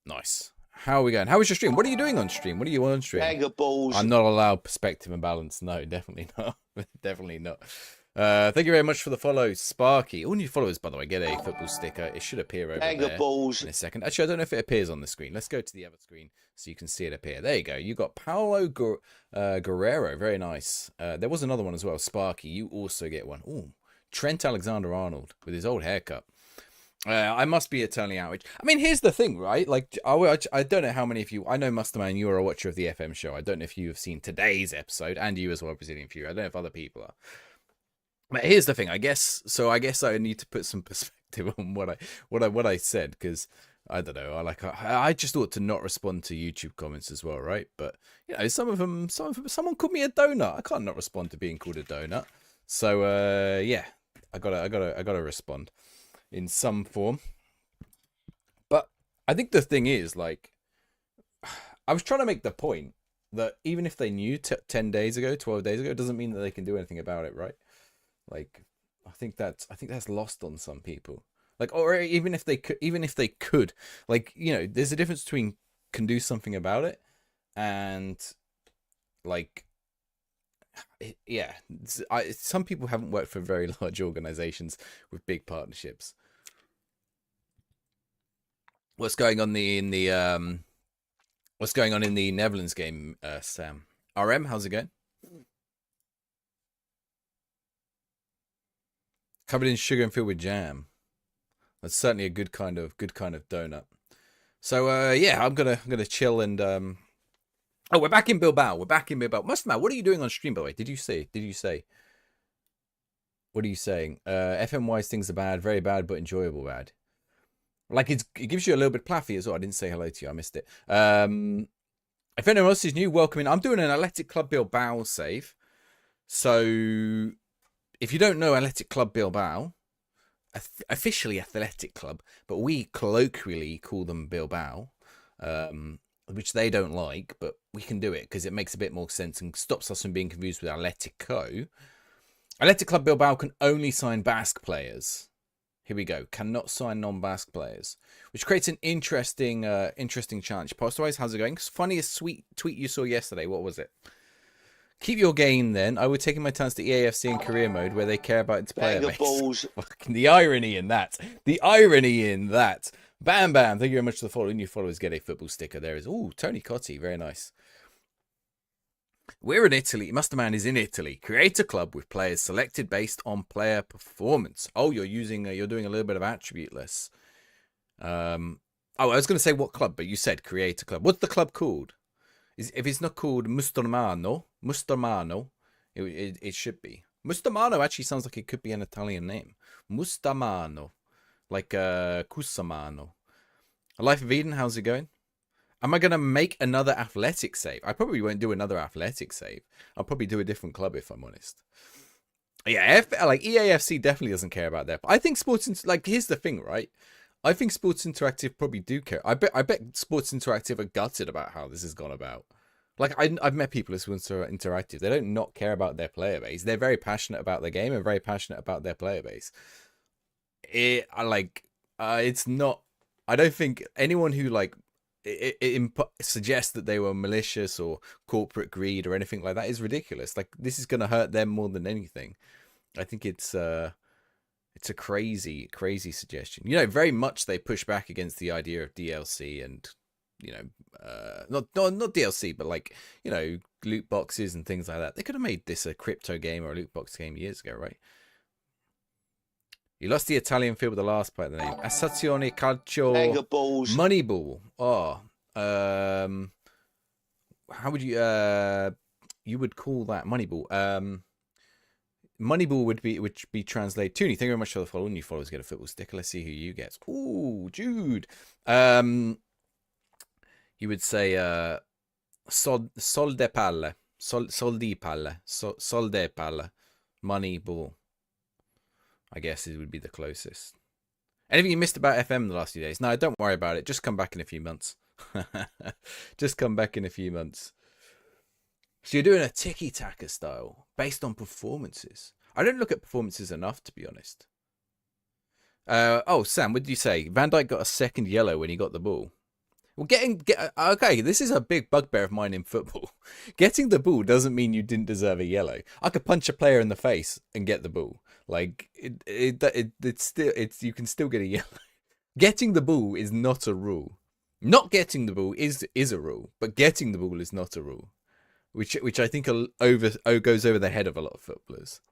Nice. How are we going? How was your stream? What are you doing on stream? What are you on stream? Bag of balls. I'm not allowed perspective and balance. No, definitely not. Definitely not. Thank you very much for the follow, Sparky. All new followers, by the way, get a football sticker. It should appear over Bag there of balls. in a second. Actually, I don't know if it appears on the screen. Let's go to the other screen so you can see it appear. There you go. You got Paolo Guerrero. Very nice. There was another one as well, Sparky. You also get one. Ooh, Trent Alexander-Arnold with his old haircut. I must be eternally outraged. I mean, here's the thing, right? Like, I don't know how many of you... I know, Musterman, you are a watcher of the FM show. I don't know if you have seen today's episode, and you as well, Brazilian Fury. I don't know if other people are. But here's the thing, I guess I need to put some perspective on what I said, because I don't know. I just ought to not respond to YouTube comments as well, right? But you know, some of them, someone called me a donut. I can't not respond to being called a donut. So yeah, I gotta respond in some form. But I think the thing is, like, I was trying to make the point that even if they knew 10 days ago, 12 days ago, it doesn't mean that they can do anything about it, right? Like, I think that's lost on some people. Like, or even if they could, like, you know, there's a difference between can do something about it and, like, yeah, some people haven't worked for very large organizations with big partnerships. What's going on in the Netherlands game, Sam? RM, how's it going? Covered in sugar and filled with jam. That's certainly a good kind of donut. So yeah, I'm gonna chill and oh, we're back in Bilbao. Mustman, what are you doing on stream, by the way? Did you say? What are you saying? FM wise things are bad, very bad, but enjoyable bad. Like, it gives you a little bit plaffy as well. I didn't say hello to you, I missed it. If anyone else is new, welcome in. I'm doing an Athletic Club Bilbao save. So if you don't know Athletic Club Bilbao, officially Athletic Club, but we colloquially call them Bilbao, which they don't like, but we can do it because it makes a bit more sense and stops us from being confused with Atletico. Athletic Club Bilbao can only sign Basque players. Here we go. Cannot sign non-Basque players, which creates an interesting challenge. Postwise, how's it going? Funniest sweet tweet you saw yesterday. What was it? Keep your game, then. I would take my turns to EAFC in career mode, where they care about its player base. Fucking the irony in that. Bam, bam. Thank you very much for the follow. New followers get a football sticker. There is. Ooh, Tony Cotti. Very nice. We're in Italy. Musterman is in Italy. Create a club with players selected based on player performance. Oh, you're doing a little bit of attributeless. Oh, I was going to say what club, but you said create a club. What's the club called? If it's not called Mustamano, it should be. Mustamano actually sounds like it could be an Italian name. Mustamano, like Cusamano. Life of Eden, how's it going? Am I going to make another athletic save? I probably won't do another athletic save. I'll probably do a different club if I'm honest. Yeah, like EAFC definitely doesn't care about that. But I think like, here's the thing, right? I think Sports Interactive probably do care. I bet Sports Interactive are gutted about how this has gone about. Like, I've met people at Sports Interactive. They don't not care about their player base. They're very passionate about their game and very passionate about their player base. It's not... I don't think anyone who, like, it suggests that they were malicious or corporate greed or anything like that is ridiculous. Like, this is going to hurt them more than anything. I think it's a crazy suggestion. You know, very much they push back against the idea of DLC and, you know, not DLC, but, like, you know, loot boxes and things like that. They could have made this a crypto game or a loot box game years ago, right? You lost the Italian feel with the last part of the name. Associazione Calcio Moneyball. Oh, how would you would call that Moneyball? Moneyball would be translated. Toonie, thank you very much for the follow. New followers get a football sticker. Let's see who you get. Ooh, Jude. You would say sol de palle, sol di palle, sol de palle, Moneyball. I guess it would be the closest. Anything you missed about FM the last few days? No, don't worry about it. Just come back in a few months. Just come back in a few months. So you're doing a tiki-taka style based on performances. I don't look at performances enough, to be honest. Oh, Sam, what did you say? Van Dijk got a second yellow when he got the ball. Well, okay. This is a big bugbear of mine in football. Getting the ball doesn't mean you didn't deserve a yellow. I could punch a player in the face and get the ball. Like it's you can still get a yellow. Getting the ball is not a rule. Not getting the ball is a rule, but getting the ball is not a rule, which I think goes over the head of a lot of footballers.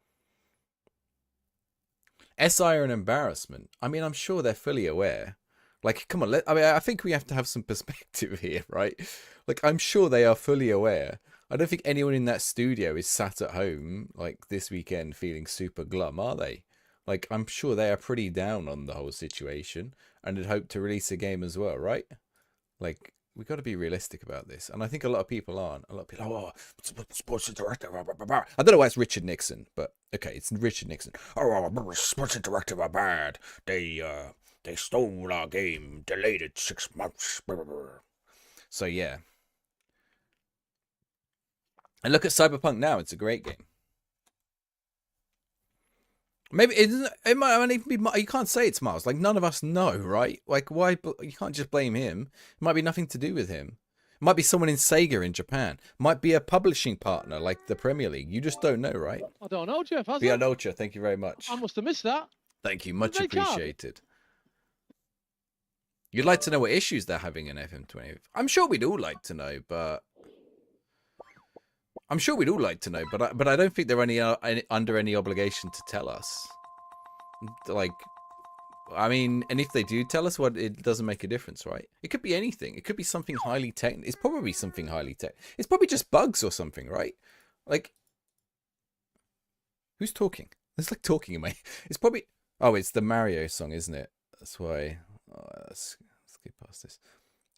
SI are an embarrassment. I mean, I'm sure they're fully aware. Like, come on, I think we have to have some perspective here, right? Like, I'm sure they are fully aware. I don't think anyone in that studio is sat at home, like, this weekend feeling super glum, are they? Like, I'm sure they are pretty down on the whole situation and had hoped to release a game as well, right? Like, we got to be realistic about this. And I think a lot of people aren't. A lot of people, oh, sports director. I don't know why it's Richard Nixon, but okay, it's Richard Nixon. Oh, sports director are bad. They stole our game, delayed it 6 months. So yeah. And look at Cyberpunk now; it's a great game. Maybe it might even be. You can't say it's Miles. Like none of us know, right? Like why? You can't just blame him. It might be nothing to do with him. It might be someone in Sega in Japan. Might be a publishing partner like the Premier League. You just don't know, right? I don't know, Jeff. Bianocha, thank you very much. I must have missed that. Thank you, much appreciated. You'd like to know what issues they're having in FM20. I'm sure we'd all like to know, but I don't think they're under any obligation to tell us. Like, I mean, and if they do tell us, it doesn't make a difference, right? It could be anything. It could be something highly technical. It's probably something highly tech. It's probably just bugs or something, right? Like, who's talking? It's like talking in my. It's probably. Oh, it's the Mario song, isn't it? That's why. Oh, let's get past this.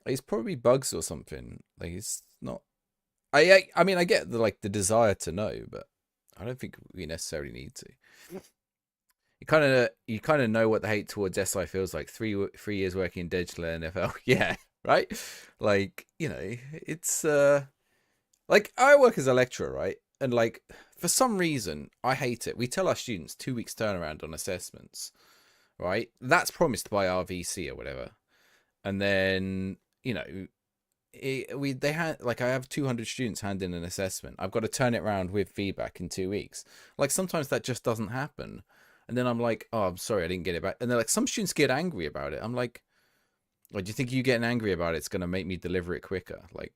It's probably bugs or something. Like it's not. I mean I get the desire to know, but I don't think we necessarily need to. You kind of know what the hate towards SI feels like. 3 years working in digital NFL, yeah, right. Like it's like I work as a lecturer, right, and like for some reason I hate it. We tell our students 2 weeks turnaround on assessments. Right, that's promised by our VC or whatever, and then they had I have 200 students hand in an assessment. I've got to turn it around with feedback in 2 weeks. Like sometimes that just doesn't happen, and then I'm like, oh, I'm sorry, I didn't get it back. And they're like, some students get angry about it. I'm like, well, do you think you getting angry about it's going to make me deliver it quicker? Like,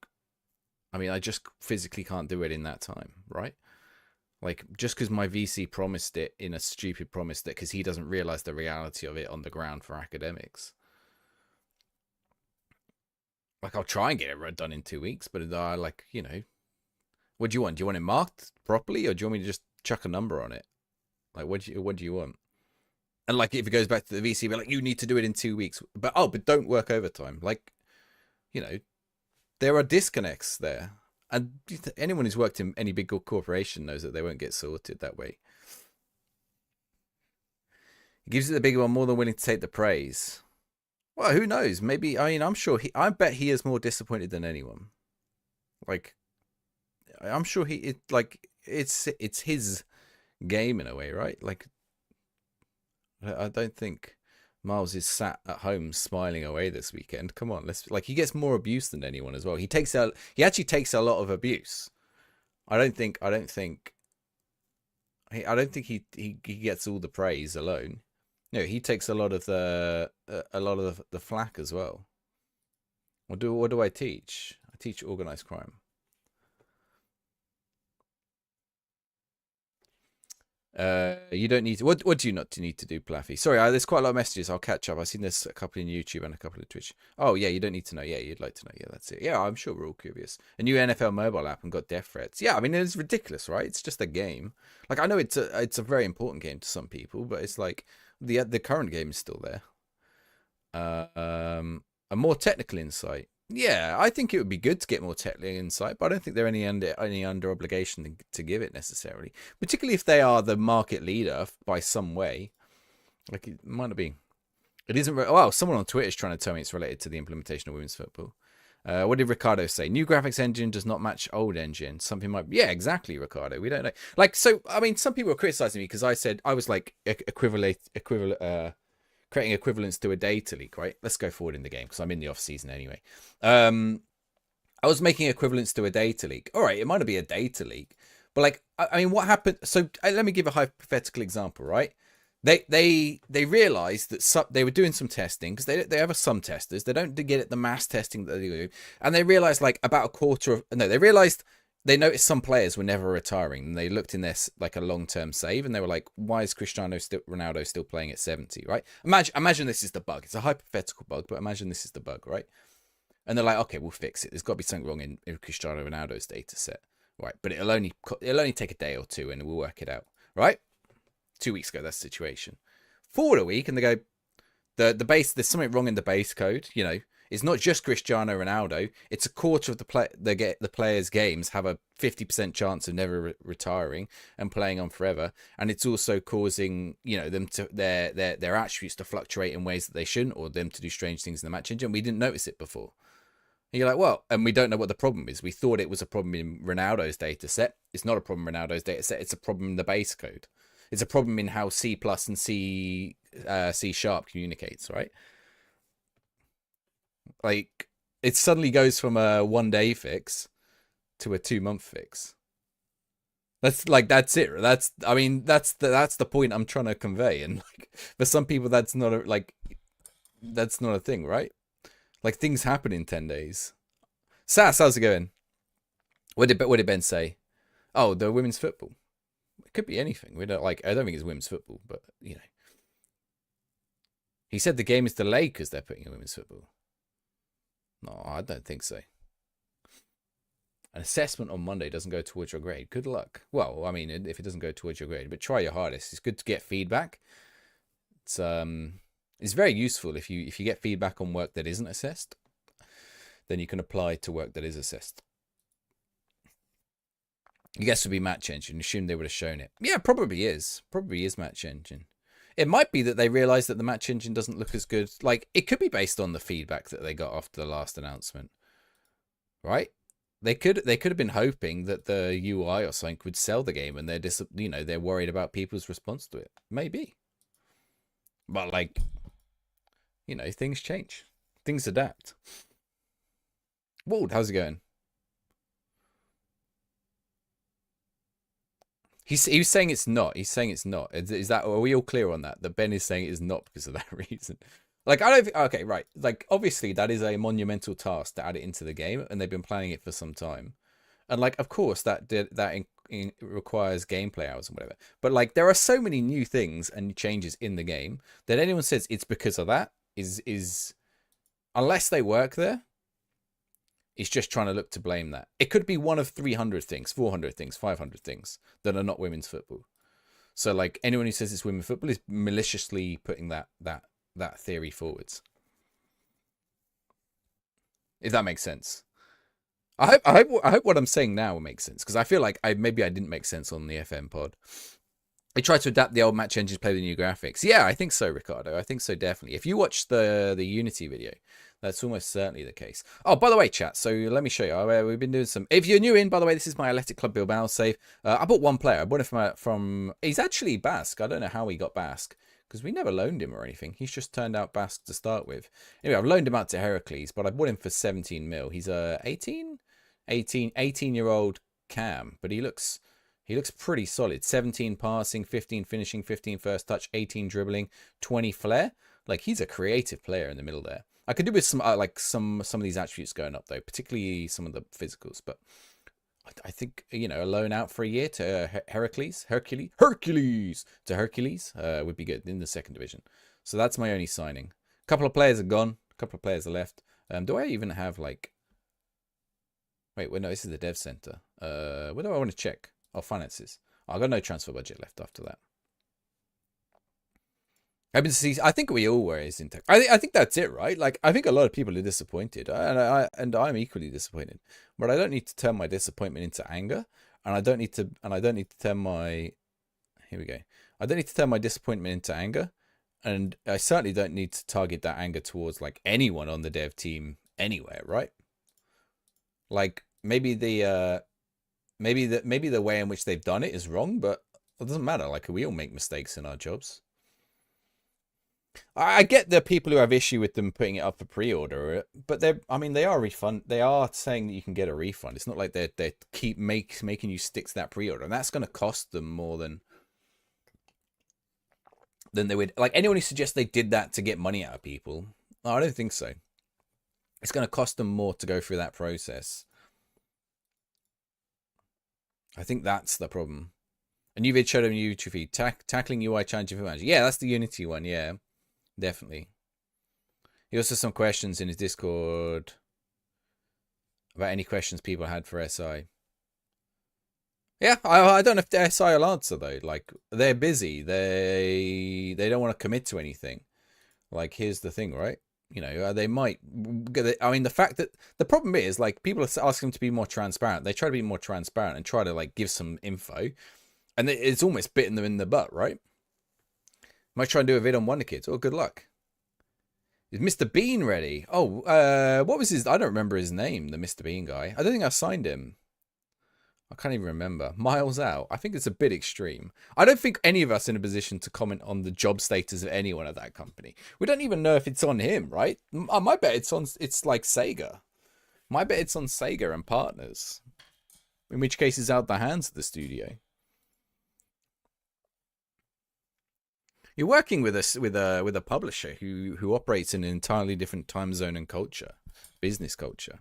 I mean, I just physically can't do it in that time, right? Like, just because my VC promised it in a stupid promise that because he doesn't realize the reality of it on the ground for academics. Like, I'll try and get it done in 2 weeks, but what do you want? Do you want it marked properly, or do you want me to just chuck a number on it? Like, what do you want? And like, if it goes back to the VC, be like, you need to do it in 2 weeks, but don't work overtime. Like, there are disconnects there. And anyone who's worked in any big corporation knows that they won't get sorted that way. He gives it the bigger one, more than willing to take the praise. Well, who knows? Maybe, I mean, I bet he is more disappointed than anyone. Like, I'm sure it's his game in a way, right? Like, I don't think Miles is sat at home smiling away this weekend. Come on, he gets more abuse than anyone as well. He actually takes a lot of abuse. I don't think he gets all the praise alone. No, he takes a lot of the flack as well. What do I teach? I teach organized crime. You don't need to. What do you not need to do, Plaffy? Sorry, there's quite a lot of messages. I'll catch up. I've seen this a couple in YouTube and a couple in Twitch. Oh yeah, you don't need to know. Yeah, you'd like to know. Yeah, that's it. Yeah, I'm sure we're all curious. A new NFL mobile app and got death threats. Yeah, I mean it's ridiculous, right? It's just a game. Like I know it's a very important game to some people, but it's like the current game is still there. A more technical insight. Yeah, I think it would be good to get more technical insight, but I don't think they're any under obligation to give it necessarily. Particularly if they are the market leader by some way. Like it might not be. It isn't. Well, someone on Twitter is trying to tell me it's related to the implementation of women's football. What did Ricardo say? New graphics engine does not match old engine. Something might. Yeah, exactly, Ricardo. We don't know. Like so. I mean, some people were criticizing me because I said I was like creating equivalents to a data leak, right? Let's go forward in the game because I'm in the off season anyway. I was making equivalents to a data leak. All right, it might not be a data leak, but like, I mean, what happened? So let me give a hypothetical example, right? They realized that they were doing some testing because they have some testers. They don't get it the mass testing that they do, and they realized like about a quarter of they realized they noticed some players were never retiring, and they looked in this like a long-term save, and they were like, why is Ronaldo still playing at 70? Right? Imagine this is the bug. It's a hypothetical bug, but imagine this is the bug, right? And they're like, okay, we'll fix it. There's got to be something wrong in Cristiano Ronaldo's data set, right? But it'll only take a day or two, and we'll work it out, right? 2 weeks ago, that's the situation. Forward a week, and they go, the base. There's something wrong in the base code. You know, it's not just Cristiano Ronaldo. It's a quarter of the players' games have a 50% chance of never retiring and playing on forever, and it's also causing them to their attributes to fluctuate in ways that they shouldn't, or them to do strange things in the match engine. We didn't notice it before. And you're like, well, and we don't know what the problem is. We thought it was a problem in Ronaldo's data set. It's not a problem in Ronaldo's data set. It's a problem in the base code. It's a problem in how C+ and C# communicates, right? Like, it suddenly goes from a 1-day fix to a 2-month fix. That's it. That's the point I'm trying to convey. And like, for some people, that's not a thing, right? Like, things happen in 10 days. Sass, how's it going? What did Ben say? Oh, the women's football. It could be anything. I don't think it's women's football, but he said the game is delayed because they're putting in women's football. No, I don't think so. An assessment on Monday doesn't go towards your grade. Good luck. Well, I mean, if it doesn't go towards your grade, but try your hardest. It's good to get feedback. It's very useful if you get feedback on work that isn't assessed, then you can apply to work that is assessed. I guess it would be Match Engine. Assume they would have shown it. Yeah, probably is. Probably is Match Engine. It might be that they realised that the Match Engine doesn't look as good. Like, it could be based on the feedback that they got after the last announcement, right? They could have been hoping that the UI or something would sell the game, and they're worried about people's response to it. Maybe, but like, things change, things adapt. Wald, how's it going? He's saying it's not. He's saying it's not. Is that? Are we all clear on that? That Ben is saying it is not because of that reason. Like, I don't. Okay, right. Like, obviously, that is a monumental task to add it into the game, and they've been planning it for some time. And like, of course, that requires gameplay hours and whatever. But like, there are so many new things and changes in the game that anyone says it's because of that is unless they work there, it's just trying to look to blame that. It could be one of 300 things, 400 things, 500 things that are not women's football. So like, anyone who says it's women's football is maliciously putting that theory forwards. If that makes sense. I hope what I'm saying now makes sense, because I feel like maybe I didn't make sense on the FM pod. They tried to adapt the old match engine to play the new graphics. Yeah, I think so, Ricardo. I think so, definitely. If you watch the Unity video, that's almost certainly the case. Oh, by the way, chat, so let me show you. We've been doing some... If you're new in, by the way, this is my Athletic Club Bilbao save. I bought one player. I bought him from... He's actually Basque. I don't know how he got Basque, because we never loaned him or anything. He's just turned out Basque to start with. Anyway, I've loaned him out to Heracles, but I bought him for 17 mil. He's a 18-year-old Cam, but he looks pretty solid. 17 passing, 15 finishing, 15 first touch, 18 dribbling, 20 flair. Like, he's a creative player in the middle there. I could do with some some of these attributes going up though, particularly some of the physicals. But I think a loan out for a year to Hercules to Hercules would be good in the second division. So that's my only signing. A couple of players are gone. A couple of players are left. Do I even have like? Wait, no, this is the dev center. What do I want to check? Oh, finances. Oh, I've got no transfer budget left after that. I think we all were as intact. I think that's it, right? Like, I think a lot of people are disappointed, and I'm equally disappointed. But I don't need to turn my disappointment into anger, and I don't need to turn my... Here we go. I don't need to turn my disappointment into anger, and I certainly don't need to target that anger towards like anyone on the dev team anywhere, right? Like, maybe the way in which they've done it is wrong, but it doesn't matter. Like, we all make mistakes in our jobs. I get the people who have issue with them putting it up for pre-order, but I mean, they are refund. They are saying that you can get a refund. It's not like they keep making you stick to that pre-order, and that's going to cost them more than they would. Like anyone who suggests they did that to get money out of people, no, I don't think so. It's going to cost them more to go through that process. I think that's the problem. A new vid showed on YouTube feed, tackling UI challenges for manager. Yeah, that's the Unity one. Yeah, definitely. He also has some questions in his Discord about any questions people had for SI. Yeah, I don't know if the SI will answer though. Like they're busy. They don't want to commit to anything. Like here's the thing, right? You know, they might. I mean, the fact that the problem is like people are asking them to be more transparent. They try to be more transparent and try to like give some info, and it's almost bitten them in the butt, right? Might try and do a vid on Wonder Kids. Oh, good luck. Is Mr. Bean ready? Oh, what was his? I don't remember his name. The Mr. Bean guy. I don't think I signed him. I can't even remember. Miles out. I think it's a bit extreme. I don't think any of us in a position to comment on the job status of anyone at that company. We don't even know if it's on him, right? My bet it's like Sega. My bet it's on Sega and partners. In which case it's out the hands of the studio. You're working with a publisher who operates in an entirely different time zone and culture, business culture.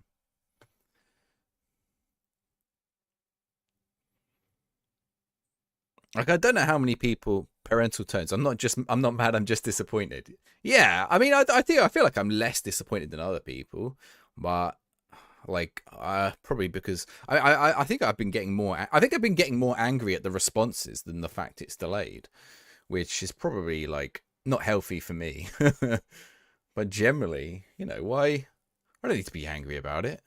Like I don't know how many people parental tones. I'm not mad. I'm just disappointed. Yeah, I mean, I feel like I'm less disappointed than other people, but like probably because I think I've been getting more. I think I've been getting more angry at the responses than the fact it's delayed, which is probably like not healthy for me. But generally, you know, why? I don't need to be angry about it.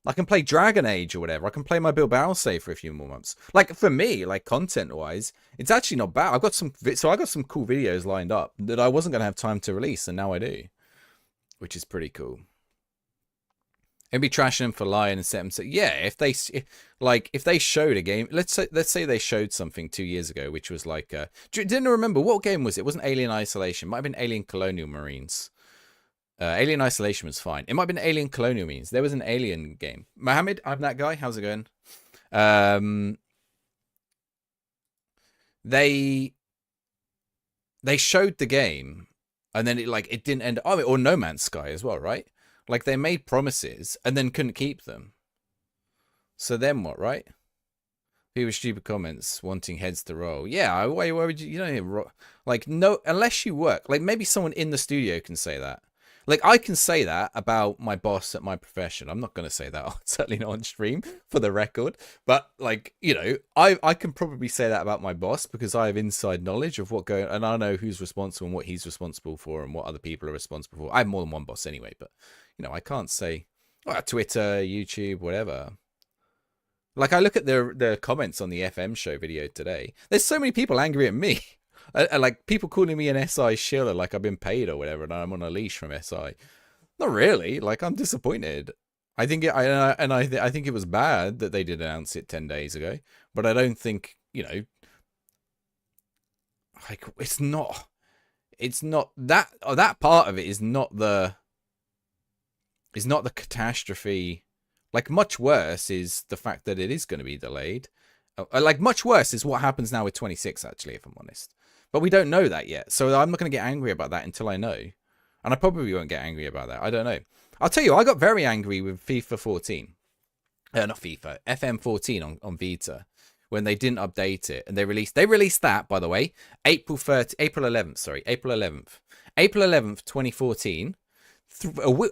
I can play Dragon Age or whatever. I can play my Biblao save for a few more months. Like for me, like content wise, it's actually not bad. I got some cool videos lined up that I wasn't gonna have time to release, and now I do, which is pretty cool. And be trashing them for lying and set them. So yeah, if they showed a game, let's say they showed something 2 years ago, which was like, didn't remember what game was it? It wasn't Alien Isolation. It might have been Alien Colonial Marines. Alien Isolation was fine. It might have been Alien Colonial Marines. There was an Alien game. Mohammed, I'm that guy. How's it going? They showed the game, and then it didn't end. Oh, or No Man's Sky as well, right? Like they made promises and then couldn't keep them. So then what, right? People with stupid comments wanting heads to roll. Yeah, why would you don't like no unless you work. Like maybe someone in the studio can say that. Like I can say that about my boss at my profession. I'm not going to say that certainly not on stream for the record, but like, you know, I can probably say that about my boss because I have inside knowledge of what going and I know who's responsible and what he's responsible for and what other people are responsible for. I have more than one boss anyway, but you know, I can't say Twitter, YouTube, whatever. Like I look at the comments on the FM show video today. There's so many people angry at me. Like people calling me an SI shiller, like I've been paid or whatever, and I'm on a leash from SI. Not really. Like I'm disappointed. I think I think it was bad that they did announce it 10 days ago, but I don't think like it's not that part of it is not the catastrophe. Like much worse is the fact that it is going to be delayed. Like much worse is what happens now with 26. Actually, if I'm honest. But we don't know that yet. So I'm not going to get angry about that until I know. And I probably won't get angry about that. I don't know. I'll tell you, I got very angry with FIFA 14. Not FIFA, FM 14 on Vita. When they didn't update it. And they released that, by the way, April 11th, April 11th, 2014.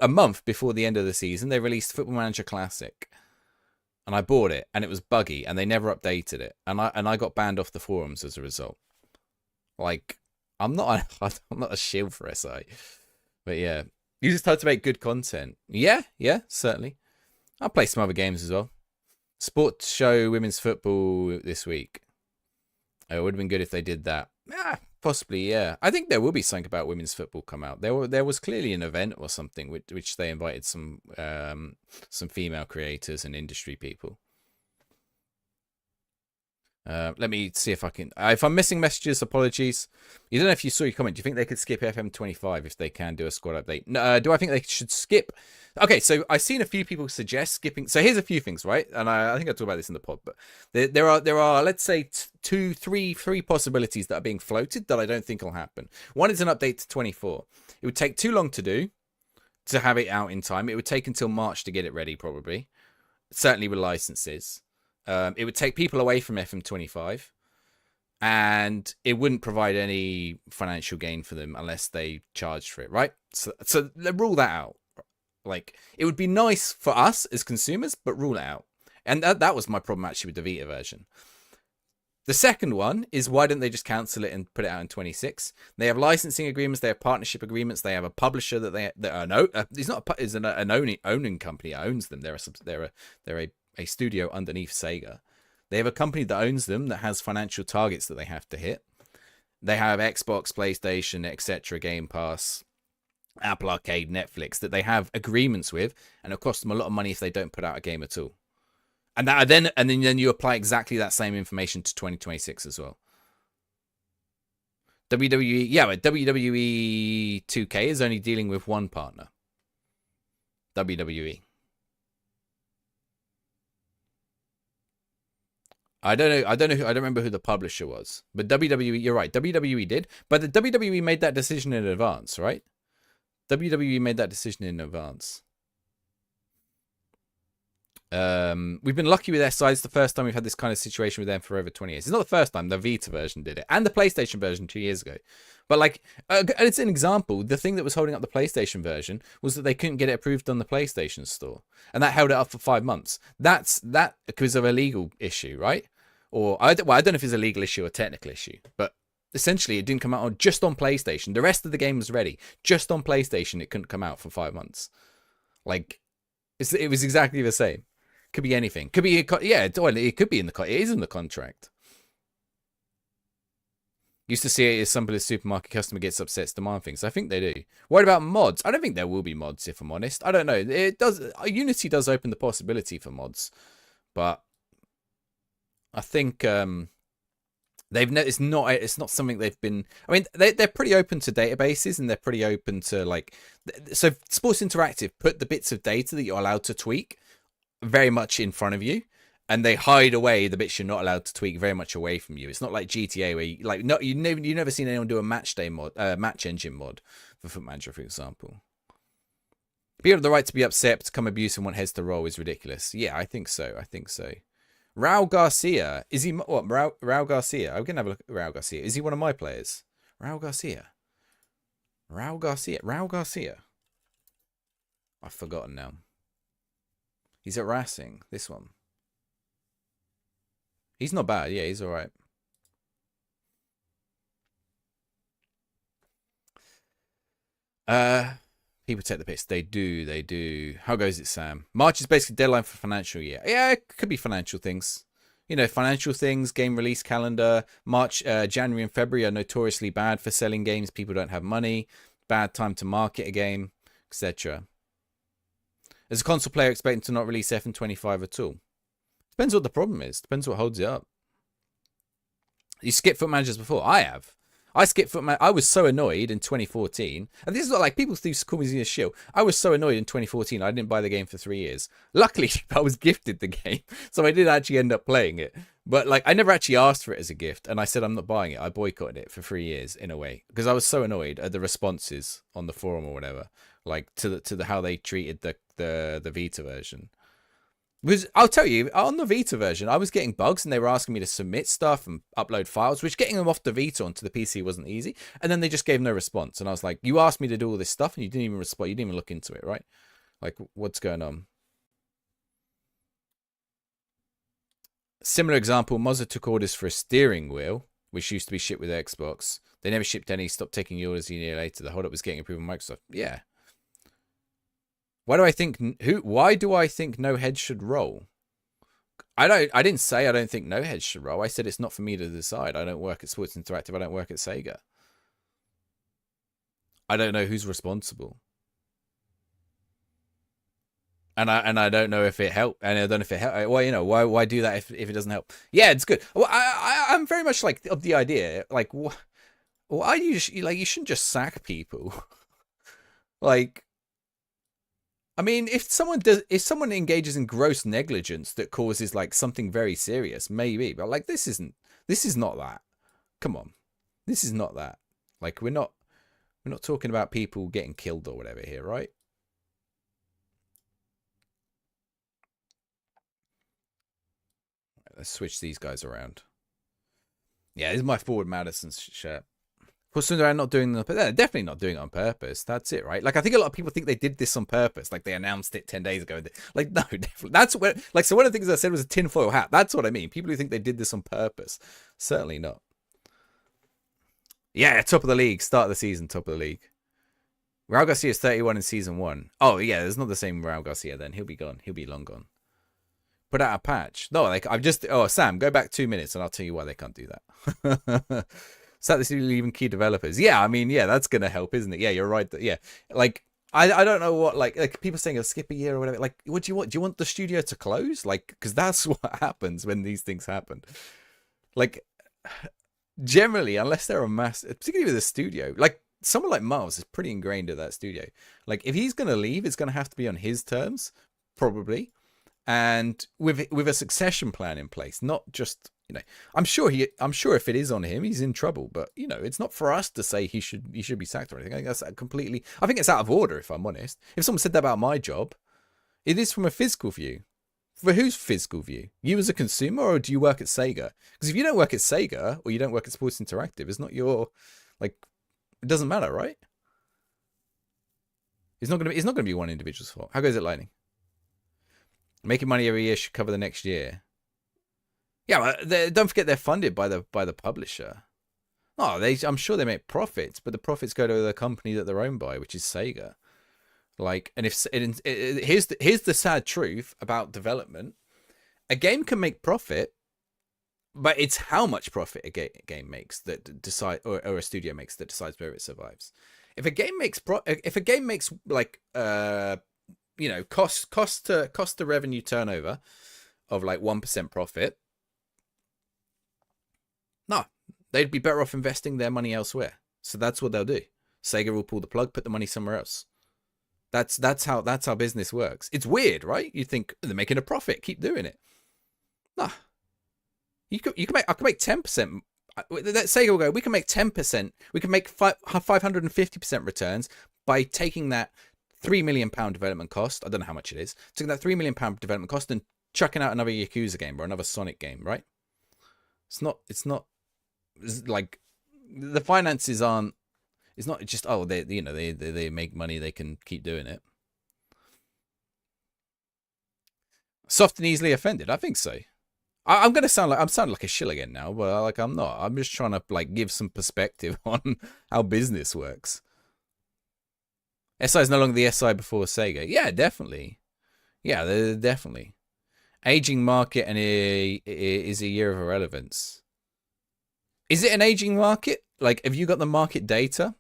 A month before the end of the season, they released Football Manager Classic. And I bought it, and it was buggy, and they never updated it. And I got banned off the forums as a result. Like, I'm not a shield for SI. But yeah, you just have to make good content. Yeah, certainly. I'll play some other games as well. Sports show women's football this week. It would have been good if they did that. Yeah, possibly, yeah. I think there will be something about women's football come out. There was clearly an event or something which they invited some female creators and industry people. Let me see if I can. If I'm missing messages, apologies. You don't know if you saw your comment. Do you think they could skip FM25 if they can do a squad update? No, do I think they should skip? Okay, so I've seen a few people suggest skipping. So here's a few things, right? And I think I talked about this in the pod, but there are let's say three possibilities that are being floated that I don't think will happen. One is an update to 24. It would take too long to do to have it out in time. It would take until March to get it ready, probably. Certainly with licenses. It would take people away from FM25, and it wouldn't provide any financial gain for them unless they charged for it, right? So rule that out. Like, it would be nice for us as consumers, but rule it out. And that was my problem actually with the Vita version. The second one is, why don't they just cancel it and put it out in 26? They have licensing agreements, they have partnership agreements, they have a publisher it's an owning company that owns them. They're a studio underneath Sega. They have a company that owns them that has financial targets that they have to hit. They have Xbox, PlayStation, etc., Game Pass, Apple Arcade, Netflix that they have agreements with, and it'll cost them a lot of money if they don't put out a game at all. And then you apply exactly that same information to 2026 as well. WWE, yeah, but WWE 2K is only dealing with one partner. WWE. I don't know. I don't remember who the publisher was. But WWE, you're right. WWE did. But the WWE made that decision in advance, right? WWE made that decision in advance. We've been lucky with SI. It's the first time we've had this kind of situation with them for over 20 years. It's not the first time. The Vita version did it, and the PlayStation version 2 years ago. But like, it's an example. The thing that was holding up the PlayStation version was that they couldn't get it approved on the PlayStation Store, and that held it up for 5 months. That's because of a legal issue, right? Or I don't know if it's a legal issue or technical issue, but essentially it didn't come out just on PlayStation. The rest of the game was ready. Just on PlayStation, it couldn't come out for 5 months. Like, it was exactly the same. Could be anything. Could be it could be in the it is in the contract. Used to see it as somebody, a supermarket customer gets upset, demand things. I think they do. What about mods? I don't think there will be mods, if I'm honest. I don't know. It does. Unity does open the possibility for mods, but I think it's not something they've been. I mean, they're pretty open to databases, and they're pretty open to, like, so Sports Interactive put the bits of data that you're allowed to tweak very much in front of you, and they hide away the bits you're not allowed to tweak very much away from you. It's not like GTA where you've never seen anyone do a match engine mod for Foot Manager, for example. People have the right to be upset, but to come abuse and want heads to roll is ridiculous. Yeah, I think so. Raul Garcia, is he what? Raul Garcia. I'm gonna have a look at Raul Garcia. Is he one of my players? Raul Garcia. I've forgotten now. He's at Racing, this one. He's not bad. Yeah, he's all right. People take the piss. They do. How goes it, Sam? March is basically deadline for financial year. Yeah, it could be financial things. You know, financial things, game release calendar. March, January and February are notoriously bad for selling games. People don't have money. Bad time to market a game, etc. As a console player, expecting to not release FM25 at all. Depends what the problem is. Depends what holds it up. You skipped Foot Managers before. I have. I skipped Foot Managers. I was so annoyed in 2014. And this is not like people do call me a shill. I was so annoyed in 2014. I didn't buy the game for 3 years. Luckily, I was gifted the game. So I did actually end up playing it. But like, I never actually asked for it as a gift. And I said, I'm not buying it. I boycotted it for 3 years in a way. Because I was so annoyed at the responses on the forum or whatever. Like to the how they treated the Vita version. Because I'll tell you, on the Vita version, I was getting bugs and they were asking me to submit stuff and upload files, which getting them off the Vita onto the PC wasn't easy. And then they just gave no response. And I was like, you asked me to do all this stuff and you didn't even respond. You didn't even look into it, right? Like, what's going on? Similar example, Mozza took orders for a steering wheel, which used to be shipped with Xbox. They never shipped any, stopped taking orders a year later. The holdup was getting approved on Microsoft. Yeah. Why do I think no heads should roll? I didn't say I don't think no heads should roll. I said it's not for me to decide. I don't work at Sports Interactive. I don't work at Sega. I don't know who's responsible. And I don't know if it helped, and I don't know if it helped. Well, why do that if it doesn't help? Yeah, it's good. Well, I'm very much like of the idea, like, why do like, you shouldn't just sack people. Like, I mean, if someone engages in gross negligence that causes like something very serious, maybe, but like this is not that. Come on, this is not that. Like, we're not talking about people getting killed or whatever here, right? Let's switch these guys around. Yeah, this is my forward Madison's shirt. Plus, they're not doing but they're definitely not doing it on purpose. That's it, right? Like, I think a lot of people think they did this on purpose. Like, they announced it 10 days ago. Like, no, definitely. That's what, like, so one of the things I said was a tinfoil hat. That's what I mean. People who think they did this on purpose. Certainly not. Yeah, top of the league. Start of the season, top of the league. Raul Garcia is 31 in season 1. Oh, yeah, there's not the same Raul Garcia then. He'll be gone. He'll be long gone. Put out a patch. No, like, I've just... Oh, Sam, go back 2 minutes and I'll tell you why they can't do that. Start this even key developers. Yeah, I mean, yeah, that's gonna help, isn't it? Yeah, you're right. Yeah, like I don't know what like people saying I'll skip a year or whatever. Like, what do you want? Do you want the studio to close? Like, because that's what happens when these things happen. Like, generally, unless they're a mass, particularly with a studio, like someone like Miles is pretty ingrained at that studio. Like, if he's gonna leave, it's gonna have to be on his terms, probably, and with a succession plan in place, not just. I'm sure if it is on him, he's in trouble. But it's not for us to say he should be sacked or anything. I think that's completely. I think it's out of order, if I'm honest. If someone said that about my job, it is from a physical view. For whose physical view? You as a consumer, or do you work at Sega? Because if you don't work at Sega or you don't work at Sports Interactive, it's not your like. It doesn't matter, right? It's not gonna be one individual's fault. How goes it, Lightning? Making money every year should cover the next year. Yeah, but don't forget they're funded by the publisher. Oh, I'm sure they make profits, but the profits go to the company that they're owned by, which is Sega. Like, and here's the sad truth about development: a game can make profit, but it's how much profit a game makes that decide, or a studio makes that decides whether it survives. If a game makes like cost to revenue turnover of like 1% profit. No, they'd be better off investing their money elsewhere. So that's what they'll do. Sega will pull the plug, put the money somewhere else. That's how business works. It's weird, right? You think they're making a profit, keep doing it. Nah, I can make 10%. Sega will go. We can make 10%. We can make 550% returns by taking that £3 million development cost. I don't know how much it is. Taking that £3 million development cost and chucking out another Yakuza game or another Sonic game, right? It's not like the finances aren't. It's not just they make money, they can keep doing it. Soft and easily offended. I think so. I'm gonna sound like a shill again now, but like I'm not. I'm just trying to like give some perspective on how business works. SI is no longer the SI before Sega. Yeah, definitely. Yeah, definitely. Aging market and is a year of irrelevance. Is it an aging market? Like, have you got the market data?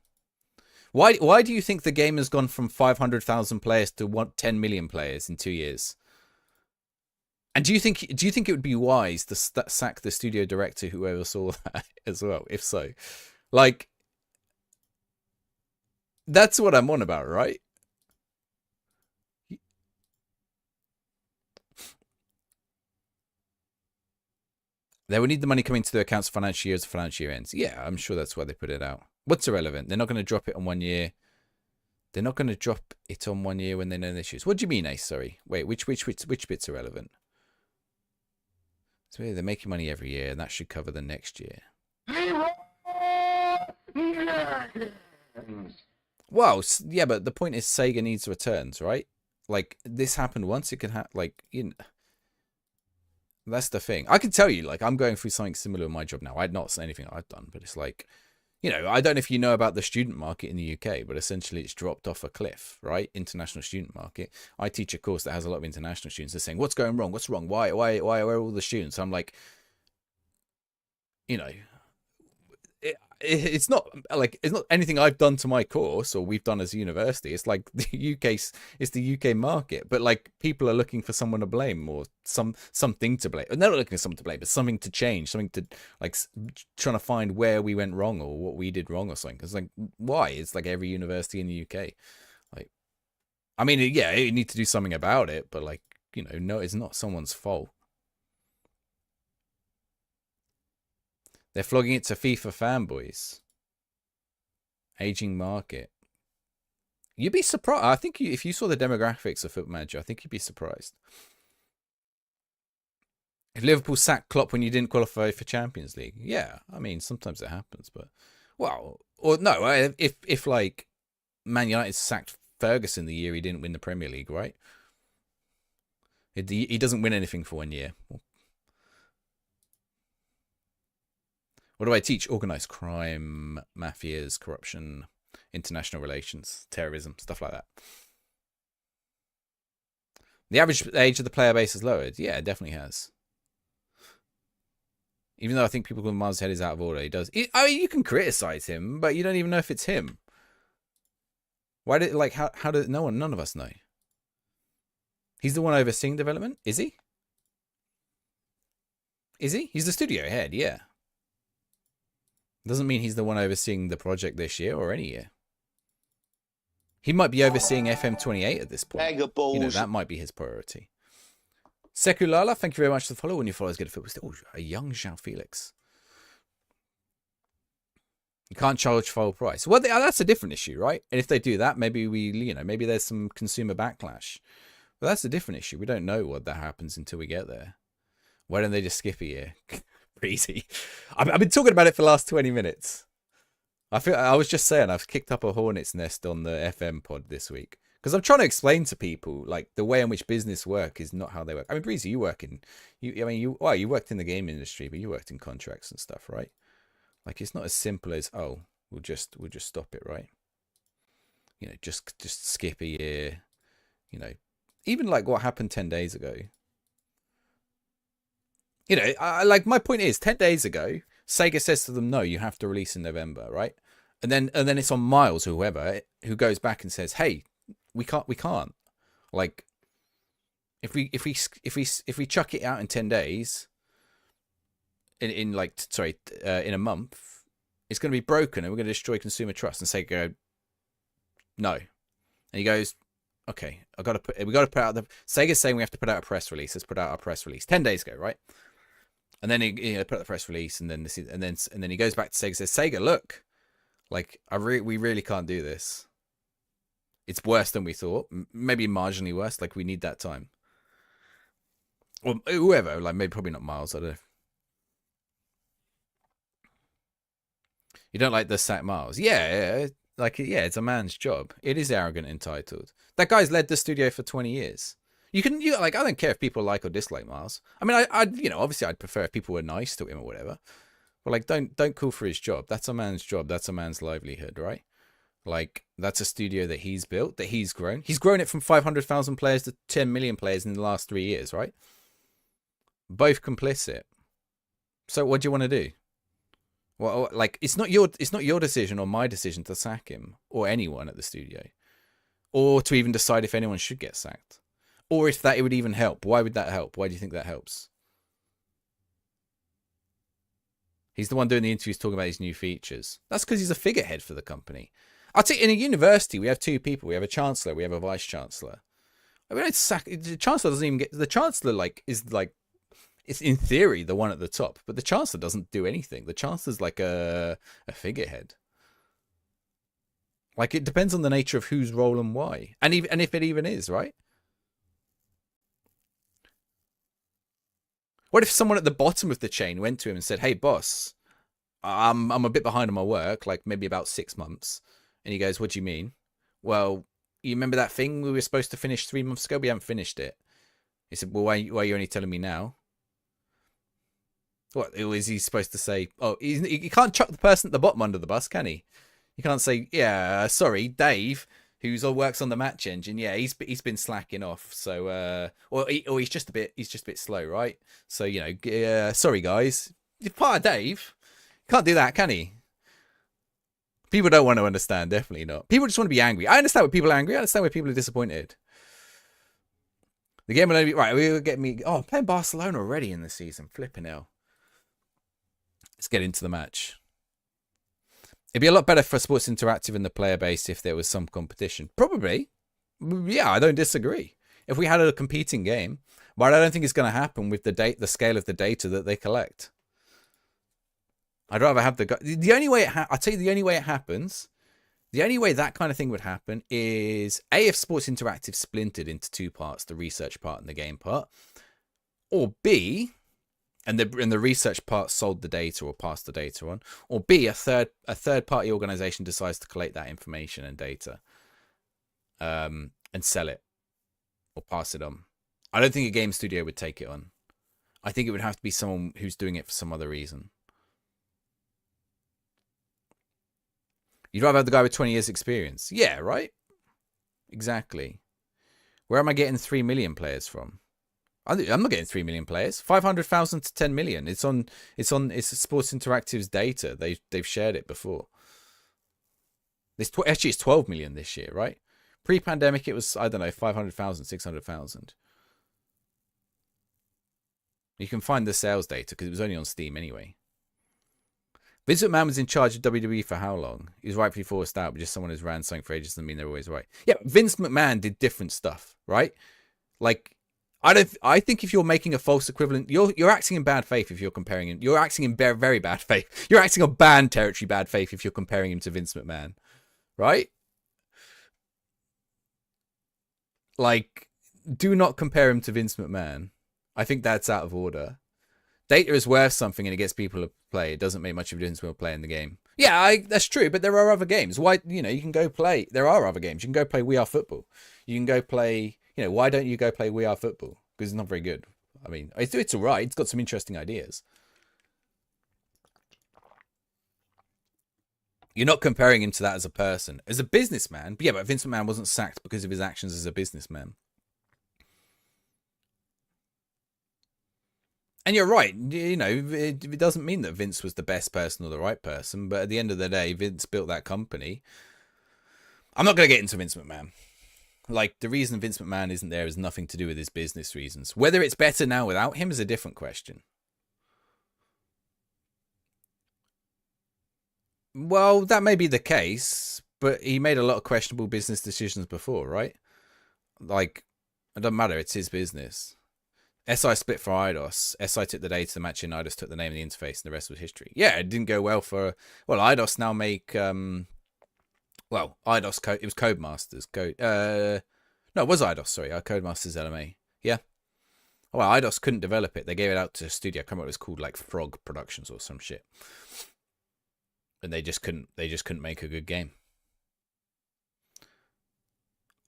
Why do you think the game has gone from 500,000 players to 10 million players in 2 years? And do you think it would be wise to sack the studio director who oversaw that as well? If so, like, that's what I'm on about, right? They will need the money coming to their accounts for financial years. Financial year ends. Yeah, I'm sure that's why they put it out. What's irrelevant? They're not going to drop it on 1 year. They're not going to drop it on 1 year when they know the issues. What do you mean, Ace? Sorry. Wait, which bit's irrelevant? So they're making money every year, and that should cover the next year. Well, yeah, but the point is Sega needs returns, right? Like, this happened once. It can happen. Like, that's the thing. I can tell you, like, I'm going through something similar in my job now. I'd not say anything I've done, but it's like, I don't know if you know about the student market in the UK, but essentially it's dropped off a cliff, right? International student market. I teach a course that has a lot of international students. They're saying, what's going wrong? What's wrong? Why are all the students? I'm like, it's not like it's not anything I've done to my course or we've done as a university. It's like the UK, it's the UK market. But like people are looking for someone to blame or something to blame. They're not looking for someone to blame, but something to change, something to like trying to find where we went wrong or what we did wrong or something. It's like why? It's like every university in the UK. Like, I mean, yeah, you need to do something about it, but like no, it's not someone's fault. They're flogging it to FIFA fanboys. Aging market. You'd be surprised. I think if you saw the demographics of Football Manager, I think you'd be surprised. If Liverpool sacked Klopp when you didn't qualify for Champions League, yeah, I mean sometimes it happens, but well, or no, if like Man United sacked Ferguson the year he didn't win the Premier League, right? He doesn't win anything for 1 year. What do I teach? Organized crime, mafias, corruption, international relations, terrorism, stuff like that. The average age of the player base has lowered. Yeah, it definitely has. Even though I think people call Mars' head is out of order, he does. I mean, you can criticize him, but you don't even know if it's him. Why did like how did none of us know? He's the one overseeing development, is he? Is he? He's the studio head, yeah. Doesn't mean he's the one overseeing the project this year or any year. He might be overseeing FM28 at this point. That might be his priority. Sekulala, thank you very much for the follow. When you follow us, get a football. Oh, a young Jean Felix. You can't charge full price. Well, that's a different issue, right? And if they do that, maybe maybe there's some consumer backlash. But that's a different issue. We don't know what that happens until we get there. Why don't they just skip a year? Easy. I've been talking about it for the last 20 minutes. I was just saying I've kicked up a hornet's nest on the FM pod this week because I'm trying to explain to people like the way in which business work is not how they work. I mean, Breezy, you worked in the game industry, but you worked in contracts and stuff, right? Like it's not as simple as we'll just stop it, right? Just skip a year. Even like what happened 10 days ago. Like my point is 10 days ago, Sega says to them, no, you have to release in November, right? And then it's on Miles or whoever who goes back and says, hey, we can't. Like if we chuck it out in 10 days in a month, it's going to be broken and we're going to destroy consumer trust. And Sega no. And he goes, okay, we got to put out Sega's saying we have to put out a press release. Let's put out our press release 10 days ago, right? And then he put out the press release, and then he goes back to Sega and says, Sega, look, like we really can't do this. It's worse than we thought. Maybe marginally worse. Like we need that time. Or whoever, like maybe probably not Miles. I don't know. You don't like the sack Miles? Yeah. It's a man's job. It is arrogant, entitled. That guy's led the studio for 20 years. I don't care if people like or dislike Miles. I mean, obviously I'd prefer if people were nice to him or whatever. But like, don't call for his job. That's a man's job. That's a man's livelihood, right? Like, that's a studio that he's built, that he's grown. He's grown it from 500,000 players to 10 million players in the last 3 years, right? Both complicit. So what do you want to do? Well, like it's not your decision or my decision to sack him or anyone at the studio, or to even decide if anyone should get sacked, or if that it would even help. Why would that help? Why do you think that helps? He's the one doing the interviews talking about his new features. That's because he's a figurehead for the company. I'd say in a university we have two people. We have a chancellor. We have a vice chancellor. I mean, the chancellor doesn't even get the chancellor. It's in theory the one at the top, but the chancellor doesn't do anything. The chancellor's like a figurehead. Like it depends on the nature of whose role and why, and if it even is, right? What if someone at the bottom of the chain went to him and said, "Hey, boss, I'm a bit behind on my work, like maybe about 6 months," and he goes, "What do you mean?" "Well, you remember that thing we were supposed to finish 3 months ago? We haven't finished it." He said, "Well, why are you only telling me now?" What is he supposed to say? Oh, he can't chuck the person at the bottom under the bus, can he? You can't say, "Yeah, sorry, Dave, who works on the match engine. Yeah, he's been slacking off. So, or he's just a bit slow, right? So sorry guys, you're part of Dave. Can't do that, can he? People don't want to understand. Definitely not. People just want to be angry. I understand when people are angry. I understand when people are disappointed. The game will only be... Right, we'll get me... Oh, I'm playing Barcelona already in the season. Flipping hell. Let's get into the match. It'd be a lot better for Sports Interactive and the player base if there was some competition. Probably. Yeah, I don't disagree. If we had a competing game. But I don't think it's going to happen with the scale of the data that they collect. I'd rather have the only way I'll tell you the only way it happens, the only way that kind of thing would happen is A, if Sports Interactive splintered into two parts, the research part and the game part, or B, and the research part sold the data or passed the data on, or B, a third party organization decides to collect that information and data, and sell it or pass it on. I don't think a game studio would take it on. I think it would have to be someone who's doing it for some other reason. You'd rather have the guy with 20 years experience. Yeah, right? Exactly. Where am I getting 3 million players from? I'm not getting 3 million players. 500,000 to 10 million. It's Sports Interactive's data. They've shared it before. Actually, it's 12 million this year, right? Pre-pandemic, it was, I don't know, 500,000, 600,000. You can find the sales data because it was only on Steam anyway. Vince McMahon was in charge of WWE for how long? He was rightfully forced out, but just someone who's ran something for ages doesn't mean they're always right. Yeah, Vince McMahon did different stuff, right? Like, I think if you're making a false equivalent, you're acting in bad faith if you're comparing him. You're acting in very bad faith. You're acting on banned territory bad faith if you're comparing him to Vince McMahon, right? Like, do not compare him to Vince McMahon. I think that's out of order. Data is worth something and it gets people to play. It doesn't make much of a difference when we're playing the game. Yeah, that's true, but there are other games. Why, you can go play. There are other games. You can go play We Are Football. You can go play, why don't you go play We Are Football? Because it's not very good. I mean, it's all right. It's got some interesting ideas. You're not comparing him to that as a person. As a businessman, but yeah, but Vince McMahon wasn't sacked because of his actions as a businessman. And you're right, it doesn't mean that Vince was the best person or the right person, but at the end of the day, Vince built that company. I'm not going to get into Vince McMahon. Like, the reason Vince McMahon isn't there has nothing to do with his business reasons. Whether it's better now without him is a different question. Well, that may be the case, but he made a lot of questionable business decisions before, right? Like, it doesn't matter, it's his business. SI split for IDOS. SI took the data, the match in. IDOS took the name of the interface, and the rest was history. Yeah, it didn't go well for... Well, IDOS now make... IDOS... It was Codemasters. No, it was IDOS, sorry. Codemasters LMA. Yeah. Well, IDOS couldn't develop it. They gave it out to a studio. I can't remember what it was called, like Frog Productions or some shit. And they just couldn't make a good game.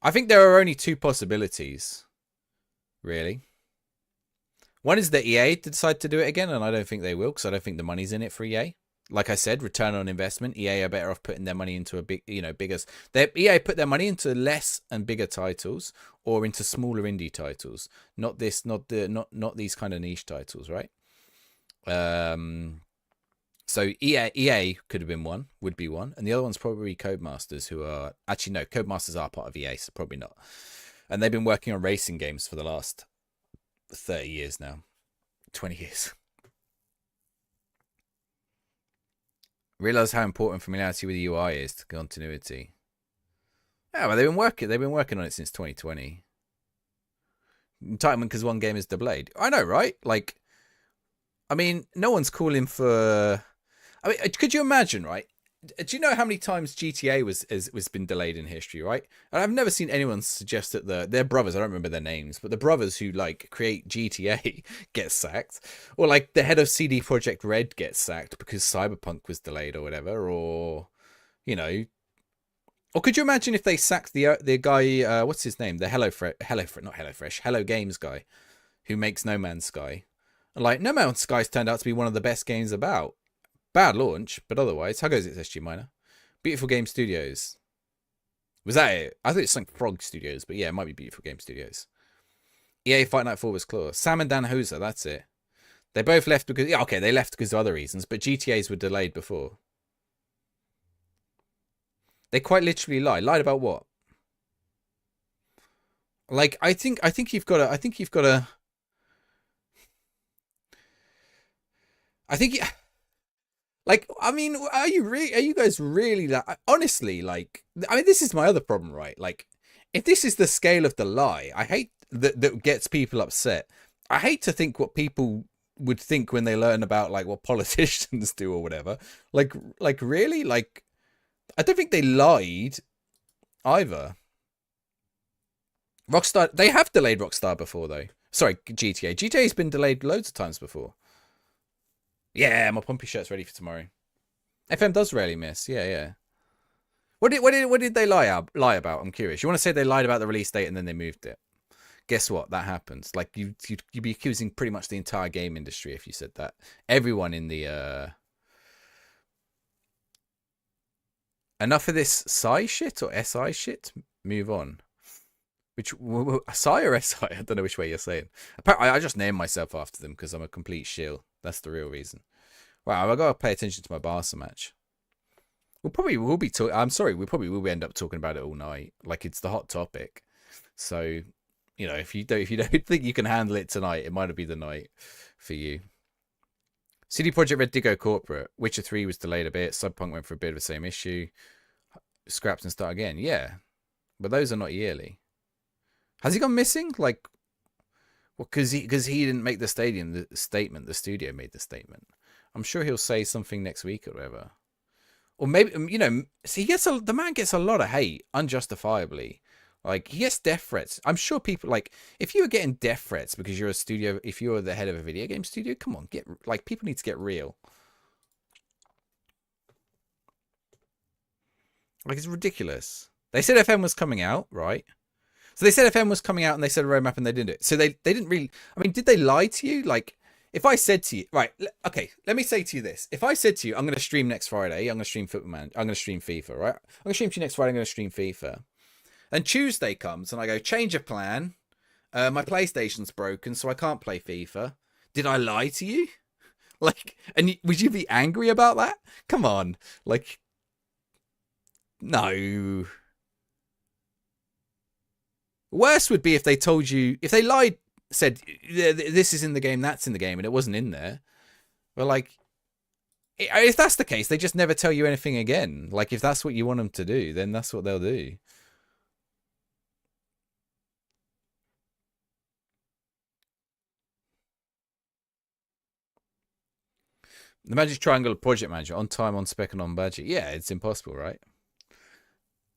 I think there are only two possibilities, really. One is that EA decide to do it again, and I don't think they will, because I don't think the money's in it for EA. Like I said, return on investment. EA are better off putting their money into a big, bigger. EA put their money into less and bigger titles, or into smaller indie titles. Not these kind of niche titles, right? So EA could have been one, would be one, and the other one's probably Codemasters, who are actually no, Codemasters are part of EA, so probably not. And they've been working on racing games for the last 30 years now, 20 years. Realize how important familiarity with the UI is to continuity. Yeah, well, they've been working on it since 2020. Entitlement because one game is delayed. I know, right? Like, I mean, no one's calling for... I mean, could you imagine, right? Do you know how many times GTA was been delayed in history, right? And I've never seen anyone suggest that their brothers, I don't remember their names, but the brothers who like create GTA get sacked, or like the head of CD Projekt Red gets sacked because Cyberpunk was delayed or whatever, or or could you imagine if they sacked the guy, what's his name, the Hello Games guy, who makes No Man's Sky, and like No Man's Sky's turned out to be one of the best games about. Bad launch, but otherwise, how goes it, SG Minor? Beautiful Game Studios. Was that it? I thought it's like Frog Studios, but yeah, it might be Beautiful Game Studios. EA Fight Night 4 was Claw. Sam and Dan Houser, that's it. They both left because... Yeah, okay, they left because of other reasons, but GTAs were delayed before. They quite literally lie. Lied about what? Like, I think you've got to, I think, like, I mean, are you guys really, like, honestly, like, I mean, this is my other problem, right? Like, if this is the scale of the lie, I hate that gets people upset. I hate to think what people would think when they learn about, like, what politicians do or whatever. Like, really? Like, I don't think they lied either. Rockstar, they have delayed Rockstar before, though. Sorry, GTA. GTA's been delayed loads of times before. Yeah, my Pompey shirt's ready for tomorrow. FM does rarely miss. Yeah, yeah. What did they lie about? I'm curious. You want to say they lied about the release date and then they moved it? Guess what? That happens. Like you'd be accusing pretty much the entire game industry if you said that. Everyone in the enough of this SI shit or SI shit. Move on. Which SI or SI? I don't know which way you're saying. Apparently, I just named myself after them because I'm a complete shill. That's the real reason. Wow, I gotta pay attention to my Barca match. We'll probably will be talking. I'm sorry, we probably will end up talking about it all night. Like it's the hot topic. So, you know, if you don't think you can handle it tonight, it might be the night for you. CD Projekt Red did go corporate. Witcher 3 was delayed a bit. Cyberpunk went for a bit of the same issue. Scraps and start again. Yeah, but those are not yearly. Has he gone missing? Like, well, because he didn't make the statement. The studio made the statement. I'm sure he'll say something next week or whatever. Or maybe, you know, see, the man gets a lot of hate unjustifiably. Like, he gets death threats. I'm sure people, like, if you were getting death threats because you're a studio, if you're the head of a video game studio, come on, people need to get real. Like, it's ridiculous. They said FM was coming out, right? So they said FM was coming out and they said a roadmap and they didn't do it. So they didn't really, I mean, did they lie to you? Like, if I said to you, right, okay, let me say to you this. If I said to you, I'm going to stream next Friday, I'm going to stream Football Manager, I'm going to stream FIFA, right? I'm going to stream to you next Friday, I'm going to stream FIFA. And Tuesday comes and I go, change of plan. My PlayStation's broken, so I can't play FIFA. Did I lie to you? Like, and would you be angry about that? Come on. Like, no. Worse would be if they told you, if they lied, said, this is in the game, that's in the game, and it wasn't in there. But, like, if that's the case, they just never tell you anything again. Like, if that's what you want them to do, then that's what they'll do. The Magic Triangle of Project Manager, on time, on spec, and on budget. Yeah, it's impossible, right?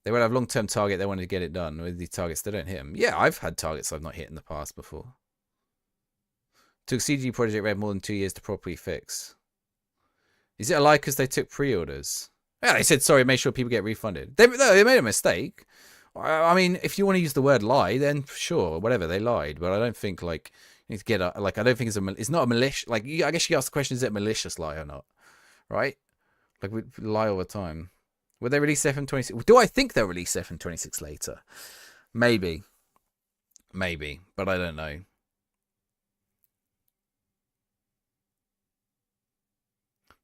They would have long-term target. They wanted to get it done. With these targets, they don't hit them. Yeah, I've had targets I've not hit in the past before. Took CD Projekt Red more than 2 years to properly fix. Is it a lie because they took pre-orders? Yeah, they said, sorry, make sure people get refunded. They made a mistake. I mean, if you want to use the word lie, then sure, whatever, they lied. But I don't think, like, you need to get a, like, I don't think it's not a malicious, like, I guess you ask the question, is it a malicious lie or not? Right? Like, we lie all the time. Will they release FM26? Do I think they'll release FM26 later? Maybe. Maybe, but I don't know.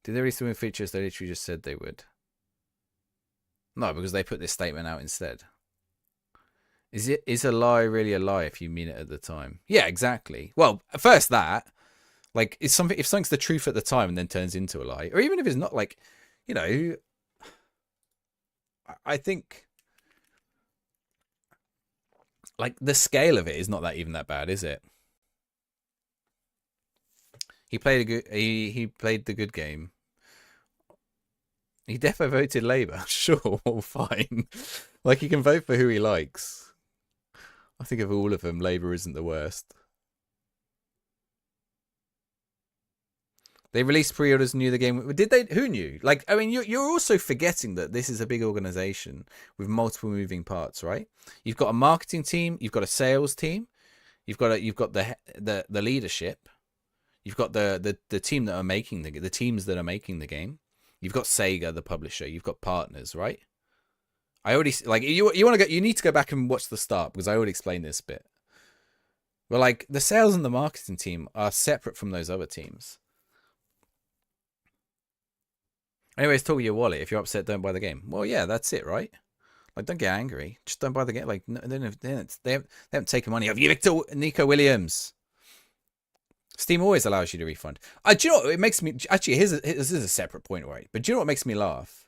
Did they release the new features they literally just said they would? No, because they put this statement out instead. Is a lie really a lie if you mean it at the time? Yeah, exactly. Well, first that, like, if something's the truth at the time and then turns into a lie, or even if it's not, like, you know, I think, like, the scale of it is not that even that bad, is it? He played he played the good game. He defo voted Labour. Sure, fine. Like, he can vote for who he likes. I think of all of them, Labour isn't the worst. They released pre-orders and knew the game. Did they? Who knew? Like, I mean, you're also forgetting that this is a big organization with multiple moving parts, right? You've got a marketing team, you've got a sales team, you've got the leadership, you've got the team that are making the teams that are making the game. You've got Sega, the publisher. You've got partners, right? I already, like, you want to go. You need to go back and watch the start because I already explained this bit. But, like, the sales and the marketing team are separate from those other teams. Anyways, talk with your wallet. If you're upset, don't buy the game. Well, yeah, that's it, right? Like, don't get angry. Just don't buy the game. Like, no, they haven't taken money off you, Victor Nico Williams. Steam always allows you to refund. Do you know what? It makes me actually. This is a separate point, right? But do you know what makes me laugh?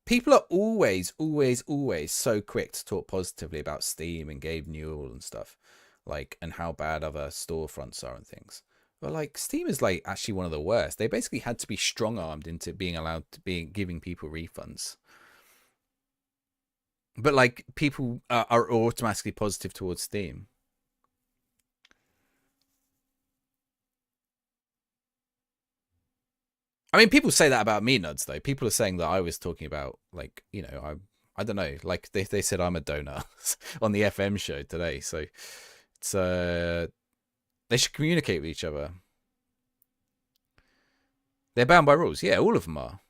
People are always so quick to talk positively about Steam and Gabe Newell and stuff, like, and how bad other storefronts are and things. But like, Steam is like actually one of the worst. They basically had to be strong armed into being allowed to be giving people refunds. But like, people are automatically positive towards Steam. I mean, people say that about me, Nuds, though. People are saying that I was talking about, like, you know, I don't know. Like, they said I'm a donor on the FM show today. So it's they should communicate with each other. They're bound by rules. Yeah, all of them are.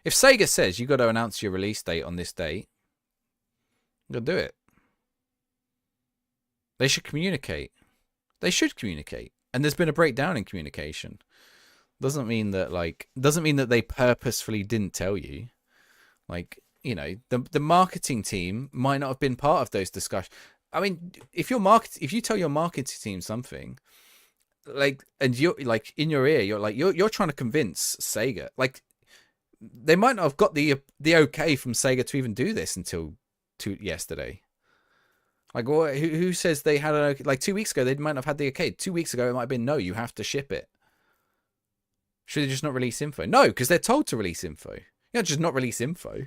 If Sega says you got to announce your release date on this date, you'll do it. They should communicate. They should communicate. And there's been a breakdown in communication. Doesn't mean that they purposefully didn't tell you. Like, you know, the marketing team might not have been part of those discussions. I mean, if you tell your marketing team something, like, and you're like in your ear, you're trying to convince Sega. Like, they might not have got the okay from Sega to even do this until yesterday. Like, well, who says they had an okay? Like 2 weeks ago, they might not have had the okay. 2 weeks ago, it might have been no, you have to ship it. Should they just not release info? No, because they're told to release info. You know, just not release info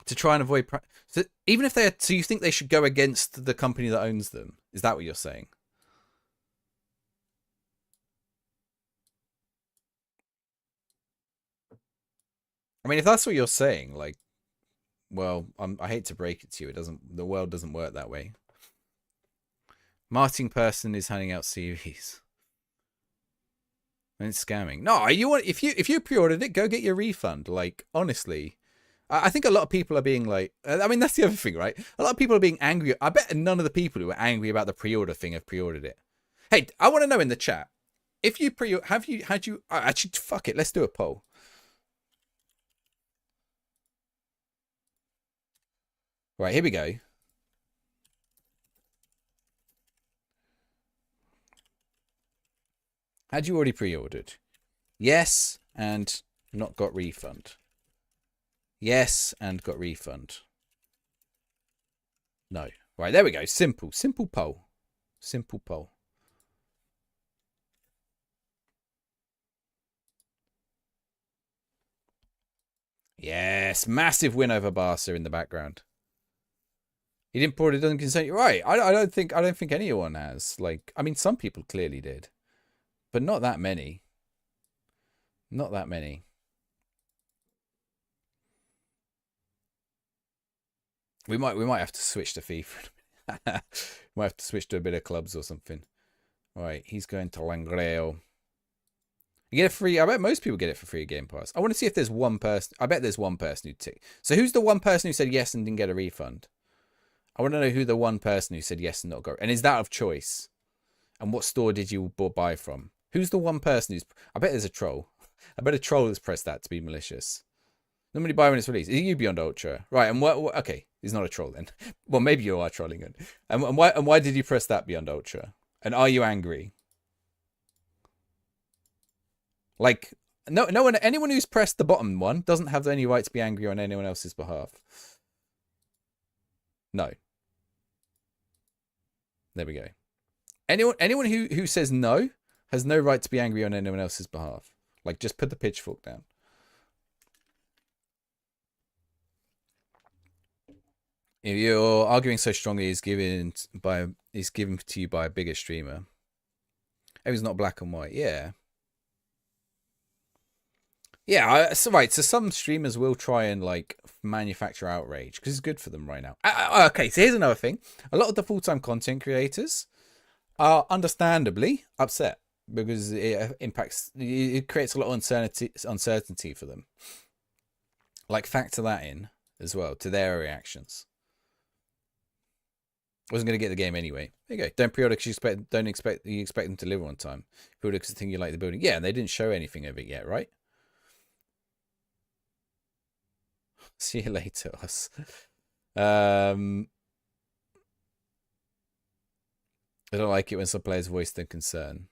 to try and avoid. So even if they're, so you think they should go against the company that owns them? Is that what you're saying? I mean, if that's what you're saying, like, well, I hate to break it to you, the world doesn't work that way. Marketing person is handing out CVs. And it's scamming. No, if you pre-ordered it, go get your refund. Like, honestly, I think a lot of people are being like, I mean, that's the other thing, right? A lot of people are being angry. I bet none of the people who are angry about the pre-order thing have pre-ordered it. Hey, I want to know in the chat, if you actually, fuck it, let's do a poll. Right, here we go. Had you already pre-ordered? Yes, and not got refund. Yes, and got refund. No. Right, there we go. Simple poll. Simple poll. Yes, massive win over Barca in the background. He didn't put it, doesn't consent. You're right. I don't think anyone has. Like, I mean, some people clearly did. But not that many. Not that many. We might have to switch to FIFA. Might have to switch to a bit of clubs or something. All right, he's going to Langreo. You get it free. I bet most people get it for free at Game Pass. I want to see if there's one person. I bet there's one person who ticked. So who's the one person who said yes and didn't get a refund? I want to know who the one person who said yes and not got. And is that of choice? And what store did you buy from? Who's the one person who's... I bet there's a troll. I bet a troll has pressed that to be malicious. Normally buy when it's released. Is you Beyond Ultra? Right, and what... Okay, he's not a troll then. Well, maybe you are trolling it. And why did you press that Beyond Ultra? And are you angry? Like, no one... Anyone who's pressed the bottom one doesn't have any right to be angry on anyone else's behalf. No. There we go. Anyone who says no has no right to be angry on anyone else's behalf. Like, just put the pitchfork down. If you're arguing so strongly, is given to you by a bigger streamer. Everything's not black and white. Yeah. Yeah, so right. So some streamers will try and like manufacture outrage because it's good for them right now. Okay, so here's another thing. A lot of the full-time content creators are understandably upset because it creates a lot of uncertainty for them. Like, factor that in as well to their reactions. Wasn't going to get the game anyway. There you go. Don't pre-order because you expect them to deliver on time. Pre-order because you think you like the building. Yeah, and they didn't show anything of it yet, right? See you later, us. Um, I don't like it when some players voice their concern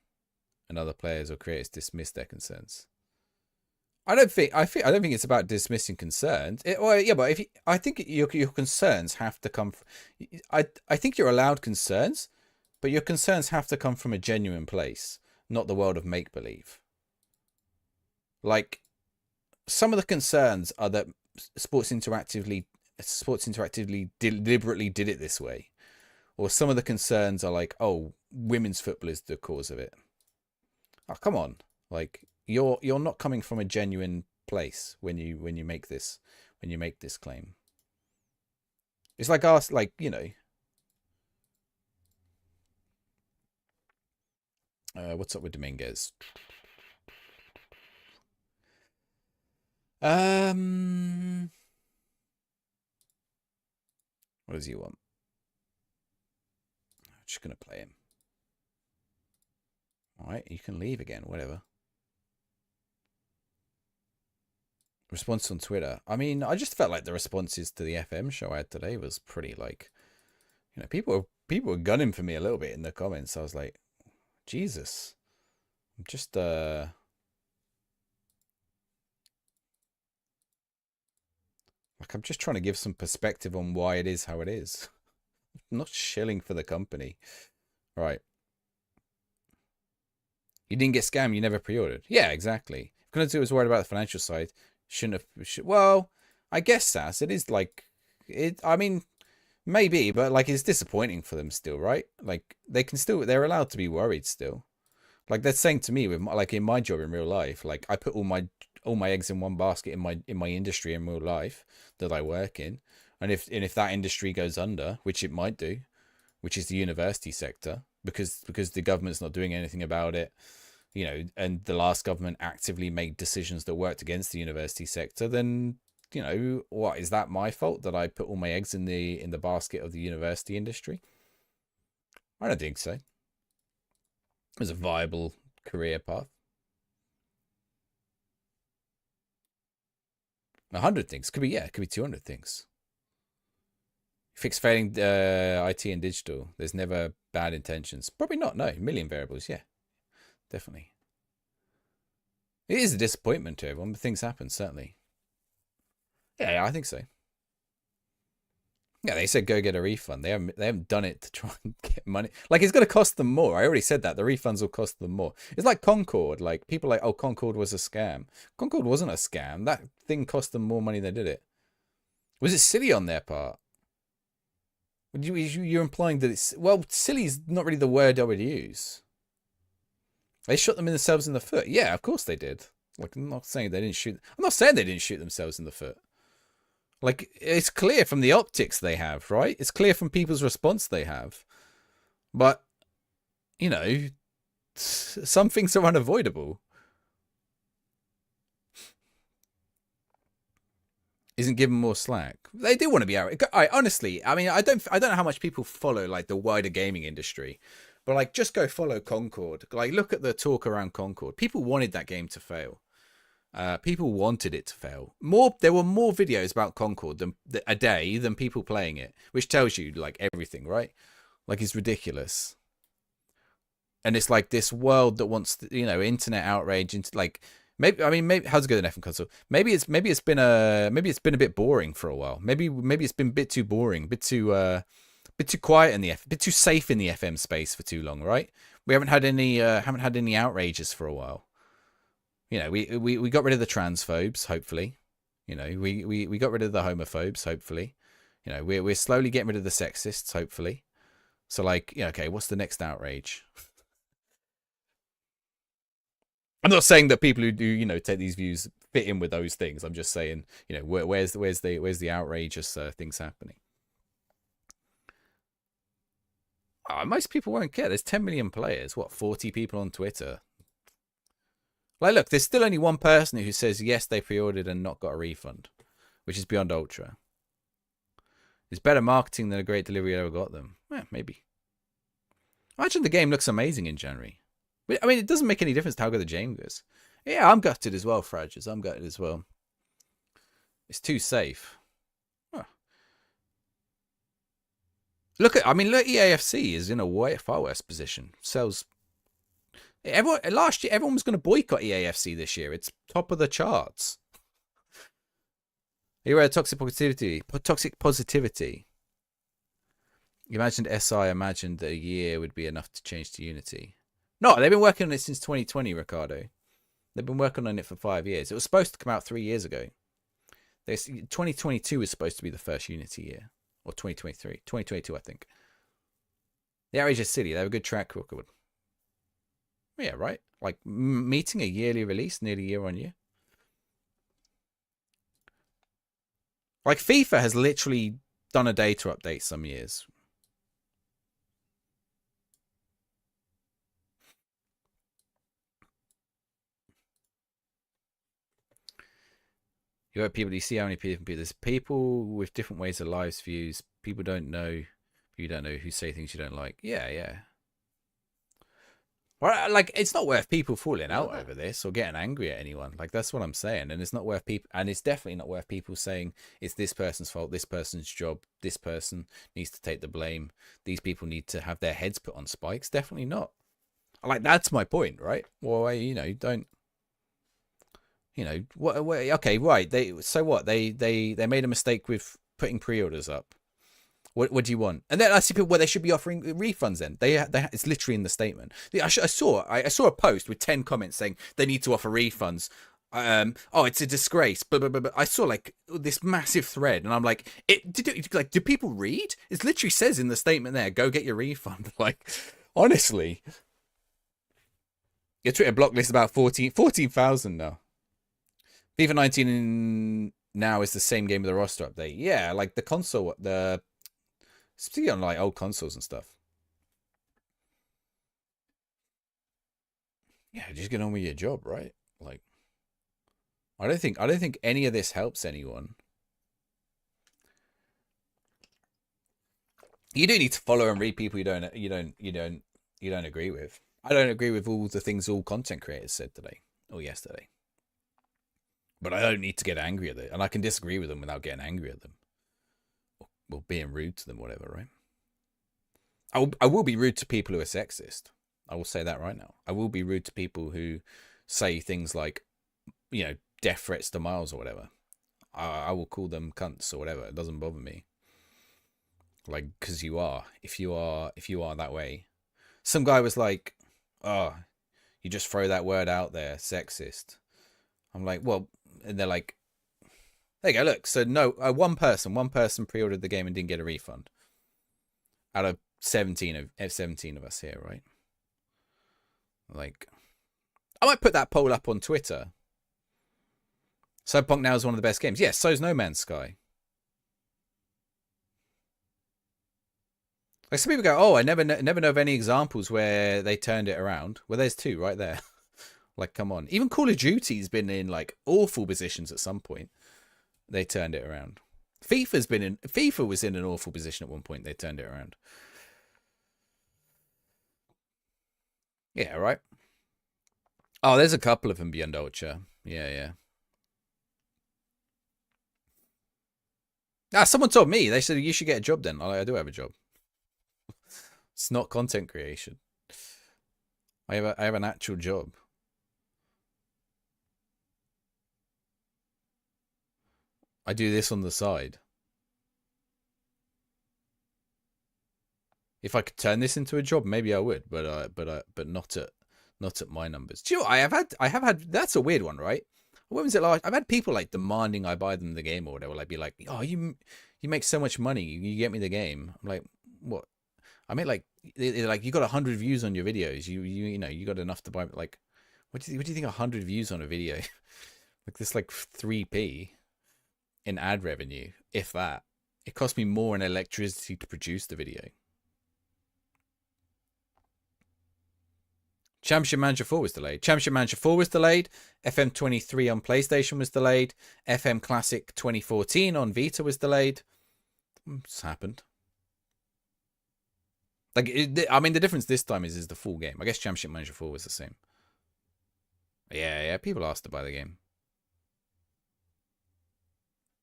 and other players or creators dismiss their concerns. I don't think it's about dismissing concerns. Well, yeah, but I think your concerns have to come. I think you're allowed concerns, but your concerns have to come from a genuine place, not the world of make believe. Like, some of the concerns are that Sports Interactively deliberately did it this way, or some of the concerns are like, oh, women's football is the cause of it. Oh, come on, like you're not coming from a genuine place when you make this claim. It's like us, like, you know, what's up with Dominguez? What does he want? I'm just gonna play him. All right, you can leave again, whatever. Response on Twitter. I mean, I just felt like the responses to the FM show I had today was pretty, like, you know, people were gunning for me a little bit in the comments. I was like, Jesus, I'm just like, I'm just trying to give some perspective on why it is how it is. I'm not shilling for the company, right? You didn't get scammed. You never pre-ordered. Yeah, exactly. Because it was worried about the financial side. Shouldn't have. Well, I guess, Sass, it is like it. I mean, maybe, but like it's disappointing for them still, right? Like they're allowed to be worried still. Like they're saying to me with like in my job in real life, like I put all my eggs in one basket in my industry in real life that I work in, and if that industry goes under, which it might do, which is the university sector, because the government's not doing anything about it, you know, and the last government actively made decisions that worked against the university sector, then, you know, what, is that my fault that I put all my eggs in the basket of the university industry? I don't think so. It's a viable career path. 100 things. Could be, yeah, it could be 200 things. Fix failing IT and digital. There's never bad intentions. Probably not, no. Million variables, yeah. Definitely. It is a disappointment to everyone, but things happen, certainly. Yeah, I think so. Yeah, they said go get a refund. They haven't done it to try and get money. Like, it's going to cost them more. I already said that. The refunds will cost them more. It's like Concord. Like, people are like, oh, Concord was a scam. Concord wasn't a scam. That thing cost them more money than they did it. Was it silly on their part? You're implying that it's... Well, silly is not really the word I would use. They shot themselves in the foot. Yeah, of course they did. Like, I'm not saying they didn't shoot... I'm not saying they didn't shoot themselves in the foot. Like, it's clear from the optics they have, right? It's clear from people's response they have. But, you know, some things are unavoidable. Isn't given more slack. They do want to be out. Honestly, I mean, I don't know how much people follow, like, the wider gaming industry. But, like, just go follow Concord. Like, look at the talk around Concord. People wanted that game to fail. People wanted it to fail. There were more videos about Concord a day than people playing it, which tells you, like, everything, right? Like, it's ridiculous. And it's like this world that wants, you know, internet outrage into, like, maybe how's it go in FM console? Maybe it's been a bit boring for a while. Maybe it's been a bit too boring, a bit too quiet in a bit too safe in the FM space for too long, right? We haven't had any outrages for a while. You know, we got rid of the transphobes, hopefully. You know, we got rid of the homophobes, hopefully. You know, we're slowly getting rid of the sexists, hopefully. So, like, yeah, okay, what's the next outrage? I'm not saying that people who do, you know, take these views fit in with those things. I'm just saying, you know, where's the outrageous things happening? Oh, most people won't care. There's 10 million players. What, 40 people on Twitter? Like, look, there's still only one person who says yes, they pre-ordered and not got a refund, which is Beyond Ultra. It's better marketing than a great delivery ever got them. Yeah, maybe. Imagine the game looks amazing in January. I mean, it doesn't make any difference to how good the game goes. Yeah, I'm gutted as well, Frages. I'm gutted as well. It's too safe. Huh. Look at, I mean, look, EAFC is in a way far worse position. Sells. Everyone last year, everyone was going to boycott EAFC this year. It's top of the charts. You read toxic positivity. Toxic positivity. You imagined SI imagined that a year would be enough to change to Unity. No, they've been working on it since 2020, Ricardo. They've been working on it for 5 years. It was supposed to come out 3 years ago. 2022 was supposed to be the first Unity year. Or 2023. 2022, I think. The Outrage is silly. They have a good track record. Yeah, right? Like, meeting a yearly release nearly year on year. Like, FIFA has literally done a data update some years. You see how many people, there's people with different ways of lives, views. People don't know, you don't know, who say things you don't like. Yeah, yeah. Well, like, it's not worth people falling out over this or getting angry at anyone. Like, that's what I'm saying. And it's not worth people, and it's definitely not worth people saying it's this person's fault, this person's job, this person needs to take the blame. These people need to have their heads put on spikes. Definitely not. Like, that's my point, right? Well, don't. What? Okay, right. They made a mistake with putting pre-orders up. What do you want? And then I see people where they should be offering refunds. Then it's literally in the statement. I saw a post with 10 comments saying they need to offer refunds. It's a disgrace. But I saw like this massive thread, and I'm like, do people read? It literally says in the statement there, go get your refund. Like, honestly, your Twitter block list about 14,000 now. FIFA 19 now is the same game with the roster update. Yeah, like the console, particularly on like old consoles and stuff. Yeah, just get on with your job, right? Like, I don't think any of this helps anyone. You do need to follow and read people you don't agree with. I don't agree with all the things all content creators said today or yesterday. But I don't need to get angry at it. And I can disagree with them without getting angry at them. Or being rude to them, whatever, right? I will be rude to people who are sexist. I will say that right now. I will be rude to people who say things like, death threats to Miles or whatever. I will call them cunts or whatever. It doesn't bother me. Like, because you are. If you are that way. Some guy was like, oh, you just throw that word out there, sexist. I'm like, well, and they're like, there you go, look. So no, one person pre-ordered the game and didn't get a refund. Out of 17 of us here, right? Like, I might put that poll up on Twitter. Cyberpunk now is one of the best games. Yes, so is No Man's Sky. Like, some people go, oh, I never know of any examples where they turned it around. Well, there's two right there. Like, come on. Even Call of Duty's been in like awful positions at some point. They turned it around. FIFA was in an awful position at one point. They turned it around. Yeah, right. Oh, there's a couple of them beyond Ultra. Yeah. Someone told me. They said you should get a job then. I do have a job. It's not content creation. I have an actual job. I do this on the side. If I could turn this into a job, maybe I would, but not at my numbers. Do you know what? I have had. That's a weird one, right? When was it last? I've had people like demanding I buy them the game or whatever. Like, be like, oh, you make so much money, you get me the game. I'm like, what? I mean, like, like you got 100 views on your videos. You got enough to buy. Like, what do you think 100 views on a video? Like this, like 3p in ad revenue, if that. It cost me more in electricity to produce the video. Championship Manager 4 was delayed. Championship Manager 4 was delayed. FM23 on PlayStation was delayed. FM Classic 2014 on Vita was delayed. It's happened. Like, I mean, the difference this time is the full game. I guess Championship Manager 4 was the same. Yeah, people asked to buy the game.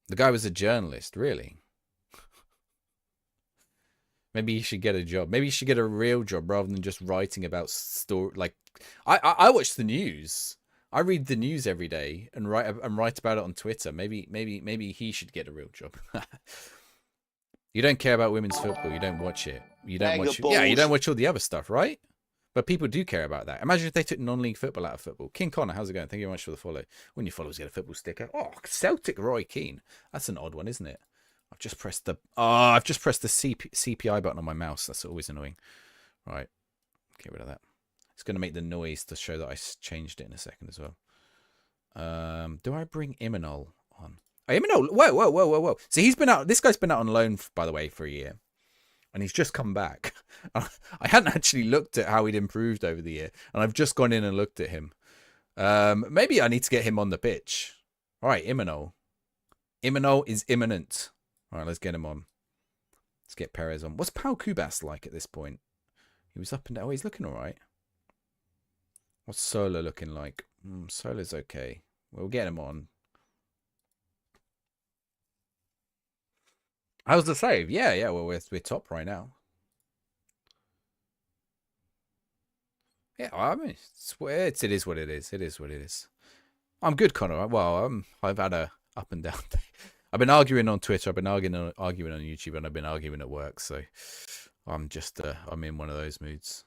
The guy was a journalist, really. Maybe he should get a job. Maybe he should get a real job rather than just writing about story. Like, I watch the news. I read the news every day and write about it on Twitter. Maybe he should get a real job. You don't care about women's football. You don't watch it. You don't watch. Yeah, you don't watch all the other stuff, right? But people do care about that. Imagine if they took non-league football out of football. King Connor, how's it going? Thank you very much for the follow. When your followers get a football sticker. Oh, Celtic Roy Keane. That's an odd one, isn't it? I've just pressed the CPI button on my mouse. That's always annoying. Right. Get rid of that. It's going to make the noise to show that I changed it in a second as well. Do I bring Imanol on? Oh, Imanol. Whoa. So he's been out. This guy's been out on loan, by the way, for a year. And he's just come back. I hadn't actually looked at how he'd improved over the year. And I've just gone in and looked at him. Maybe I need to get him on the pitch. All right, Imanol. Imanol is imminent. All right, let's get him on. Let's get Perez on. What's Pau Kubas like at this point? He was up and down. Oh, he's looking all right. What's Sola looking like? Sola's okay. We'll get him on. How's the save? Yeah. Well, we're top right now. Yeah, I mean, it is what it is. It is what it is. I'm good, Connor. Well, I've had a up and down day. I've been arguing on Twitter. I've been arguing on YouTube, and I've been arguing at work. So I'm just I'm in one of those moods.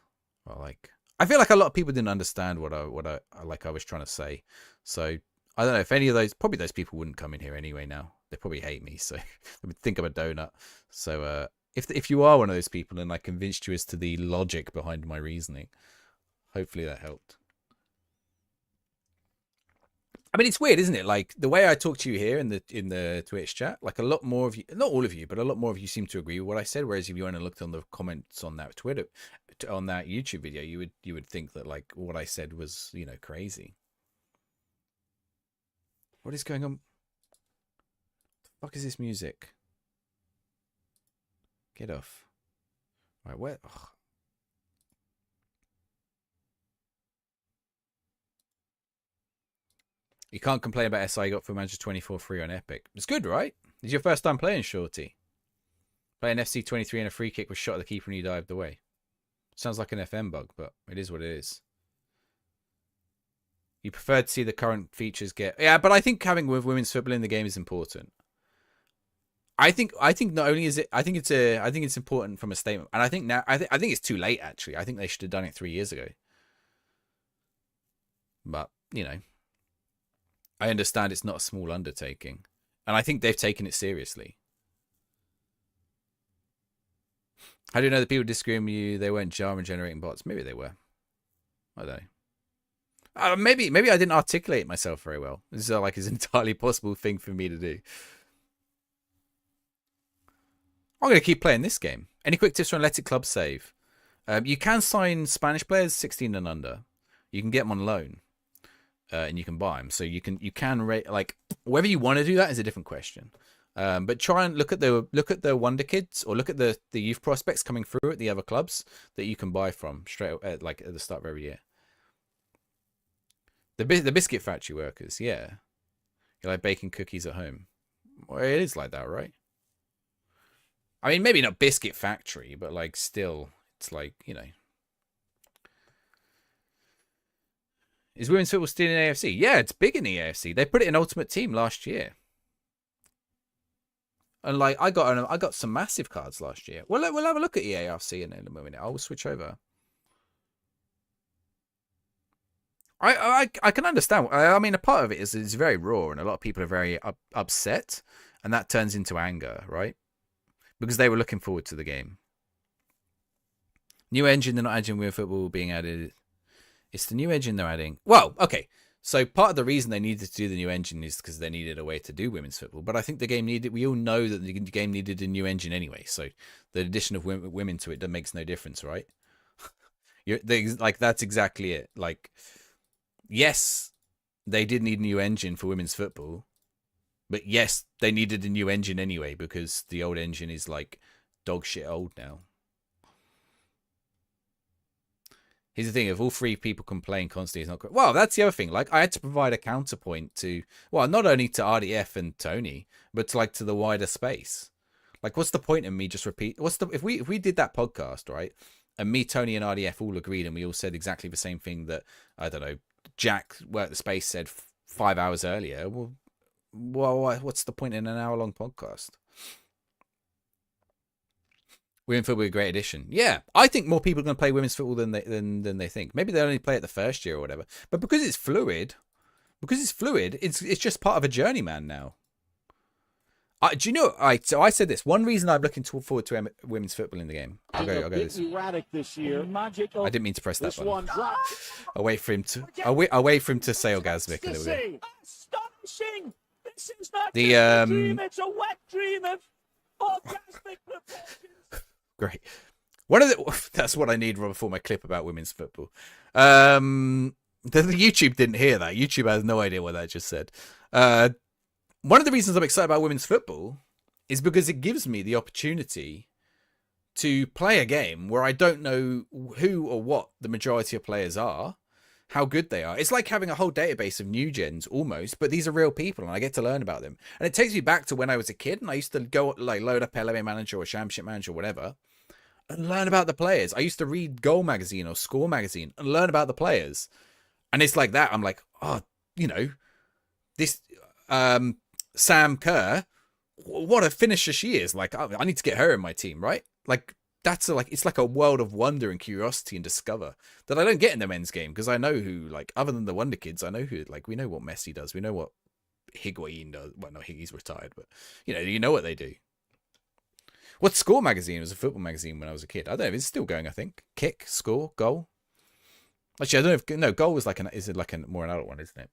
I feel like a lot of people didn't understand what I was trying to say. So I don't know if any of those, probably those people wouldn't come in here anyway now. They probably hate me, so they would think I'm a donut. So if you are one of those people and I convinced you as to the logic behind my reasoning, hopefully that helped. I mean, it's weird, isn't it? Like the way I talk to you here in the Twitch chat, like a lot more of you, not all of you, but a lot more of you seem to agree with what I said. Whereas if you went and looked on the comments on that on that YouTube video, you would think that like what I said was, you know, crazy. What is going on? What the fuck is this music? Get off. Right, where? Ugh. You can't complain about SI got for Manchester 24 free on Epic. It's good, right? It's your first time playing, Shorty. Playing FC 23 and a free kick was shot at the keeper and you dived away. Sounds like an FM bug, but it is what it is. You prefer to see the current features get... Yeah, but I think having women's football in the game is important. I think not only is it... I think it's important from a statement. And I think now... I think it's too late, actually. I think they should have done it 3 years ago. But, you know... I understand it's not a small undertaking. And I think they've taken it seriously. How do you know that people disagree with you? They weren't Java generating bots. Maybe they were. I don't know. Maybe I didn't articulate myself very well. This is like an entirely possible thing for me to do. I'm going to keep playing this game. Any quick tips for Athletic Club save? You can sign Spanish players 16 and under. You can get them on loan. And you can buy them, so you can rate, like, whether you want to do that is a different question. But try and look at the Wonder Kids, or look at the youth prospects coming through at the other clubs that you can buy from straight like at the start of every year. The biscuit factory workers, yeah, you like baking cookies at home. Well, it is like that, right? I mean, maybe not biscuit factory, but like still, it's like, you know. Is women's football still in AFC? Yeah, it's big in the AFC. They put it in Ultimate Team last year. And like I got some massive cards last year. We'll have a look at EAFC in a minute. I'll switch over. I can understand. I mean, a part of it is it's very raw, and a lot of people are very upset, and that turns into anger, right? Because they were looking forward to the game. New engine, they're not adding women's football being added. It's the new engine they're adding. Well, okay. So part of the reason they needed to do the new engine is because they needed a way to do women's football. But I think the game needed... We all know that the game needed a new engine anyway. So the addition of women to it, that makes no difference, right? Like, that's exactly it. Like, yes, they did need a new engine for women's football. But yes, they needed a new engine anyway, because the old engine is, like, dog shit old now. Here's the thing: if all three people complain constantly, it's not good. Well, that's the other thing. Like, I had to provide a counterpoint to, well, not only to RDF and Tony, but to, like, to the wider space. Like, what's the point in me just repeat? What's the if we did that podcast, right? And me, Tony, and RDF all agreed, and we all said exactly the same thing that, I don't know, Jack worked the space said 5 hours earlier. Well, what's the point in an hour-long podcast? Women's football is a great addition. Yeah, I think more people are going to play women's football than they think. Maybe they only play it the first year or whatever. But because it's fluid, it's just part of a journeyman now. Do you know? So I said this. One reason I'm looking forward to women's football in the game. I'll go this. This year. I didn't mean to press that button. I'll wait for him to. I'll wait for him to say orgasmic a little bit. Astonishing! This is not the a dream. It's a wet dream of orgasmic proportions. Great. That's what I need for my clip about women's football. The YouTube didn't hear that. YouTube has no idea what that just said. One of the reasons I'm excited about women's football is because it gives me the opportunity to play a game where I don't know who or what the majority of players are, how good they are. It's like having a whole database of new gens almost, but these are real people and I get to learn about them. And it takes me back to when I was a kid and I used to go like load up LMA Manager or Championship Manager or whatever and learn about the players. I usst to read Goal Magazine or Score Magazine and learn about the players. And it's like that. I'm like, oh, you know, this Sam Kerr, what a finisher she is. Like, I need to get her in my team, right? Like, it's like a world of wonder and curiosity and discover that I don't get in the men's game because I know who, like, other than the Wonder Kids, I know who, like, we know what Messi does. We know what Higuain does. Well, no, Higuain's retired, but, you know what they do. What Score Magazine was a football magazine when I was a kid. I don't know if it's still going, I think. Kick, Score, Goal. Actually, I don't know if, no, Goal was is it like a more an adult one, isn't it?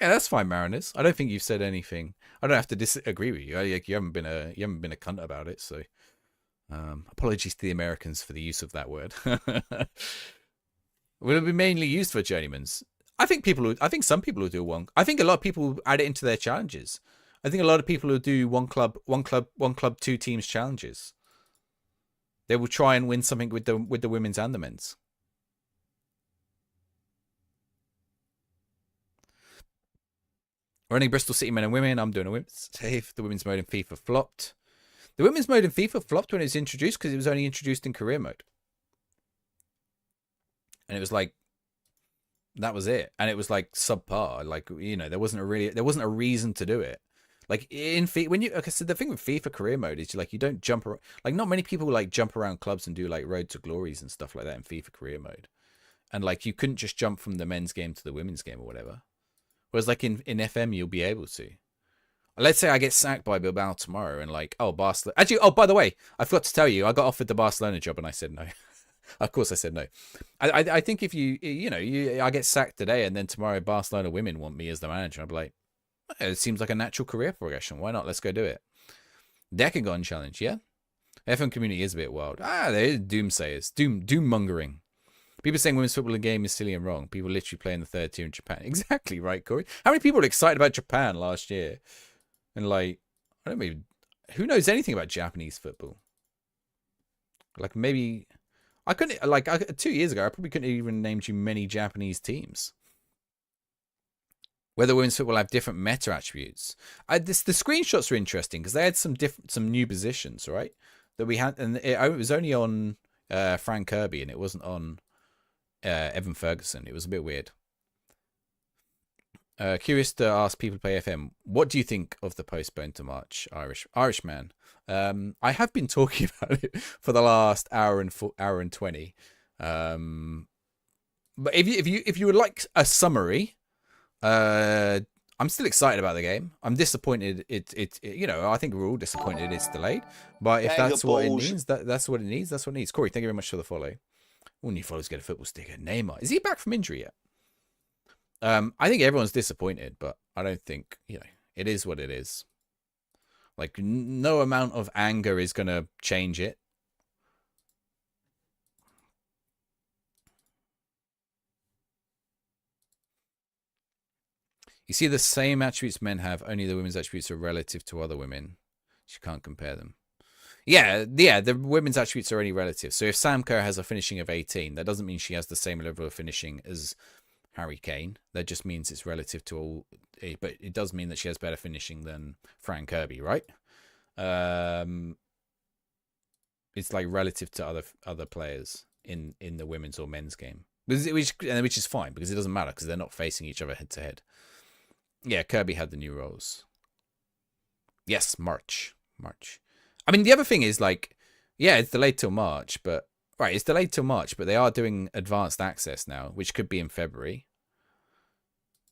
Yeah, that's fine, Mariners. I don't think you've said anything. I don't have to disagree with you. You haven't been a cunt about it. So, apologies to the Americans for the use of that word. Will it be mainly used for journeymans? I think some people will do one. I think a lot of people add it into their challenges. I think a lot of people will do one club, two teams challenges. They will try and win something with the women's and the men's. Running Bristol City men and women. I'm doing a women's save. The women's mode in FIFA flopped. The women's mode in FIFA flopped when it was introduced because it was only introduced in career mode. And it was like, that was it. And it was like subpar. Like, there wasn't a reason to do it. Like in FIFA, so the thing with FIFA career mode is like, you don't jump around. Like not many people like jump around clubs and do like Road to Glories and stuff like that in FIFA career mode. And like, you couldn't just jump from the men's game to the women's game or whatever. Whereas like in FM, you'll be able to. Let's say I get sacked by Biblao tomorrow and like, oh, Barcelona. Actually, oh, by the way, I forgot to tell you, I got offered the Barcelona job and I said no. Of course I said no. I think if I get sacked today and then tomorrow Barcelona women want me as the manager, I'll be like, it seems like a natural career progression. Why not? Let's go do it. Decagon challenge, yeah? FM community is a bit wild. There is doomsayers. Doom mongering. People saying women's football in game is silly and wrong. People literally play in the third tier in Japan. Exactly right, Corey. How many people were excited about Japan last year? And like, I don't know, who knows anything about Japanese football? Like maybe, I couldn't, like 2 years ago, I probably couldn't even name you many Japanese teams. Whether women's football have different meta attributes. The screenshots are interesting because they had some new positions, right? That we had, and it was only on Frank Kirby and it wasn't on Evan Ferguson. It was a bit weird. Curious to ask people to play FM. What do you think of the postponed to March Irishman? I have been talking about it for the last hour and 20. But if you would like a summary, I'm still excited about the game. I'm disappointed. I think we're all disappointed it's delayed. But if that's what it needs, that's what it needs. That's what it needs. Corey, thank you very much for the follow. All new followers get a football sticker. Neymar, is he back from injury yet? I think everyone's disappointed, but I don't think, it is what it is. Like, no amount of anger is going to change it. You see the same attributes men have, only the women's attributes are relative to other women. You can't compare them. Yeah, yeah, the women's attributes are only relative. So if Sam Kerr has a finishing of 18, that doesn't mean she has the same level of finishing as Harry Kane. That just means it's relative to all, but it does mean that she has better finishing than Fran Kirby, right? It's like relative to other players in the women's or men's game, which is fine because it doesn't matter because they're not facing each other head to head. Yeah, Kirby had the new roles. Yes, March. I mean, the other thing is like, yeah, it's delayed till March, but right, it's delayed till March, but they are doing advanced access now, which could be in February.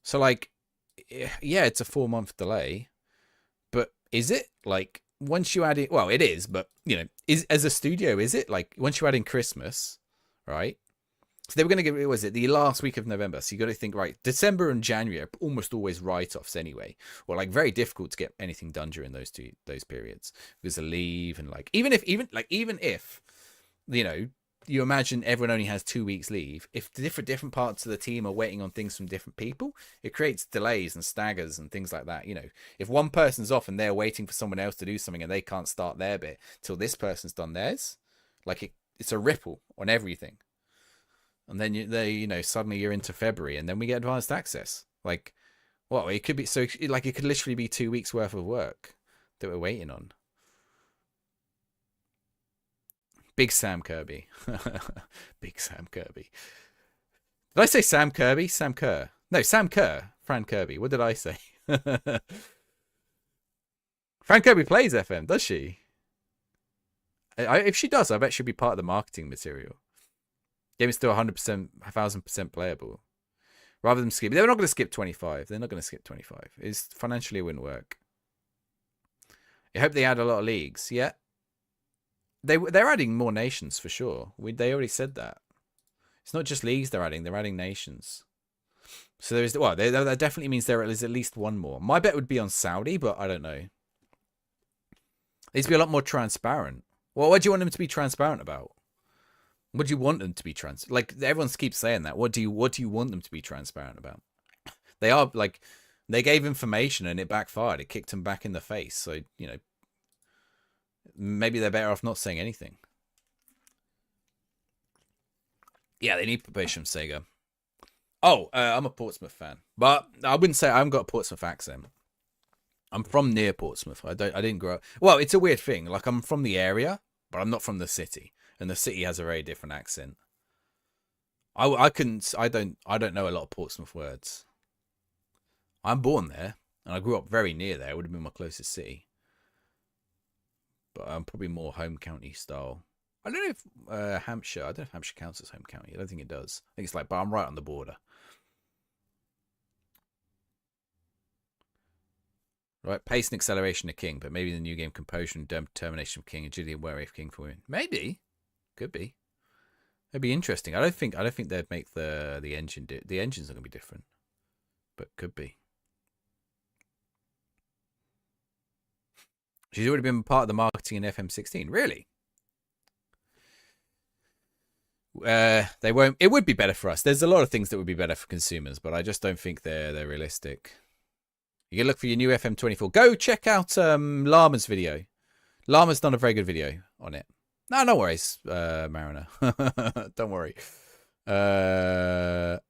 So like, yeah, it's a 4-month delay, but is it like once you add it? Well, it is, but you know, is as a studio, is it like once you add in Christmas, right? So they were going to give it, was it the last week of November? So you got to think, right, December and January are almost always write-offs anyway, or like very difficult to get anything done during those periods because of leave and like even if you know, you imagine everyone only has 2 weeks leave. If different parts of the team are waiting on things from different people, it creates delays and staggers and things like that. You know, if one person's off and they're waiting for someone else to do something and they can't start their bit till this person's done theirs, like it's a ripple on everything. And then you know, suddenly you're into February, and then we get advanced access. Like, well, it could be so. Like, it could literally be 2 weeks worth of work that we're waiting on. Big Sam Kirby, Big Sam Kirby. Did I say Sam Kirby? Sam Kerr? No, Sam Kerr. Fran Kirby. What did I say? Fran Kirby plays FM, does she? If she does, I bet she'll be part of the marketing material. Game is still 100%, 1000% playable. Rather than skip, they're not going to skip 25. They're not going to skip 25. It's financially, it wouldn't work. I hope they add a lot of leagues. Yeah, they're adding more nations for sure. They already said that. It's not just leagues they're adding nations. So there is, that definitely means there is at least one more. My bet would be on Saudi, but I don't know. It needs to be a lot more transparent. Well, what do you want them to be transparent about? What do you want them to be like everyone keeps saying that. What do you want them to be transparent about? They are like, they gave information and it backfired. It kicked them back in the face. So, you know, maybe they're better off not saying anything. Yeah, they need permission, Sega. Oh, I'm a Portsmouth fan, but I wouldn't say I haven't got a Portsmouth accent. I'm from near Portsmouth. I didn't grow up. Well, it's a weird thing. Like, I'm from the area, but I'm not from the city. And the city has a very different accent. I don't know a lot of Portsmouth words. I'm born there, and I grew up very near there. It would have been my closest city. But I'm probably more home county style. I don't know if Hampshire. I don't know if Hampshire counts as home county. I don't think it does. I think it's like, but I'm right on the border. Right, pace and acceleration of King, but maybe the new game composure and determination of King, agility and wary of King for women. Maybe. Could be. It'd be interesting. I don't think they'd make the engine. The engine's not gonna be different, but could be. She's already been part of the marketing in FM16. Really? They won't. It would be better for us. There's a lot of things that would be better for consumers, but I just don't think they're realistic. You can look for your new FM24. Go check out Llama's video. Llama's done a very good video on it. No worries, Mariner. Don't worry. Where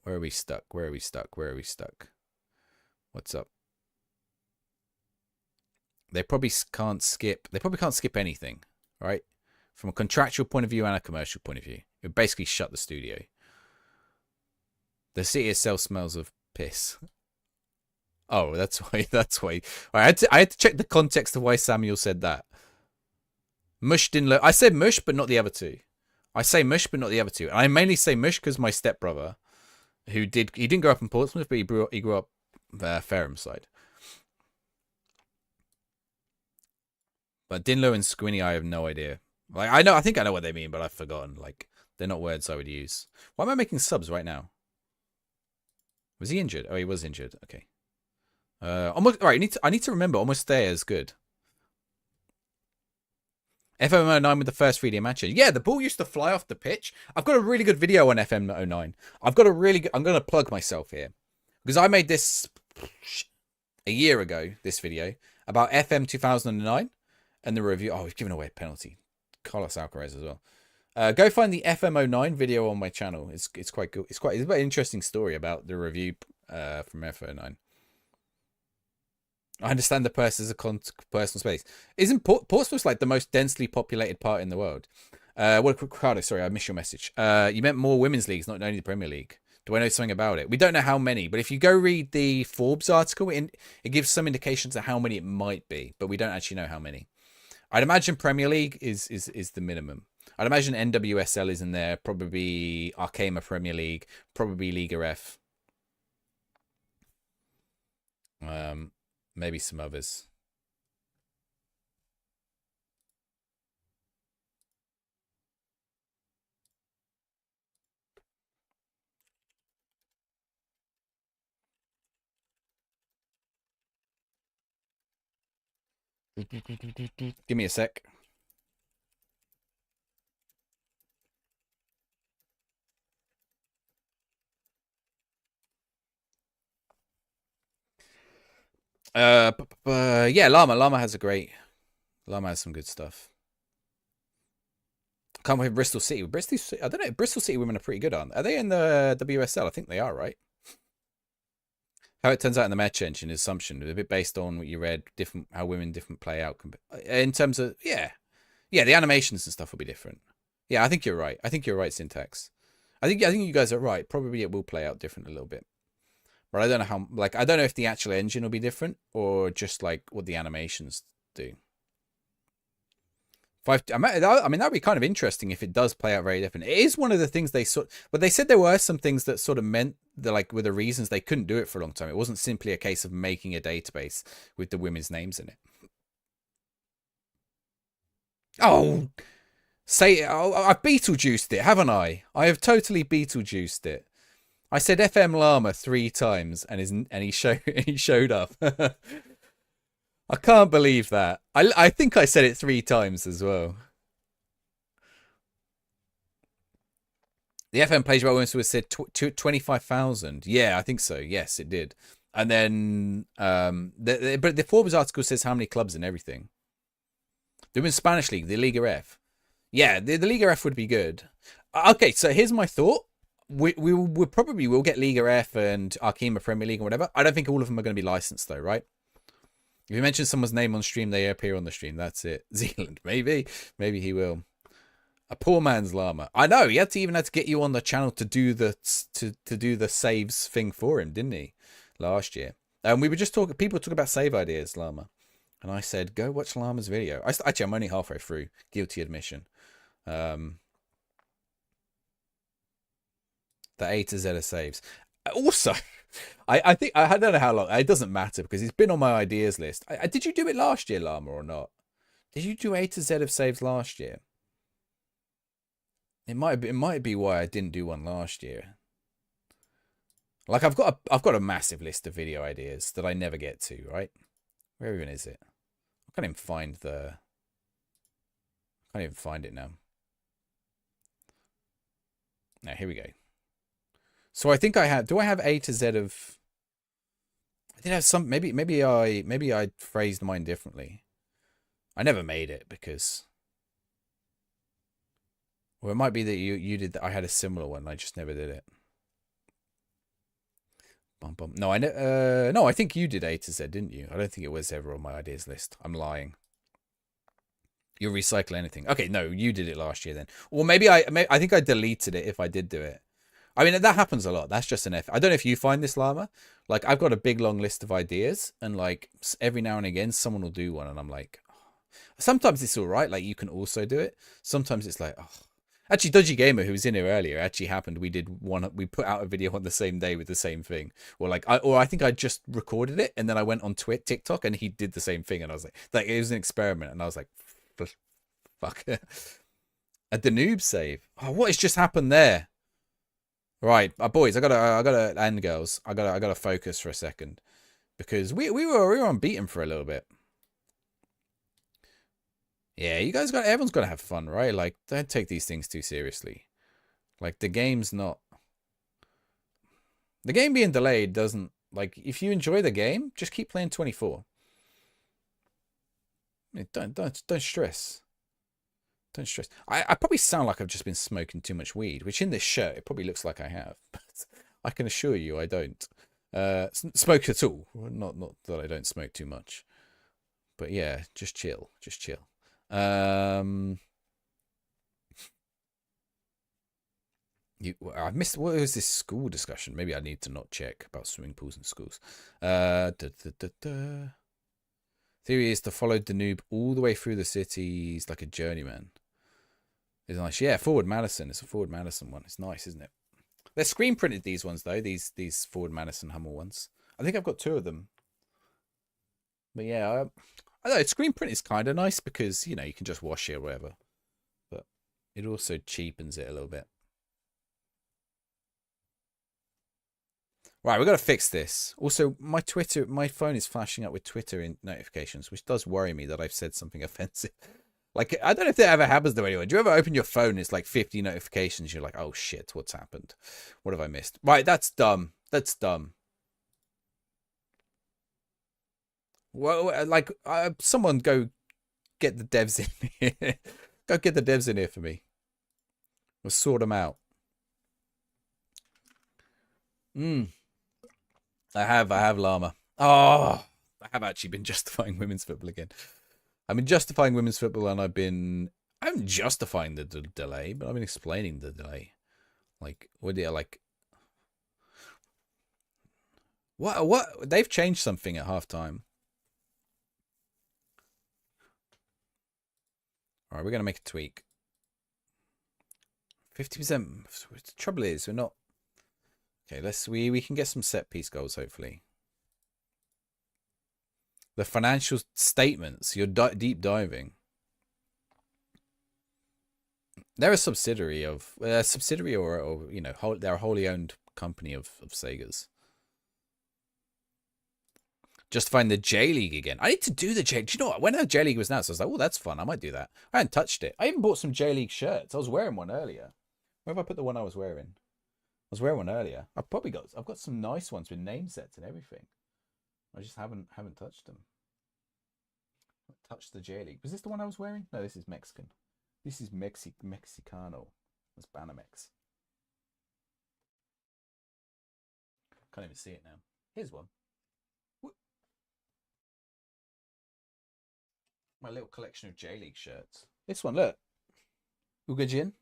are we stuck? What's up? They probably can't skip. They probably can't skip anything, right? From a contractual point of view and a commercial point of view, it would basically shut the studio. The city itself smells of piss. Oh, that's why. I had to check the context of why Samuel said that. Mush didn't look. I said Mush, but not the other two. I say Mush, but not the other two. And I mainly say Mush because my stepbrother, he didn't grow up in Portsmouth, but he grew up Fareham side. But Dinlo and Squinny, I have no idea. Like, I think I know what they mean, but I've forgotten. Like, they're not words I would use. Why am I making subs right now? Was he injured? Oh, he was injured. Okay. Almost right. I need to remember. Almost there is good. FM09 with the first 3D match. Yeah, the ball used to fly off the pitch. I've got a really good video on FM09. I'm going to plug myself here because I made this a year ago. This video about FM 2009, And the review. Oh, we've given away a penalty. Carlos Alcaraz as well. Go find the FM09 video on my channel. It's quite good. It's quite an interesting story about the review from FM09. I understand the Perth is a personal space. Isn't Portsmouth like the most densely populated part in the world? Carlos, sorry, I missed your message. You meant more women's leagues, not only the Premier League. Do I know something about it? We don't know how many, but if you go read the Forbes article, it gives some indications of how many it might be, but we don't actually know how many. I'd imagine Premier League is the minimum. I'd imagine NWSL is in there, probably Arkema Premier League, probably Liga F. Maybe some others. Give me a sec. Yeah, Llama has some good stuff. Can't wait for Bristol City. I don't know. Bristol City women are pretty good, aren't they? Are they in the WSL? I think they are, right? How it turns out in the match engine is assumption, a bit based on what you read, how women play out. In terms of yeah, the animations and stuff will be different. Yeah, I think you're right. I think you're right, Syntax. I think you guys are right. Probably it will play out different a little bit. But I don't know how, like, I don't know if the actual engine will be different or just like what the animations do. I mean, that'd be kind of interesting if it does play out very different. It is one of the things but they said there were some things that sort of meant that, like, were the reasons they couldn't do it for a long time. It wasn't simply a case of making a database with the women's names in it. Oh, I've Beetlejuiced it, haven't I? I have totally Beetlejuiced it. I said FM Llama 3 times, and he showed up. I can't believe that. I think I said it 3 times as well. The FM page about women's was said 25,000. Yeah, I think so. Yes, it did. And then, but the Forbes article says how many clubs and everything. The Women's Spanish League, the Liga F. Yeah, the Liga F would be good. Okay, so here's my thought. We probably will get Liga F and Arkema Premier League and whatever. I don't think all of them are going to be licensed though, right? If you mention someone's name on stream, they appear on the stream. That's it. Zealand, maybe he will. A poor man's Llama. I know he had to get you on the channel to do the do the saves thing for him, didn't he? Last year, and we were just talking. People talk about save ideas, Llama, and I said, go watch Llama's video. Actually, I'm only halfway through. Guilty admission. The A to Z of saves. Also, I think I don't know how long. It doesn't matter because it's been on my ideas list. Did you do it last year, Llama, or not? Did you do A to Z of saves last year? It might be why I didn't do one last year. Like I've got a massive list of video ideas that I never get to. Right? Where even is it? I can't even find it now. Now here we go. So I think I have. Do I have A to Z of? I did have some. Maybe I phrased mine differently. I never made it because. Well, it might be that you did. I had a similar one. I just never did it. No, no. I think you did A to Z, didn't you? I don't think it was ever on my ideas list. I'm lying. You'll recycle anything. Okay, no, you did it last year then. Or maybe I think I deleted it if I did do it. I mean, that happens a lot. That's just an effort. I don't know if you find this, Llama. Like, I've got a big, long list of ideas. And, like, every now and again, someone will do one. And I'm like, oh. Sometimes it's all right. Like, you can also do it. Sometimes it's like, oh. Actually, Dodgy Gamer, who was in here earlier, actually happened. We put out a video on the same day with the same thing. Or I think I just recorded it. And then I went on TikTok and he did the same thing. And I was like, it was an experiment. And I was like, fuck. A Danube save. Oh, what has just happened there? Right, boys, I gotta, and girls, I gotta focus for a second, because we were unbeaten for a little bit. Yeah, everyone's gotta have fun, right? Like, don't take these things too seriously. Like, the game being delayed doesn't, like, if you enjoy the game, just keep playing 24. Don't stress. Don't stress. I probably sound like I've just been smoking too much weed, which in this shirt it probably looks like I have, but I can assure you I don't smoke at all. Not that I don't smoke too much, but yeah, just chill, just chill. I missed, what was this school discussion? Maybe I need to not check about swimming pools in schools. Theory is to follow Danube all the way through the cities like a journeyman. It's nice. Yeah, Forward Madison. It's a Forward Madison one. It's nice, isn't it? They're screen printed, these ones, though. These Forward Madison Hummel ones. I think I've got 2 of them. But yeah, I know screen print is kind of nice because, you know, you can just wash it or whatever. But it also cheapens it a little bit. Right, we've got to fix this. Also, my phone is flashing up with Twitter notifications, which does worry me that I've said something offensive. Like, I don't know if that ever happens to anyone. Do you ever open your phone and it's like 50 notifications? You're like, oh shit, what's happened? What have I missed? Right, that's dumb. That's dumb. Well, like, someone go get the devs in here. Go get the devs in here for me. We'll sort them out. I have Llama. Oh, I have actually been justifying women's football again. I've been justifying women's football, and I'm justifying the delay, but I've been explaining the delay. Like, what do you like? What? They've changed something at halftime. All right, we're gonna make a tweak. 50%. The trouble is, we're not. Okay, we can get some set piece goals, hopefully. The financial statements, you're deep diving. They're a subsidiary or you know, they're a wholly owned company of Sega's. Just find the J League again. I need to do the J. Do you know what? When the J League was announced, I was like, oh, that's fun. I might do that. I hadn't touched it. I even bought some J League shirts. I was wearing one earlier. Where have I put the one I was wearing? I was wearing one earlier. I've got some nice ones with name sets and everything. I just haven't touched them. Touched the J League. Was this the one I was wearing? No, this is Mexican. This is Mexicano. That's Banamex. Can't even see it now. Here's one. My little collection of J League shirts. This one, look. Ugajin.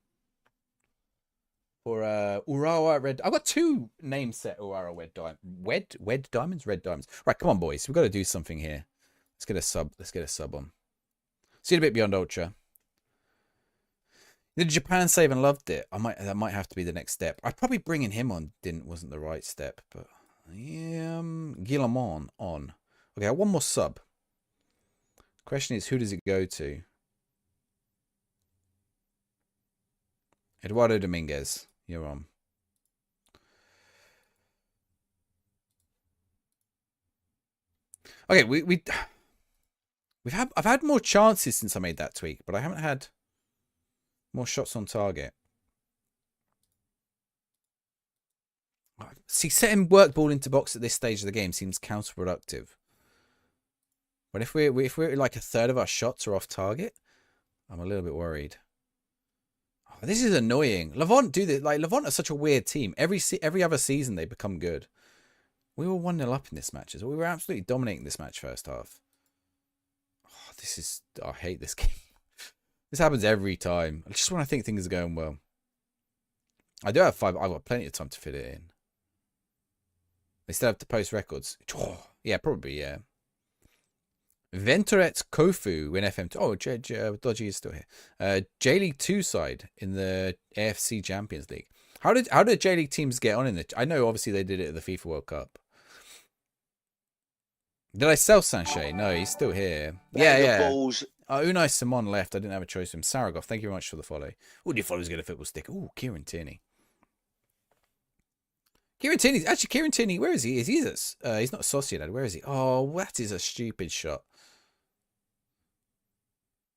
For Urawa Red. I've got 2 name set Urawa Red Diamonds? Red Diamonds. Right, come on, boys. We've got to do something here. Let's get a sub on. See you a bit beyond Ultra. Did Japan save and loved it? That might have to be the next step. I'd probably bringing him on wasn't the right step, but yeah, Guillemon on. Okay, one more sub. Question is, who does it go to? Eduardo Dominguez, you're on. Okay, I've had more chances since I made that tweak, but I haven't had more shots on target. See, setting work ball into box at this stage of the game seems counterproductive. But if we're like a third of our shots are off target, I'm a little bit worried. Oh, this is annoying. Levant do this. Like, Levant are such a weird team. Every other season they become good. We were 1-0 up in this match. We were absolutely dominating this match first half. Oh, I hate this game. This happens every time. I just want to think things are going well. I do have 5. I've got plenty of time to fit it in. They still have to post records. Oh, yeah, probably, yeah. Venturet Kofu in FM2. Oh, Dodgy is still here. J League 2 side in the AFC Champions League. How did J League teams get on in it? I know obviously they did it at the FIFA World Cup. Did I sell Sanchez? No, he's still here. Yeah. Balls. Oh, Unai Simon left. I didn't have a choice with him. Saragoff, thank you very much for the follow. Who do you follow who's get a football stick? Oh, Kieran Tierney. Kieran Tierney, where is he? He's not Sociedad. Where is he? Oh, that is a stupid shot.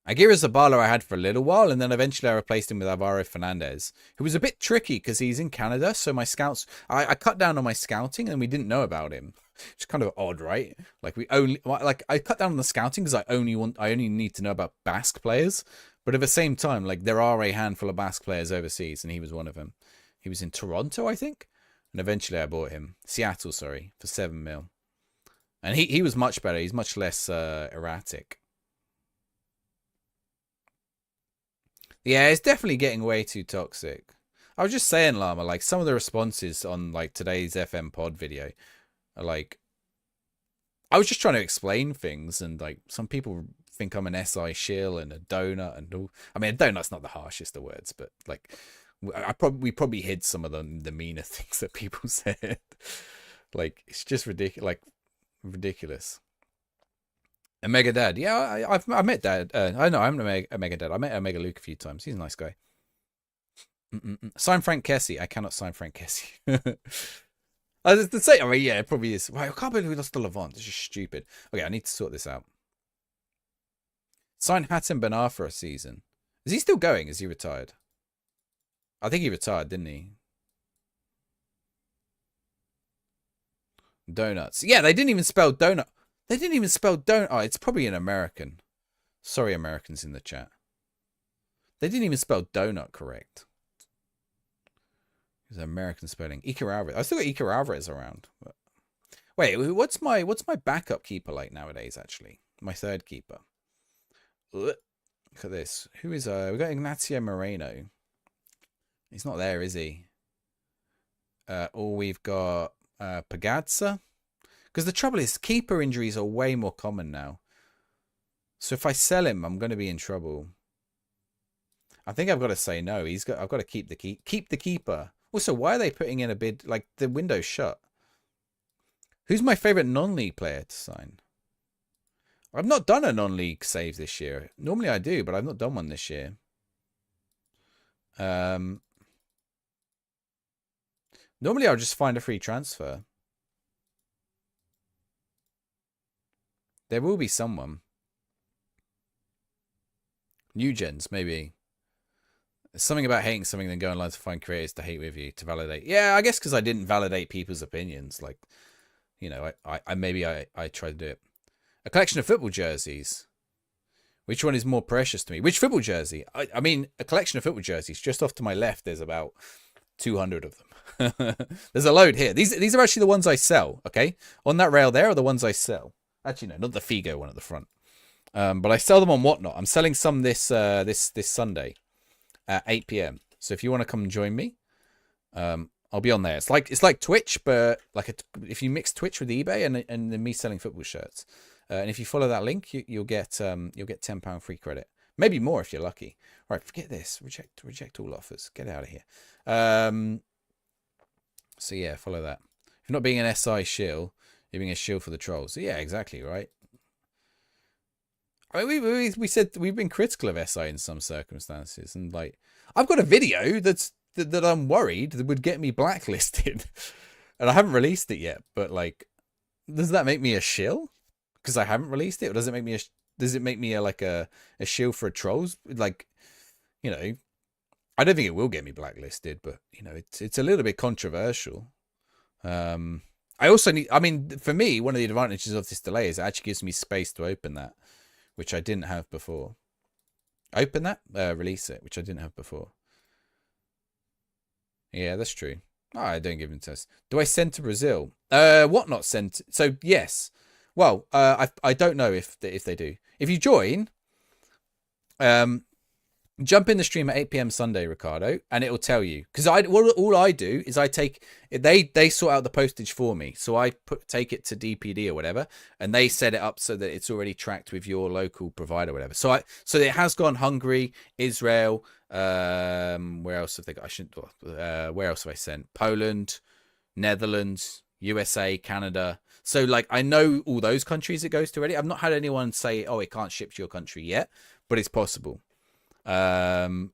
Aguirre Zabala I had for a little while, and then eventually I replaced him with Alvaro Fernandez, who was a bit tricky because he's in Canada. So my scouts, I cut down on my scouting, and we didn't know about him. It's kind of odd, right? Like I cut down on the scouting because I only need to know about Basque players. But at the same time, like there are a handful of Basque players overseas, and he was one of them. He was in Toronto, I think, and eventually I bought him Seattle, sorry, for 7 mil. And he was much better. He's much less erratic. Yeah, it's definitely getting way too toxic. I was just saying, Llama, like some of the responses on like today's FM pod video are like, I was just trying to explain things, and like some people think I'm an SI shill and a donut and all. I mean, a donut's not the harshest of words, but like we probably hid some of the meaner things that people said. Like it's just ridiculous. Like ridiculous. Omega Dad. Yeah, I met Dad. I know I'm Omega Dad. I met Omega Luke a few times. He's a nice guy. Sign Frank Kessie. I cannot sign Frank Kessie. I was to say, I mean, yeah, it probably is. Right, I can't believe we lost to Levant. It's just stupid. Okay, I need to sort this out. Sign Hatem Benar for a season. Is he still going? Is he retired? I think he retired, didn't he? Donuts. Yeah, they didn't even spell donut. They didn't even spell donut. Oh, it's probably an American. Sorry, Americans in the chat. They didn't even spell donut correct. It's American spelling. Iker Alvarez. I still got Iker Alvarez around. But... Wait, what's my backup keeper like nowadays? Actually, my third keeper. Look at this. Who is we got Ignacio Moreno. He's not there, is he? Or we've got Pagazza. Because the trouble is, keeper injuries are way more common now. So if I sell him, I'm going to be in trouble. I think I've got to say no. I've got to keep the keeper. Also, why are they putting in a bid like the window's shut? Who's my favorite non-league player to sign? I've not done a non-league save this year. Normally I do, but I've not done one this year. Normally I'll just find a free transfer. There will be someone. New gens, maybe. There's something about hating something than going online to find creators to hate with you to validate. Yeah, I guess because I didn't validate people's opinions. Like, you know, I tried to do it. A collection of football jerseys. Which one is more precious to me? Which football jersey? I mean, a collection of football jerseys. Just off to my left, there's about 200 of them. There's a load here. These are actually the ones I sell. Okay, on that rail there are the ones I sell. Actually, no, not the Figo one at the front. But I sell them on Whatnot. I'm selling some this Sunday at 8 p.m. So if you want to come join me, I'll be on there. It's like Twitch, but like if you mix Twitch with eBay and then me selling football shirts. And if you follow that link, you'll get £10 free credit, maybe more if you're lucky. All right, forget this. Reject all offers. Get out of here. So yeah, follow that. If you're not being an SI shill, you're being a shill for the trolls. So yeah, exactly right. I mean, we said we've been critical of SI in some circumstances, and like I've got a video that I'm worried that would get me blacklisted, and I haven't released it yet. But like, does that make me a shill? Because I haven't released it, or does it make me a shill for a trolls? Like, you know, I don't think it will get me blacklisted, but you know, it's a little bit controversial. I also need. I mean, for me, one of the advantages of this delay is it actually gives me space to open that, which I didn't have before. Open that, release it, which I didn't have before. Yeah, that's true. Oh, I don't give them to us. Do I send to Brazil? What not send? So yes. Well, I don't know if they do. If you join, jump in the stream at 8 p.m. Sunday, Ricardo, and it'll tell you. Because all I do is I take they sort out the postage for me, so I take it to DPD or whatever, and they set it up so that it's already tracked with your local provider, or whatever. So it has gone Hungary, Israel. Where else have they got? Where else have I sent? Poland, Netherlands, USA, Canada. So like I know all those countries it goes to already. I've not had anyone say, "Oh, it can't ship to your country yet," but it's possible. And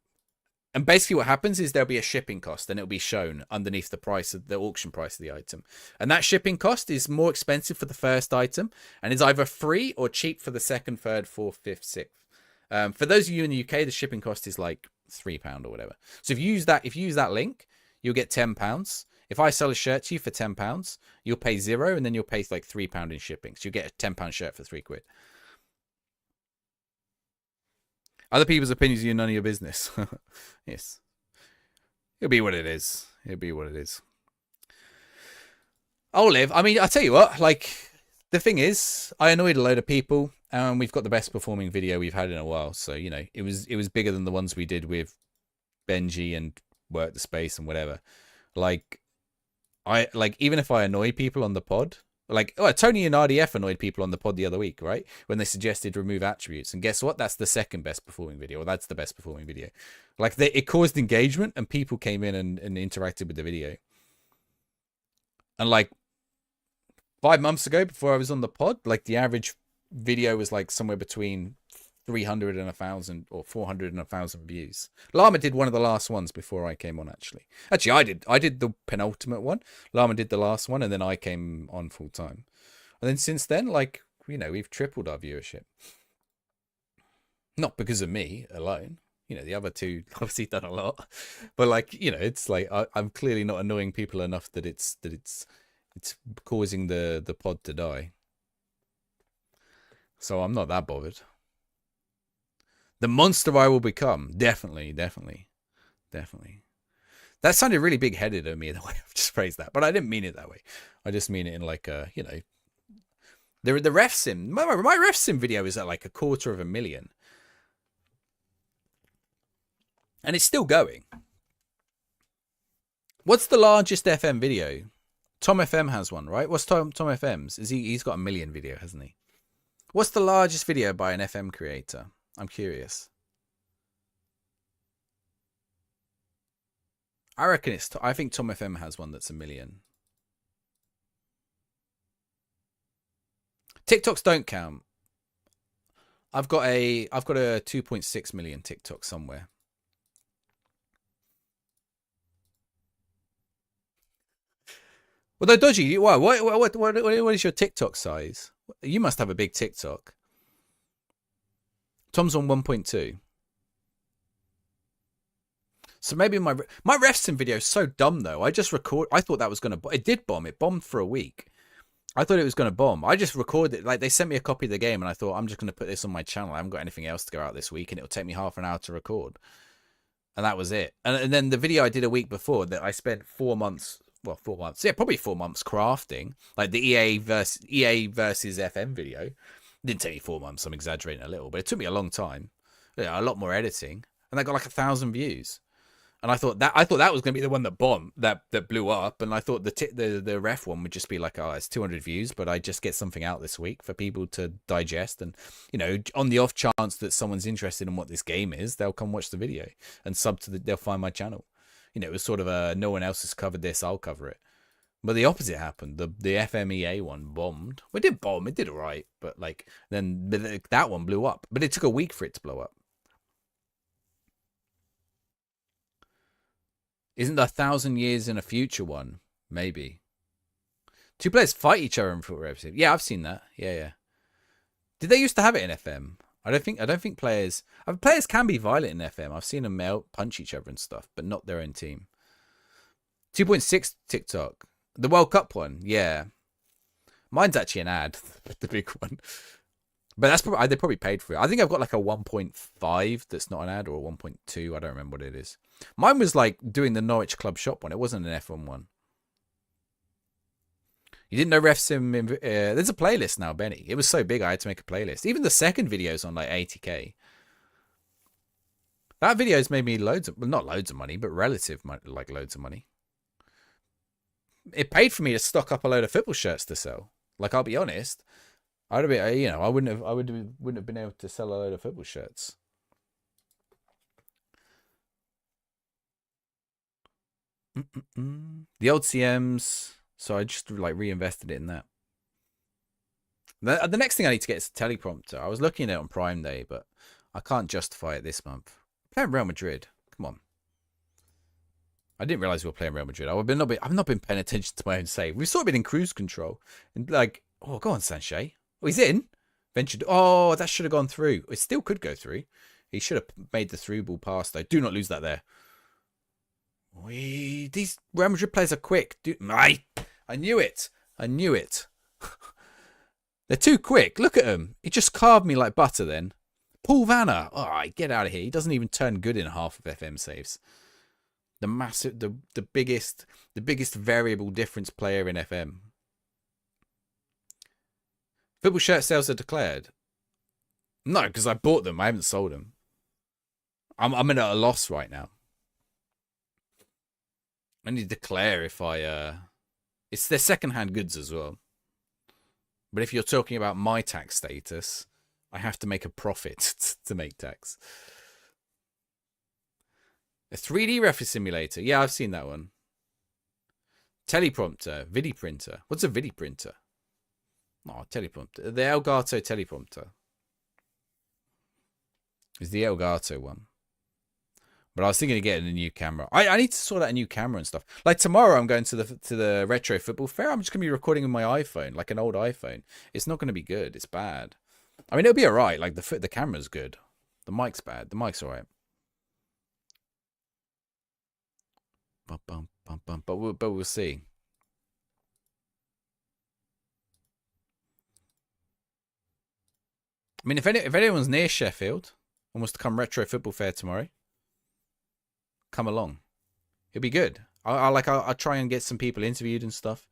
basically what happens is there'll be a shipping cost, and it'll be shown underneath the price of the auction price of the item. And that shipping cost is more expensive for the first item, and is either free or cheap for the second, third, fourth, fifth, sixth. For those of you in the UK, the shipping cost is like £3 or whatever. So if you use that link, you'll get £10. If I sell a shirt to you for £10, you'll pay 0, and then you'll pay like £3 in shipping. So you get a £10 shirt for £3. Other people's opinions are none of your business. Yes. It'll be what it is. It'll be what it is. Olive, I mean, I'll tell you what, like, the thing is, I annoyed a load of people, and we've got the best performing video we've had in a while. So, you know, it was bigger than the ones we did with Benji and Work the Space and whatever. Like, even if I annoy people on the pod, like, Tony and RDF annoyed people on the pod the other week, right? When they suggested remove attributes. And guess what? That's the second best performing video. Or that's the best performing video. Like, it caused engagement, and people came in and interacted with the video. And, like, 5 months ago, before I was on the pod, like, the average video was, like, somewhere between 300 and 1,000 or 400 and 1,000 views. Llama did one of the last ones before I came on, actually. Actually, I did the penultimate one. Llama did the last one, and then I came on full time. And then since then, like, you know, we've tripled our viewership. Not because of me alone. You know, the other two obviously done a lot. But, like, you know, it's like I'm clearly not annoying people enough that it's causing the pod to die. So I'm not that bothered. The monster I will become. Definitely. That sounded really big-headed of me, the way I've just phrased that. But I didn't mean it that way. I just mean it in, like, you know... The ref sim... My ref sim video is at, like, 250,000. And it's still going. What's the largest FM video? Tom FM has one, right? What's Tom FM's? He's got 1 million video, hasn't he? What's the largest video by an FM creator? I'm curious. I reckon I think Tom FM has one that's 1 million. TikToks don't count. I've got a 2.6 million TikTok somewhere. Well, they're dodgy. Why? What is your TikTok size? You must have a big TikTok. Tom's on 1.2. So maybe my ref sim video is so dumb though. I thought that was gonna. It did bomb. It bombed for a week. I thought it was gonna bomb. I just recorded it. Like, they sent me a copy of the game, and I thought, I'm just gonna put this on my channel. I haven't got anything else to go out this week, and it'll take me half an hour to record. And that was it. And then the video I did a week before that I spent 4 months. Well, 4 months. Yeah, probably 4 months crafting. Like the EA versus FM video. It didn't take me 4 months. I'm exaggerating a little, but it took me a long time. Yeah, a lot more editing, and I got like 1,000 views. And I thought that was going to be the one that bombed, that blew up. And I thought the ref one would just be like, oh, it's 200 views, but I just get something out this week for people to digest. And, you know, on the off chance that someone's interested in what this game is, they'll come watch the video and they'll find my channel. You know, it was sort of no one else has covered this, I'll cover it. But the opposite happened. The FMEA one bombed. Well, it did bomb. It did all right. But, like, then that one blew up. But it took a week for it to blow up. Isn't the 1,000 years in a future one? Maybe. 2 players fight each other in foot episode. Yeah, I've seen that. Yeah. Did they used to have it in FM? I don't think players can be violent in FM. I've seen them punch each other and stuff, but not their own team. 2.6 TikTok. The World Cup one, yeah. Mine's actually an ad, the big one. But that's probably, they probably paid for it. I think I've got like a 1.5 that's not an ad, or a 1.2. I don't remember what it is. Mine was like doing the Norwich Club Shop one. It wasn't an F1 one. You didn't know Ref Sim? There's a playlist now, Benny. It was so big I had to make a playlist. Even the second video's on like 80k. That video's made me not loads of money, but relative like loads of money. It paid for me to stock up a load of football shirts to sell. Like, I'll be honest, I wouldn't have been able to sell a load of football shirts. The old CMs, so I just like reinvested it in that. The next thing I need to get is a teleprompter. I was looking at it on Prime Day, but I can't justify it this month. Playing Real Madrid, come on. I didn't realize we were playing Real Madrid. I've not been paying attention to my own save. We've sort of been in cruise control, and like, oh, go on, Sanchez. Oh, he's in. Ventured. Oh, that should have gone through. It still could go through. He should have made the through ball pass, though. Do not lose that there. These Real Madrid players are quick. I knew it. I knew it. They're too quick. Look at him. He just carved me like butter then. Paul Vanna. All right, get out of here. He doesn't even turn good in half of FM saves. The biggest variable difference player in FM. Football shirt sales are declared. No, because I bought them. I haven't sold them. I'm at a loss right now. I need to declare if I it's their second-hand goods as well. But if you're talking about my tax status, I have to make a profit to make tax. A 3D reference simulator. Yeah, I've seen that one. Teleprompter. Vidi printer. What's a Vidi printer? Oh, teleprompter. The Elgato teleprompter. Is the Elgato one. But I was thinking of getting a new camera. I need to sort out a new camera and stuff. Like tomorrow I'm going to the retro football fair. I'm just going to be recording with my iPhone, like an old iPhone. It's not going to be good. It's bad. I mean, it'll be alright. Like the camera's good. The mic's bad. The mic's alright. But we'll see. I mean, if anyone's near Sheffield and wants to come retro football fair tomorrow, come along. It'll be good. I'll try and get some people interviewed and stuff.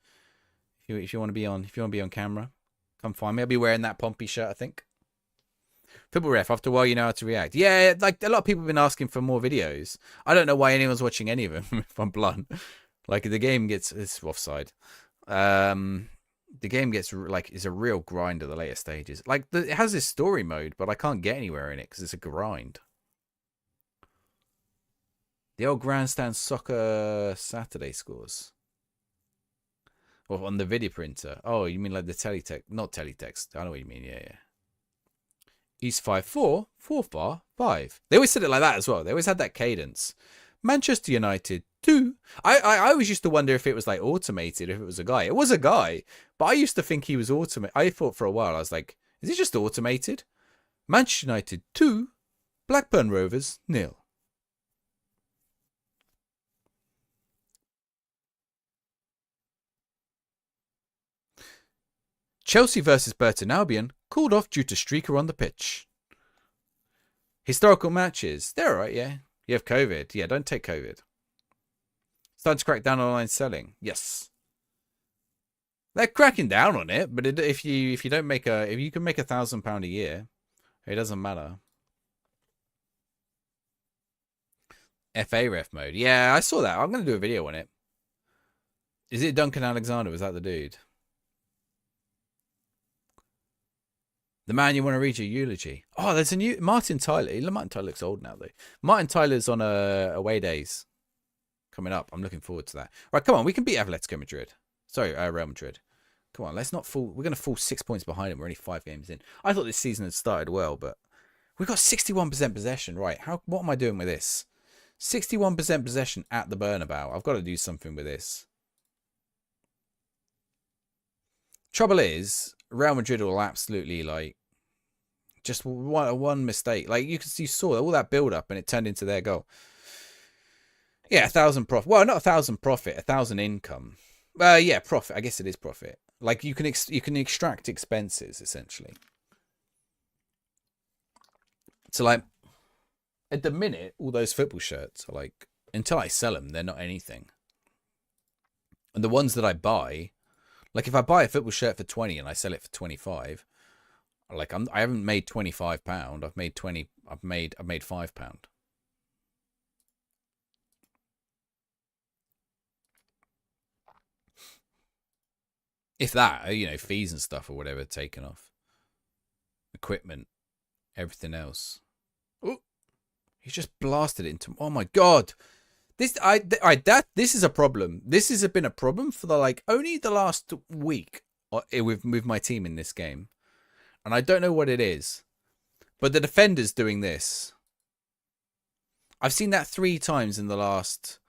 If you want to be on camera, come find me. I'll be wearing that Pompey shirt, I think. Football ref. After a while, you know how to react. Yeah, like a lot of people have been asking for more videos. I don't know why anyone's watching any of them. If I'm blunt, like the game it's offside. The game gets like is a real grind at the later stages. Like it has this story mode, but I can't get anywhere in it because it's a grind. The old Grandstand Soccer Saturday scores. Or on the video printer. Oh, you mean like the teletext? Not teletext. I know what you mean. Yeah. East 5-4, 4-5. They always said it like that as well. They always had that cadence. Manchester United 2. I always used to wonder if it was like automated, if it was a guy. It was a guy, but I used to think he was automated. I thought for a while, I was like, is it just automated? Manchester United 2, Blackburn Rovers 0. Chelsea versus Burton Albion called off due to streaker on the pitch. Historical matches. They're alright, yeah. You have COVID. Yeah, don't take COVID. Starting to crack down on online selling. Yes. They're cracking down on it, but if you can make £1,000 a year, it doesn't matter. FA ref mode. Yeah, I saw that. I'm gonna do a video on it. Is it Duncan Alexander? Was that the dude? The man you want to read your eulogy. Oh, there's a new Martin Tyler. Martin Tyler looks old now, though. Martin Tyler's on away days coming up. I'm looking forward to that. Right, come on. We can beat Atletico Madrid. Sorry, Real Madrid. Come on, let's not fall. We're going to fall 6 points behind them. We're only 5 games in. I thought this season had started well, but we've got 61% possession. Right, what am I doing with this? 61% possession at the Bernabeu. I've got to do something with this. Trouble is, Real Madrid will absolutely like just one mistake. Like you saw all that build up and it turned into their goal. Yeah, 1,000 profit. Well, not 1,000 profit, 1,000 income. Yeah, profit. I guess it is profit. Like you can extract expenses essentially. So like at the minute, all those football shirts are like until I sell them, they're not anything. And the ones that I buy. Like if I buy a football shirt for 20 and I sell it for 25, like I haven't made £25. I've made 20. I've made £5. If that, you know, fees and stuff or whatever taken off, equipment, everything else. Oh, he's just blasted it into. Oh my god. This is a problem. This has been a problem for only the last week with my team in this game, and I don't know what it is. But the defender's doing this. I've seen that 3 times in the last.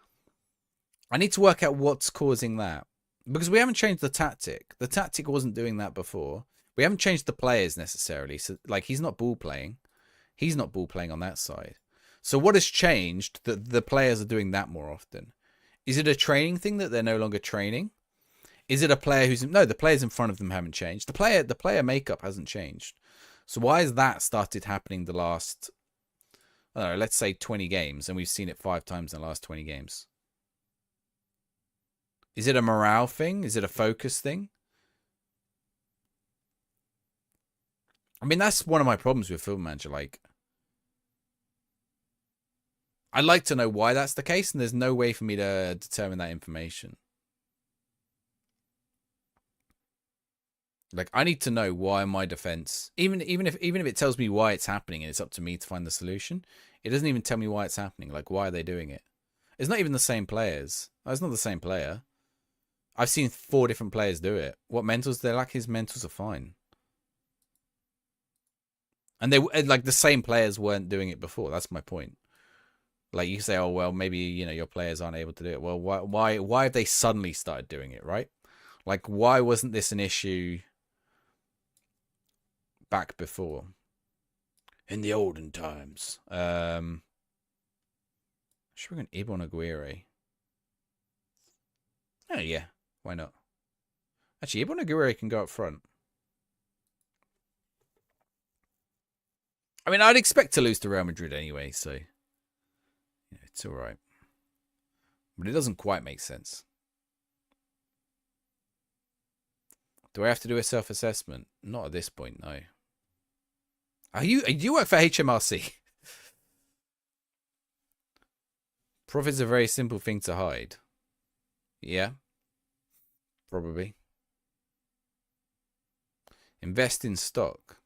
I need to work out what's causing that because we haven't changed the tactic. The tactic wasn't doing that before. We haven't changed the players necessarily. So, like, he's not ball playing. He's not ball playing on that side. So what has changed that the players are doing that more often? Is it a training thing that they're no longer training? Is it a player who's... No, the players in front of them haven't changed. The player makeup hasn't changed. So why has that started happening the last, I don't know, let's say 20 games, and we've seen it 5 times in the last 20 games? Is it a morale thing? Is it a focus thing? I mean, that's one of my problems with Football Manager. Like, I'd like to know why that's the case, and there's no way for me to determine that information. Like, I need to know why my defense, even if it tells me why it's happening and it's up to me to find the solution, it doesn't even tell me why it's happening. Like, why are they doing it? It's not even the same players. Oh, it's not the same player. I've seen 4 different players do it. What mentals? They're like, his mentals are fine. And they, like, the same players weren't doing it before. That's my point. Like, you say, oh, well, maybe, you know, your players aren't able to do it. Well, why have they suddenly started doing it, right? Like, why wasn't this an issue back before? In the olden times. Should we go Ibon Aguirre? Oh, yeah. Why not? Actually, Ibon Aguirre can go up front. I mean, I'd expect to lose to Real Madrid anyway, so yeah, it's all right. But it doesn't quite make sense. Do I have to do a self-assessment? Not at this point, no. Do you work for HMRC? Profit's a very simple thing to hide. Yeah. Probably. Invest in stock.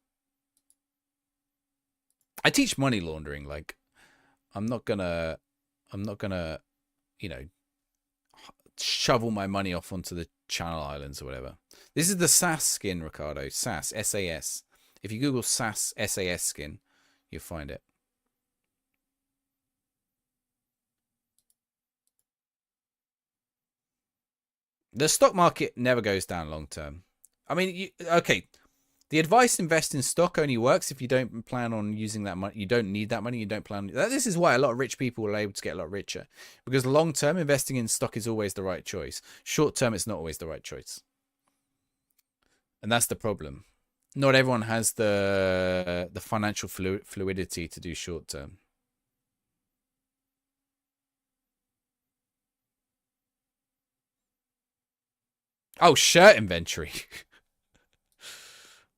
I teach money laundering. Like, I'm not gonna, you know, shovel my money off onto the Channel Islands or whatever. This is the SAS skin, Ricardo. SAS, SAS. If you Google SAS, SAS skin, you'll find it. The stock market never goes down long term. I mean, okay. The advice invest in stock only works if you don't plan on using that money. You don't need that money. You don't plan. This is why a lot of rich people are able to get a lot richer. Because long term, investing in stock is always the right choice. Short term, it's not always the right choice. And that's the problem. Not everyone has the financial fluidity to do short term. Oh, shirt inventory.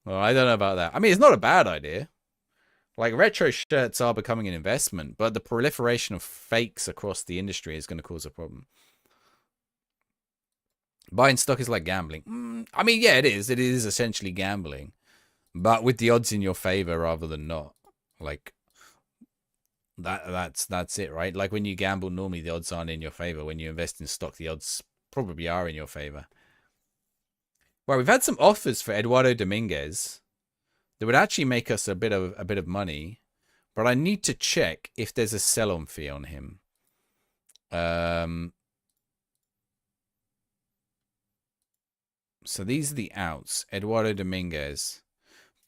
Well, I don't know about that. I mean, it's not a bad idea. Like, retro shirts are becoming an investment, but the proliferation of fakes across the industry is going to cause a problem. Buying stock is like gambling. I mean, yeah, it is. It is essentially gambling, but with the odds in your favor rather than not. Like, that's it, right? Like, when you gamble, normally the odds aren't in your favor. When you invest in stock, the odds probably are in your favor. Well, we've had some offers for Eduardo Dominguez that would actually make us a bit of money, but I need to check if there's a sell-on fee on him. So these are the outs. Eduardo Dominguez,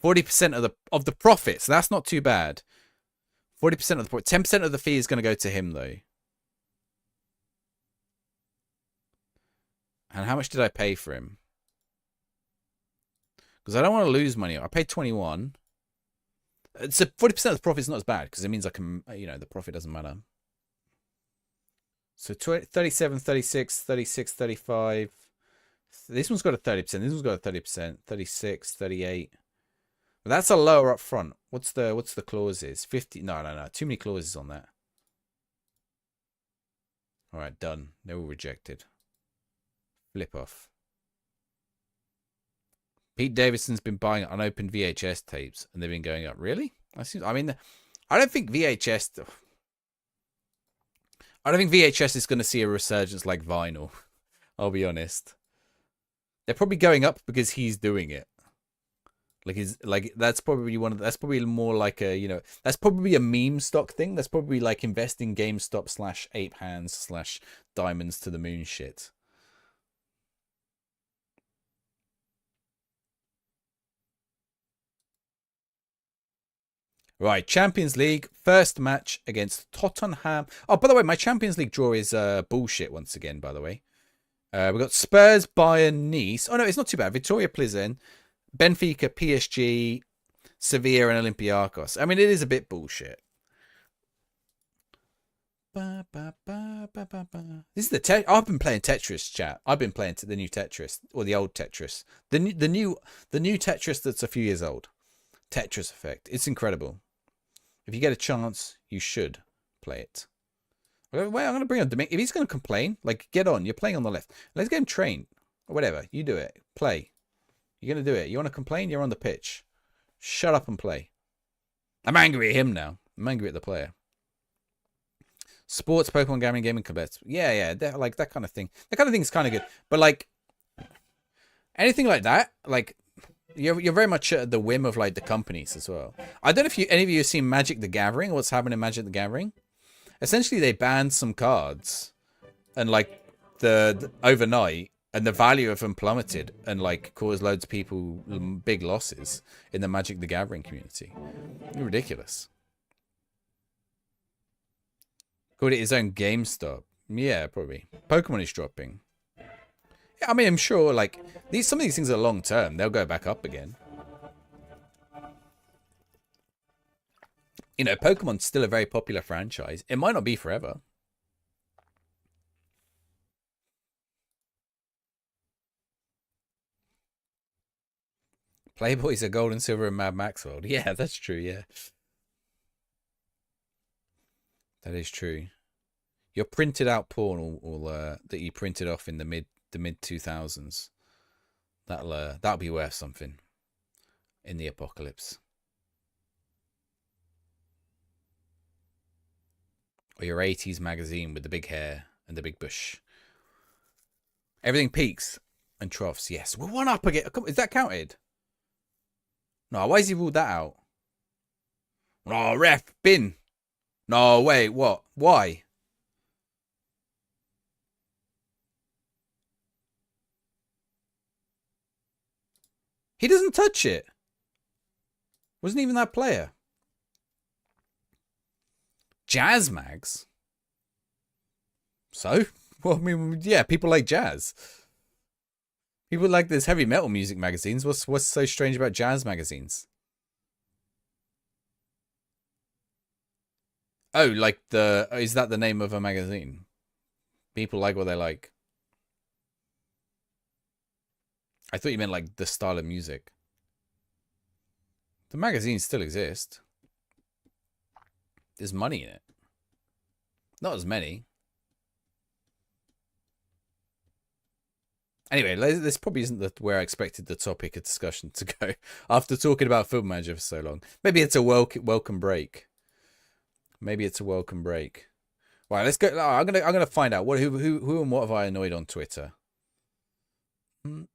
40% of the profits. So that's not too bad. 40% of the 10% of the fee is going to go to him though. And how much did I pay for him? Because I don't want to lose money. I paid 21. So 40% of the profit is not as bad because it means I can, you know, the profit doesn't matter. So 37, 36, 36, 35. This one's got a 30%. This one's got a 30%. 36, 38. But that's a lower up front. What's the clauses? 50. No. Too many clauses on that. All right, done. They're all rejected. Flip off. Pete Davidson's been buying unopened VHS tapes, and they've been going up. Really? I mean, I don't think VHS is going to see a resurgence like vinyl. I'll be honest. They're probably going up because he's doing it. That's probably more like a, you know, that's probably a meme stock thing. That's probably like invest in GameStop / ape hands / diamonds to the moon shit. Right, Champions League, first match against Tottenham. Oh, by the way, my Champions League draw is bullshit once again, by the way. We've got Spurs, Bayern, Nice. Oh, no, it's not too bad. Victoria Plzen, Benfica, PSG, Sevilla, and Olympiacos. I mean, it is a bit bullshit. This is the I've been playing Tetris, chat. I've been playing the new Tetris, or the old Tetris. The new Tetris that's a few years old. Tetris Effect. It's incredible. If you get a chance, you should play it. Well, I'm going to bring on Dominic. If he's going to complain, like, get on. You're playing on the left. Let's get him trained. Or whatever. You do it. Play. You're going to do it. You want to complain? You're on the pitch. Shut up and play. I'm angry at him now. I'm angry at the player. Sports, Pokemon, gaming competition. Yeah. Like, that kind of thing. That kind of thing is kind of good. But, like, anything like that, like, you're very much at the whim of, like, the companies as well. I don't know if any of you have seen Magic the Gathering, what's happening in Magic the Gathering. Essentially, they banned some cards, and, like, the overnight, and the value of them plummeted, and, like, caused loads of people big losses in the Magic the Gathering community. Ridiculous. Called it his own GameStop. Yeah, probably. Pokemon is dropping. Yeah, I mean, I'm sure, like, some of these things are long term. They'll go back up again. You know, Pokemon's still a very popular franchise. It might not be forever. Playboy's a gold and silver in Mad Max world. Yeah, that's true, yeah. That is true. Your printed out porn that you printed off in the mid 2000s. That'll be worth something in the apocalypse. Or your 80s magazine with the big hair and the big bush. Everything peaks and troughs. Yes, we're one up again. Is that counted? No, why has he ruled that out? No, ref, bin. No, wait, what? Why? He doesn't touch it. Wasn't even that player. Jazz mags? So? Well, I mean, yeah, people like jazz. People like this heavy metal music magazines. What's so strange about jazz magazines? Oh, like is that the name of a magazine? People like what they like. I thought you meant like the style of music. The magazines still exist. There's money in it. Not as many. Anyway, this probably isn't where I expected the topic of discussion to go after talking about Football Manager for so long. Maybe it's a welcome break. Maybe it's a welcome break. Right, let's go. I'm gonna find out who and what have I annoyed on Twitter. Oh,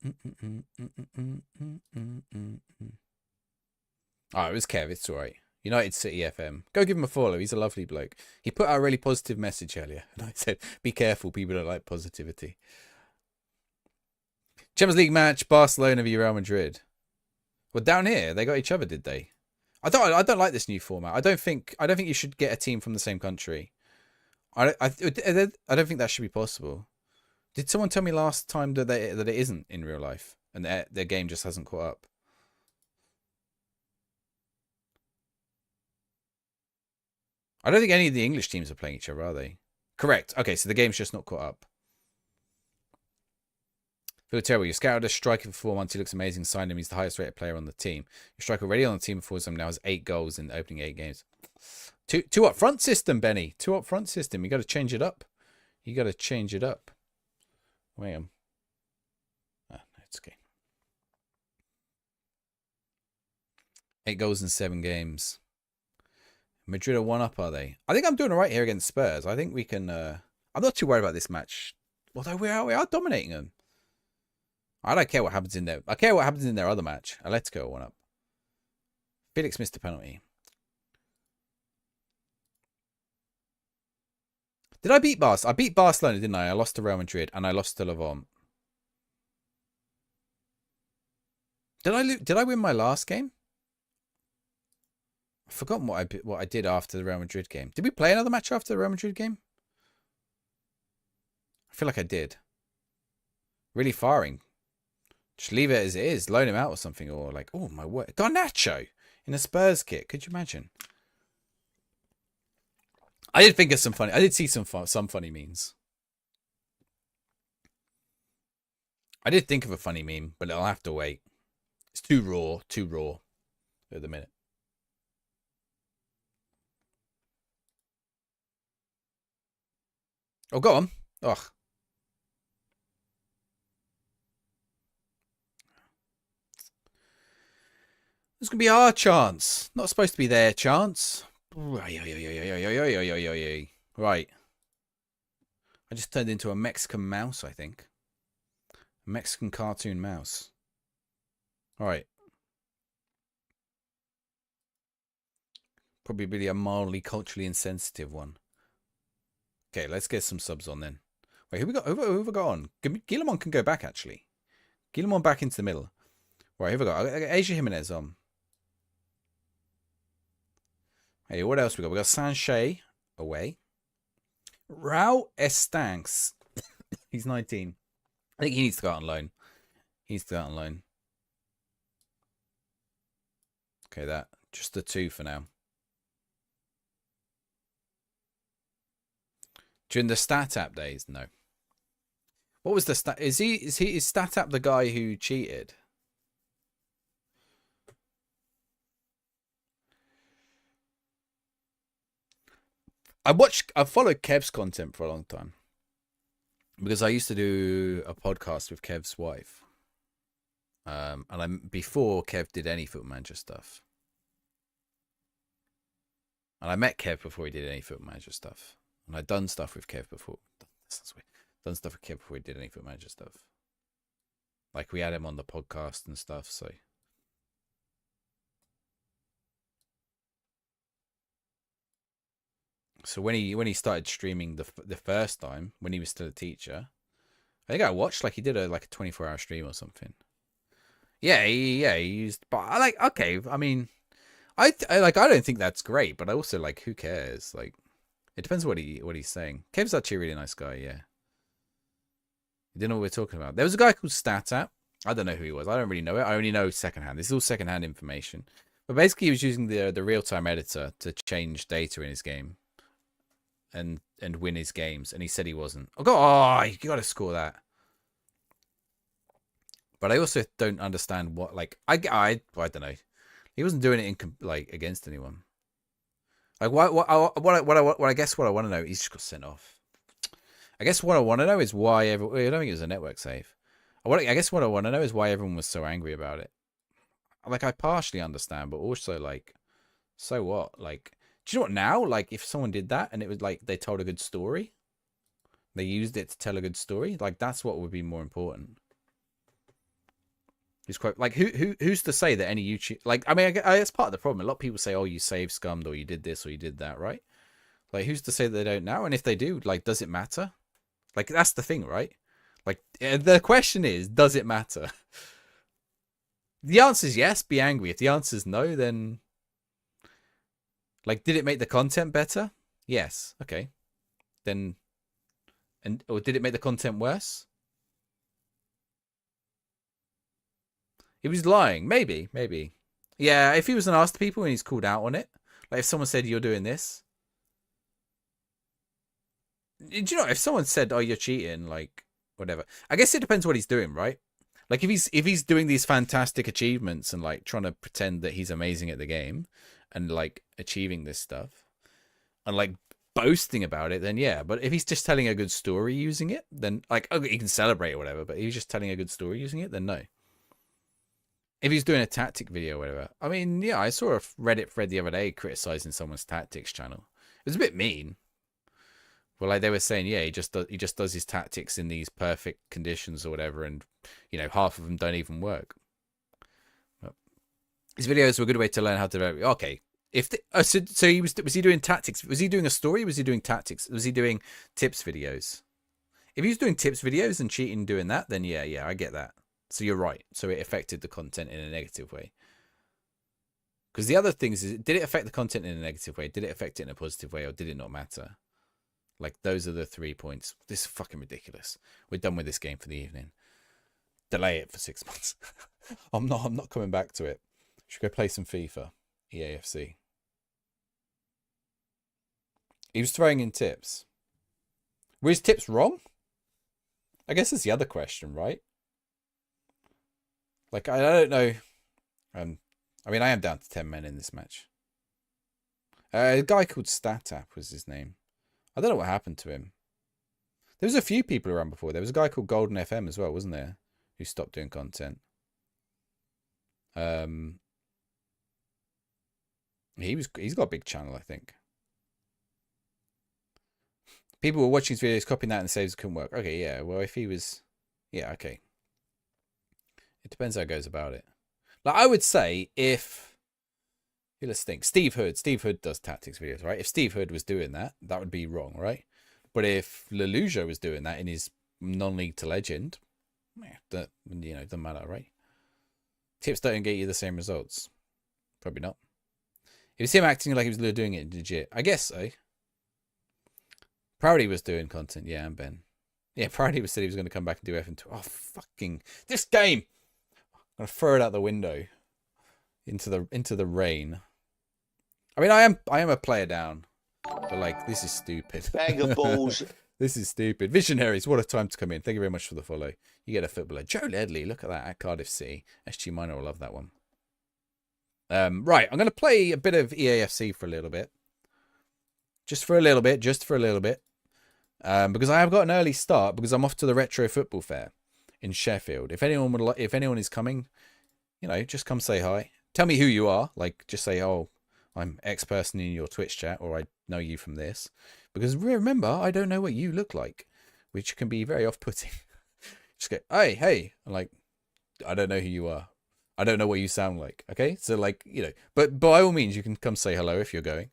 it was Kev. It's all right. United City FM. Go give him a follow. He's a lovely bloke. He put out a really positive message earlier, and I said, "Be careful. People don't like positivity." Champions League match: Barcelona v Real Madrid. Well, down here they got each other, did they? I don't like this new format. I don't think you should get a team from the same country. I don't think that should be possible. Did someone tell me last time that it isn't in real life and their game just hasn't caught up? I don't think any of the English teams are playing each other, are they? Correct. Okay, so the game's just not caught up. Feel terrible. Your scout is striking for 4 months. He looks amazing. Signed him. He's the highest rated player on the team. Your striker already on the team before some now has 8 goals in the opening 8 games. Two up front system, Benny. 2 up front system. You got to change it up. You got to change it up. Wait, no, it's okay. 8 goals in 7 games. Madrid are 1 up, are they? I think I'm doing all right here against Spurs. I think we can. I'm not too worried about this match. Although we are dominating them. I don't care what happens in there. I care what happens in their other match. Atletico 1 up. Felix missed a penalty. Did I beat Barcelona? I beat Barcelona, didn't I? I lost to Real Madrid and I lost to Levante. Did I win my last game? I've forgotten what I did after the Real Madrid game. Did we play another match after the Real Madrid game? I feel like I did. Really firing. Just leave it as it is. Loan him out or something. Or like, oh my word. Garnacho in a Spurs kit. Could you imagine? I did think of some funny. I did see some funny memes. I did think of a funny meme, but I'll have to wait. It's too raw at the minute. Oh, go on. Ugh. This is going to be our chance. Not supposed to be their chance. Right. I just turned into a Mexican mouse, I think. A Mexican cartoon mouse. Alright. Probably really a mildly culturally insensitive one. Okay, let's get some subs on then. Wait, who we got? Who have we got on? Guillemon can go back, actually. Guillemon back into the middle. Right, who have we got? I got Asia Jimenez on. Hey, what else we got? We got Sanchez away. Raul Estanks. He's 19. I think he needs to go out on loan. He needs to go out on loan. Okay, that. Just the two for now. During the stat app days, no. What was the stat? Is stat app the guy who cheated? I followed Kev's content for a long time because I used to do a podcast with Kev's wife. And before Kev did any Football Manager stuff. And I met Kev before he did any Football Manager stuff. And I'd done stuff with Kev before. Done stuff with Kev before he did any Football Manager stuff. Like we had him on the podcast and stuff, so. So when he started streaming the first time, when he was still a teacher, I think I watched like he did a 24-hour stream or something. Yeah, he used, but I like, okay, I mean, I don't think that's great, but I also like, who cares? Like, it depends what he's saying. Kev's actually a really nice guy, yeah. You didn't know what we're talking about. There was a guy called StatApp. I don't know who he was. I don't really know it. I only know secondhand. This is all secondhand information. But basically, he was using the real-time editor to change data in his game and win his games, and he said he wasn't. Oh, you got to score that. But I also don't understand what, like, I don't know. He wasn't doing it in against anyone. Like what I guess what I want to know, he's just got sent off. I guess what I want to know is why I don't think it was a network save. I guess what I want to know is why everyone was so angry about it. Like, I partially understand, but also like, so what? Like, do you know what now? Like, if someone did that and it was like they told a good story, they used it to tell a good story. Like, that's what would be more important. He's quite like who's to say that any YouTube, like, I mean, it's part of the problem. A lot of people say, oh, you save scummed, or you did this, or you did that, right? Like, who's to say that they don't now? And if they do, like, does it matter? Like, that's the thing, right? Like, the question is, does it matter? The answer is yes, be angry. If the answer is no, then, like, did it make the content better? Yes. Okay. Then, or did it make the content worse? He was lying. Maybe. Yeah, if he was an asked people and he's called out on it. Like, if someone said, you're doing this. Do you know, if someone said, oh, you're cheating, like, whatever. I guess it depends what he's doing, right? Like, if he's doing these fantastic achievements and, like, trying to pretend that he's amazing at the game and, like, achieving this stuff and, like, boasting about it, then yeah. But if he's just telling a good story using it, then, like, okay, he can celebrate or whatever, but if he's just telling a good story using it, then no. If he's doing a tactic video or whatever. I mean, yeah, I saw a Reddit thread the other day criticizing someone's tactics channel. It was a bit mean. Well, like, they were saying, yeah, he just does his tactics in these perfect conditions or whatever, and, you know, half of them don't even work. But his videos were a good way to learn how to develop. Okay, so was he doing tactics? Was he doing a story? Was he doing tactics? Was he doing tips videos? If he was doing tips videos and cheating doing that, then yeah, I get that. So you're right. So it affected the content in a negative way. Because the other things is, did it affect the content in a negative way? Did it affect it in a positive way, or did it not matter? Like, those are the 3 points. This is fucking ridiculous. We're done with this game for the evening. Delay it for 6 months. I'm not coming back to it. Should go play some FIFA. EAFC. He was throwing in tips. Were his tips wrong? I guess that's the other question, right? Like, I don't know. I mean, I am down to 10 men in this match. A guy called StatApp was his name. I don't know what happened to him. There was a few people around before. There was a guy called Golden FM as well, wasn't there? Who stopped doing content. He's got a big channel, I think. People were watching his videos, copying that, and saves couldn't work. Okay, yeah. Well, if he was, yeah, okay. It depends how it goes about it. Like, I would say if, let's think, Steve Hood does tactics videos, right? If Steve Hood was doing that, that would be wrong, right? But if Leluja was doing that in his non-league to legend, that, you know, doesn't matter, right? Tips don't get you the same results. Probably not. If it's him acting like he was doing it legit, I guess so. Proudy was doing content, yeah, and Ben. Yeah, Proudy said he was going to come back and do FM2. Oh, fucking this game! I'm going to throw it out the window into the rain. I mean, I am a player down, but like, this is stupid. Bag of balls. This is stupid. Visionaries, what a time to come in. Thank you very much for the follow. You get a footballer. Joe Ledley, look at that, at Cardiff City. SG Minor will love that one. Right, I'm going to play a bit of EAFC for a little bit. Just for a little bit. Because I have got an early start because I'm off to the Retro Football Fair in Sheffield. If anyone is coming, you know, just come say hi. Tell me who you are. Like, just say, oh, I'm X person in your Twitch chat, or I know you from this. Because remember, I don't know what you look like, which can be very off-putting. Just go, hey. I'm like, I don't know who you are. I don't know what you sound like. Okay, so like, you know, but by all means, you can come say hello if you're going.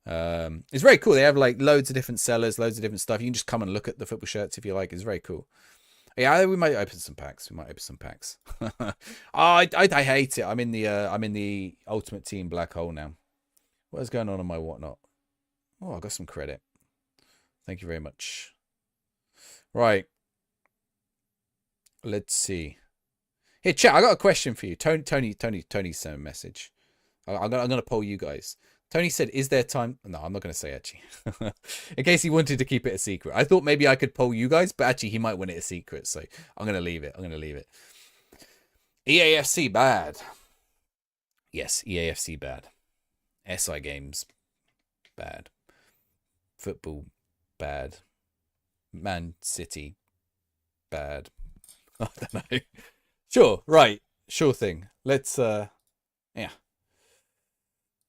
It's very cool. They have like loads of different sellers, loads of different stuff. You can just come and look at the football shirts if you like. It's very cool. Yeah, we might open some packs. I hate it. I'm in the Ultimate Team black hole now. What is going on my whatnot? Oh, I got some credit. Thank you very much. Right. Let's see. Here, chat. I got a question for you. Tony sent a message. I'm gonna poll you guys. Tony said, is there time? No, I'm not going to say actually. In case he wanted to keep it a secret. I thought maybe I could poll you guys, but actually he might want it a secret. So I'm going to leave it. EAFC bad. Yes, EAFC bad. SI Games bad. Football bad. Man City bad. I don't know. Sure, right. Sure thing. Let's, yeah.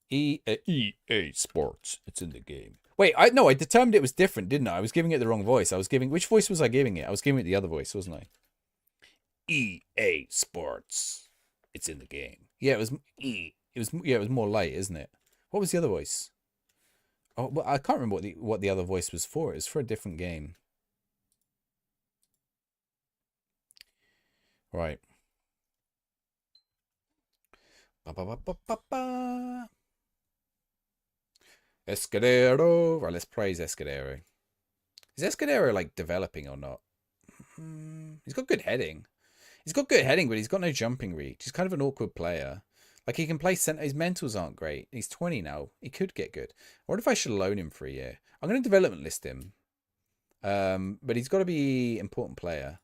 EA Sports. It's in the game. Wait, I determined it was different, didn't I? I was giving it the wrong voice. Which voice was I giving it? I was giving it the other voice, wasn't I? EA Sports. It's in the game. Yeah, it was it was more light, isn't it? What was the other voice? Oh, well, I can't remember what the other voice was for. It was for a different game. Right. Ba-ba-ba-ba-ba-ba. Escudero. Right, let's praise Escudero. Is Escudero like developing or not? He's got good heading. But he's got no jumping reach. He's kind of an awkward player. Like, he can play centre. His mentals aren't great. He's 20 now. He could get good. I wonder if I should loan him for a year. I'm going to development list him. But he's got to be an important player.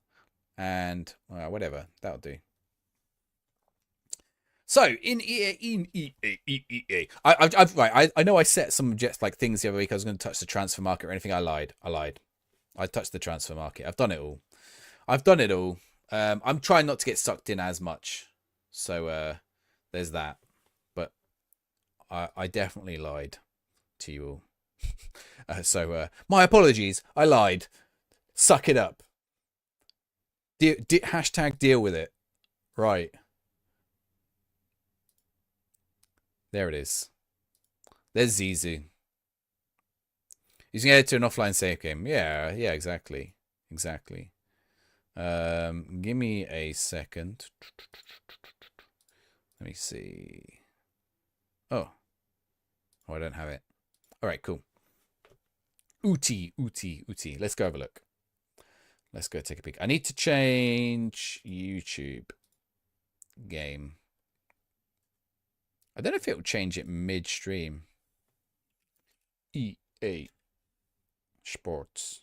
And, whatever. That'll do. So, in EA, I know I set some like things the other week. I was going to touch the transfer market or anything. I lied. I touched the transfer market. I've done it all. I'm trying not to get sucked in as much. So, there's that. But I definitely lied to you all. So, my apologies. I lied. Suck it up. Hashtag deal with it. Right. There it is. There's Zizou. He's going to head to an offline save game. Yeah, exactly. Give me a second. Let me see. Oh. Oh, I don't have it. All right, cool. Uti. Let's go have a look. Let's go take a peek. I need to change YouTube game. I don't know if it will change it midstream. EA Sports.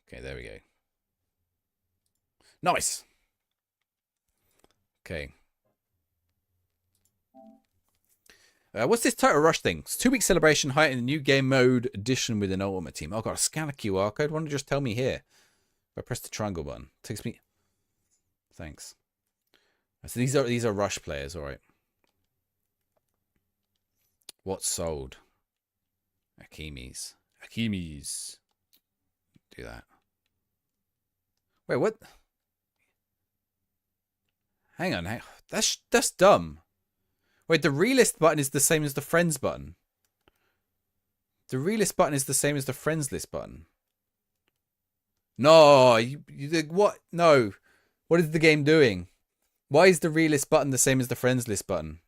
Okay, there we go. Nice. Okay. What's this Total Rush thing? It's 2-week celebration height in the new game mode edition with an ultimate team. Oh, I've got to scan a QR code. Why don't you just tell me here? If I press the triangle button, it takes me. Thanks. So these are Rush players, all right. What's sold? Hakimi's. Do that. Wait, what? Hang on. That's dumb. Wait, the relist button is the same as the friends button. The relist button is the same as the friends list button. No, you what? No. What is the game doing? Why is the relist button the same as the friends list button?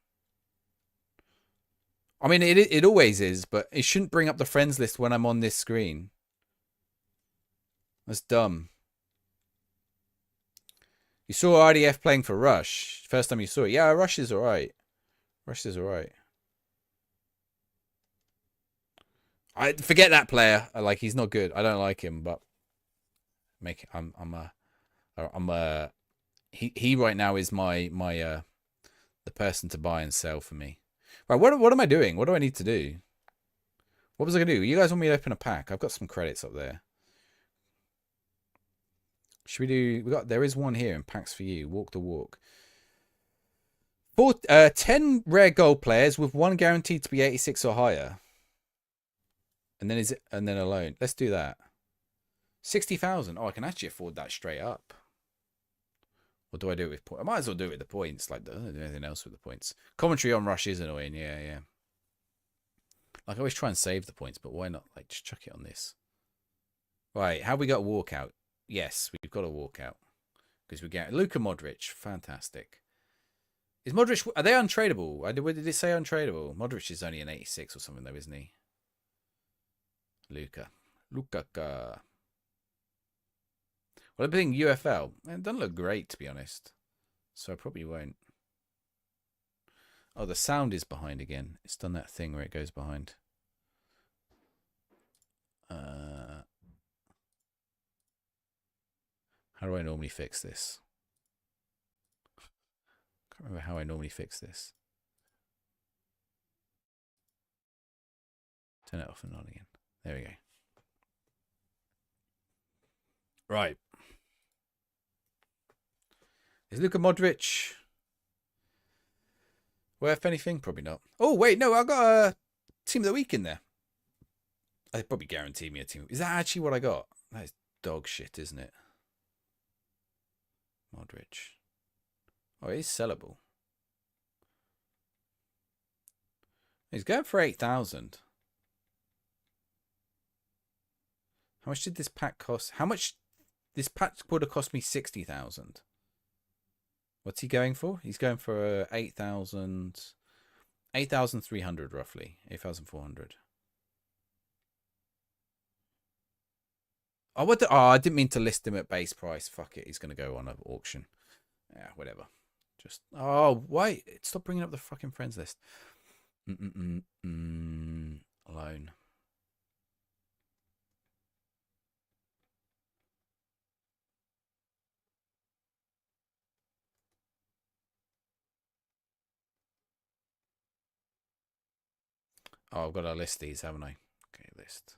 I mean, it always is, but it shouldn't bring up the friends list when I'm on this screen. That's dumb. You saw RDF playing for Rush. First time you saw it. Yeah, Rush is alright. I forget that player. Like, he's not good. I don't like him, but he right now is my the person to buy and sell for me. Right, what am I doing? What do I need to do? What was I gonna do? You guys want me to open a pack? I've got some credits up there. Should we do? There is one here in packs for you. Walk the walk. 10 rare gold players with one guaranteed to be 86 or higher. And then alone. Let's do that. 60,000. Oh, I can actually afford that straight up. Or do I do it with points? I might as well do it with the points. Like, I don't do anything else with the points. Commentary on Rush is annoying. Yeah. Like, I always try and save the points, but why not? Like, just chuck it on this. Right, have we got a walkout? Yes, we've got a walkout. Because we get Luka Modric. Fantastic. Is Modric... Are they untradeable? Did it say untradeable? Modric is only an 86 or something, though, isn't he? Luka. Well, I'm thinking UFL. It doesn't look great, to be honest. So I probably won't. Oh, the sound is behind again. It's done that thing where it goes behind. How do I normally fix this? I can't remember how I normally fix this. Turn it off and on again. There we go. Right. Is Luka Modric worth anything? Probably not. Oh, wait, no, I got a team of the week in there. They probably guarantee me a team. Is that actually what I got? That is dog shit, isn't it? Modric. Oh, it is sellable. He's going for 8,000. How much did this pack cost? How much? This pack would have cost me 60,000. What's he going for? He's going for 8,000, 8,300 roughly, 8,400. Oh, I didn't mean to list him at base price. Fuck it, he's gonna go on an auction. Yeah, whatever. Just why? Stop bringing up the fucking friends list. Alone. Oh, I've got to list these, haven't I? Okay, list.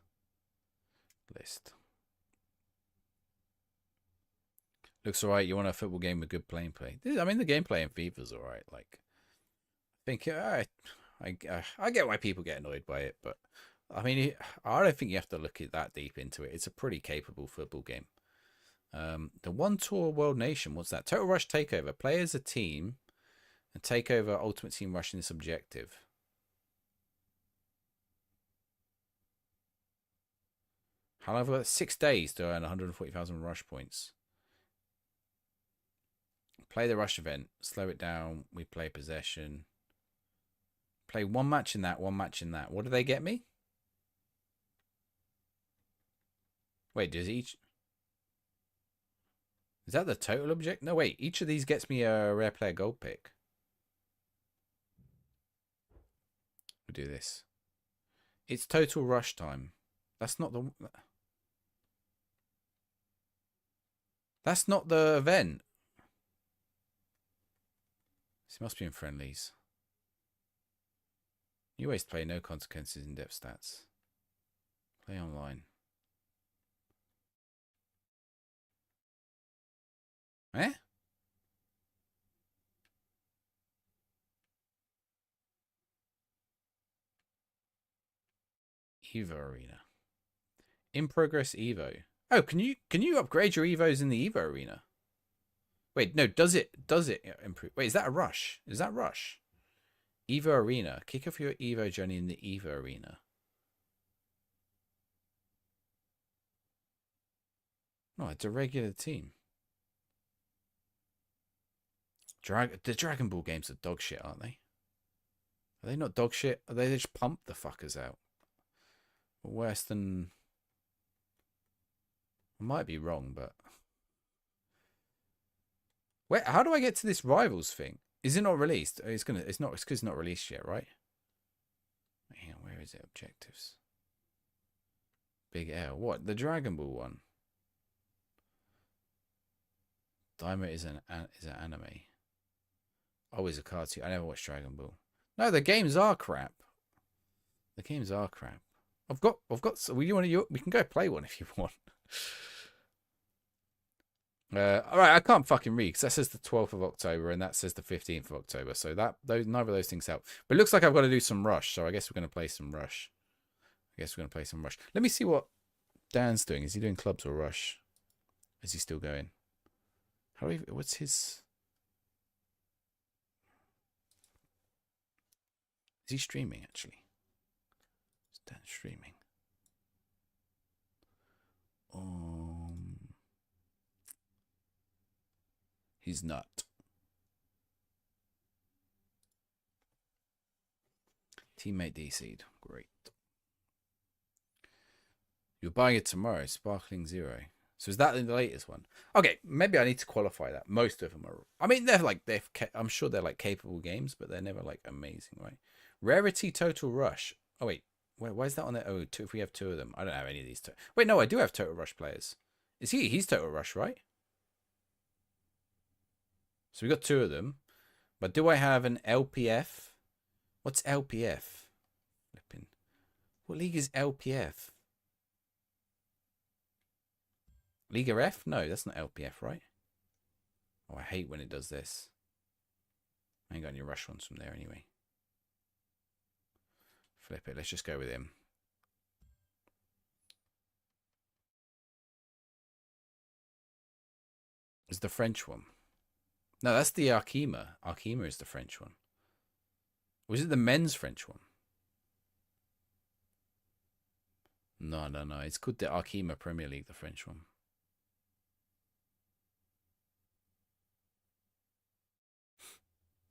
Looks alright. You want a football game with good gameplay? I mean, the gameplay in FIFA's alright. Like, I think I get why people get annoyed by it, but I mean, I don't think you have to look at that deep into it. It's a pretty capable football game. The One Tour World Nation. What's that? Total Rush Takeover. Play as a team and take over Ultimate Team Rush in this objective. How long have I got? 6 days to earn 140,000 rush points. Play the rush event. Slow it down. We play possession. Play one match in that, one match in that. What do they get me? Wait, does each... Is that the total object? No, wait. Each of these gets me a rare player gold pick. We'll do this. It's total rush time. That's not the... That's not the event. This must be in friendlies. You always play no consequences in depth stats. Play online. Eh? Evo Arena. In progress Evo. Oh, can you upgrade your Evos in the Evo Arena? Wait, no, does it improve? Wait, is that a rush? Is that rush? Evo Arena. Kick off your Evo journey in the Evo Arena. No, it's a regular team. The Dragon Ball games are dog shit, aren't they? Are they not dog shit? Are they just pump the fuckers out? Worse than... I might be wrong, but... Wait, how do I get to this Rivals thing? Is it not released? It's because it's not released yet, right? Hang on, where is it? Objectives. Big L. What? The Dragon Ball one? Daima is an anime. Oh, it's a cartoon. I never watched Dragon Ball. No, the games are crap. The games are crap. I've got. So we can go play one if you want. All right, I can't fucking read because that says the 12th of October and that says the 15th of October. So neither of those things help. But it looks like I've got to do some Rush. So I guess we're going to play some Rush. Let me see what Dan's doing. Is he doing clubs or Rush? Is he still going? What's his? Is he streaming actually? Is Dan streaming? He's not. Teammate DC'd. Great. You're buying it tomorrow. Sparkling Zero. So is that the latest one? Okay, maybe I need to qualify that. Most of them are. I mean, I'm sure they're like capable games, but they're never like amazing, right? Rarity Total Rush. Oh wait, why is that on there? Oh, if we have 2 of them, I don't have any of these 2. Wait, no, I do have Total Rush players. Is he? He's Total Rush, right? So we got 2 of them. But do I have an LPF? What's LPF? Flipping. What league is LPF? Liga F? No, that's not LPF, right? Oh, I hate when it does this. I ain't got any rush ones from there anyway. Flip it. Let's just go with him. Is the French one? No, that's the Arkema. Arkema is the French one. Was it the men's French one? No. It's called the Arkema Premier League, the French one.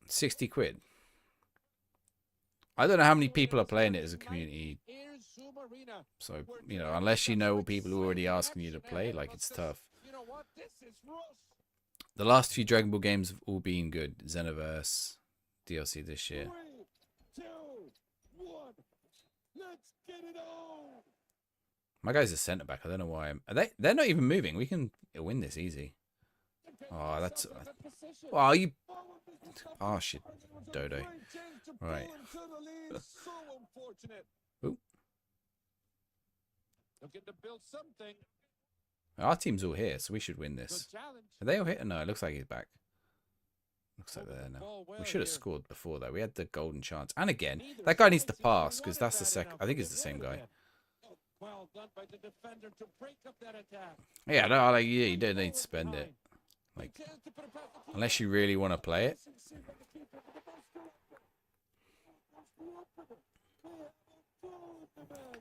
£60. I don't know how many people are playing it as a community. So, unless you know people who are already asking you to play, like, it's tough. The last few Dragon Ball games have all been good. Xenoverse, DLC this year. 3, 2, 1. Let's get it on. My guy's a centre back. I don't know why. They're not even moving. We can win this easy. Oh, that's. Oh, you. Oh shit, Dodo. Right. Ooh. Our team's all here, so we should win this. Are they all here? No, it looks like he's back. Looks like they're there now. We should have scored before, though. We had the golden chance. And again, that guy needs to pass, because that's the second... I think it's the same guy. Yeah, no, you don't need to spend it. Like, unless you really want to play it.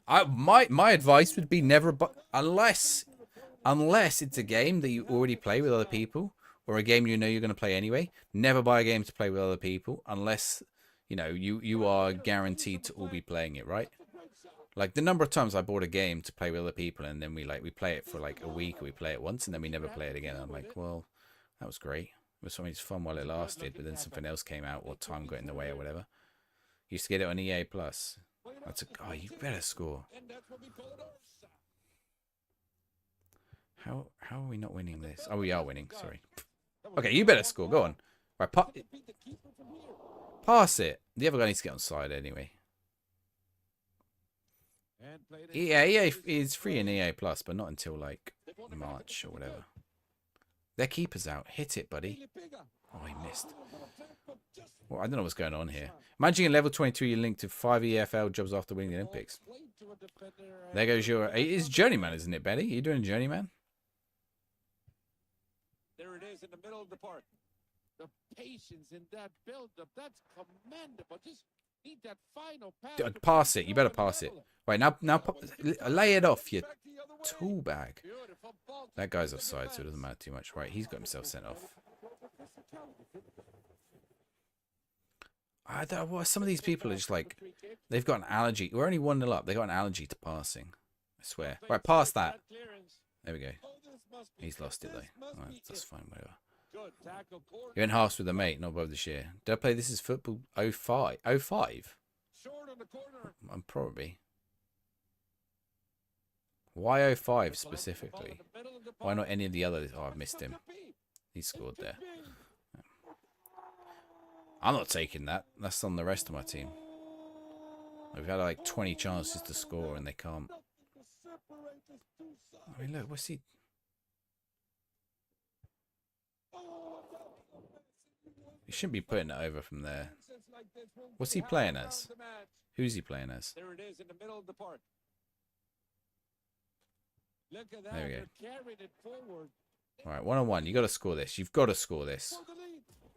My advice would be never, unless it's a game that you already play with other people, or a game you know you're going to play anyway. Never buy a game to play with other people unless you are guaranteed to all be playing it, right? Like the number of times I bought a game to play with other people, and then we play it for like a week, or we play it once, and then we never play it again. I'm like, well, that was great. It was something fun while it lasted, but then something else came out, or time got in the way, or whatever. Used to get it on EA Plus. That's a you better score. How are we not winning this? Oh, we are winning. Sorry. Okay, you better score. Go on. Right, pass it. The other guy needs to get on side anyway. EA is free in EA Plus, but not until like March or whatever. Their keeper's out. Hit it, buddy. Oh, he missed. Well, I don't know what's going on here. Managing a level 22, you're linked to 5 EFL jobs after winning the Olympics. There goes your... It is Journeyman, isn't it, Betty? Are you doing Journeyman? There it is in the middle of the park. The patience in that build-up, that's commendable. Just need that final pass. Pass it. You better pass it. Right, now lay it off, you tool bag. That guy's offside, so it doesn't matter too much. Right, he's got himself sent off. Some of these people are just like, they've got an allergy. We're only 1-0 up. They've got an allergy to passing. I swear. Right, pass that. There we go. He's lost it, though. Right, that's fine, whatever. You're in halves with a mate, not above this year. Did I play This Is Football 05? 05? I'm probably. Why 05 specifically? Why not any of the others? Oh, I've missed him. He scored there. I'm not taking that. That's on the rest of my team. We've had like 20 chances to score and they can't. I mean, look, what's he... He shouldn't be putting it over from there. What's he playing as? Who's he playing as? There it is in the middle of the park. Look at that. There we go. Carried it forward. All right, 1-on-1. You got to score this. You've got to score this.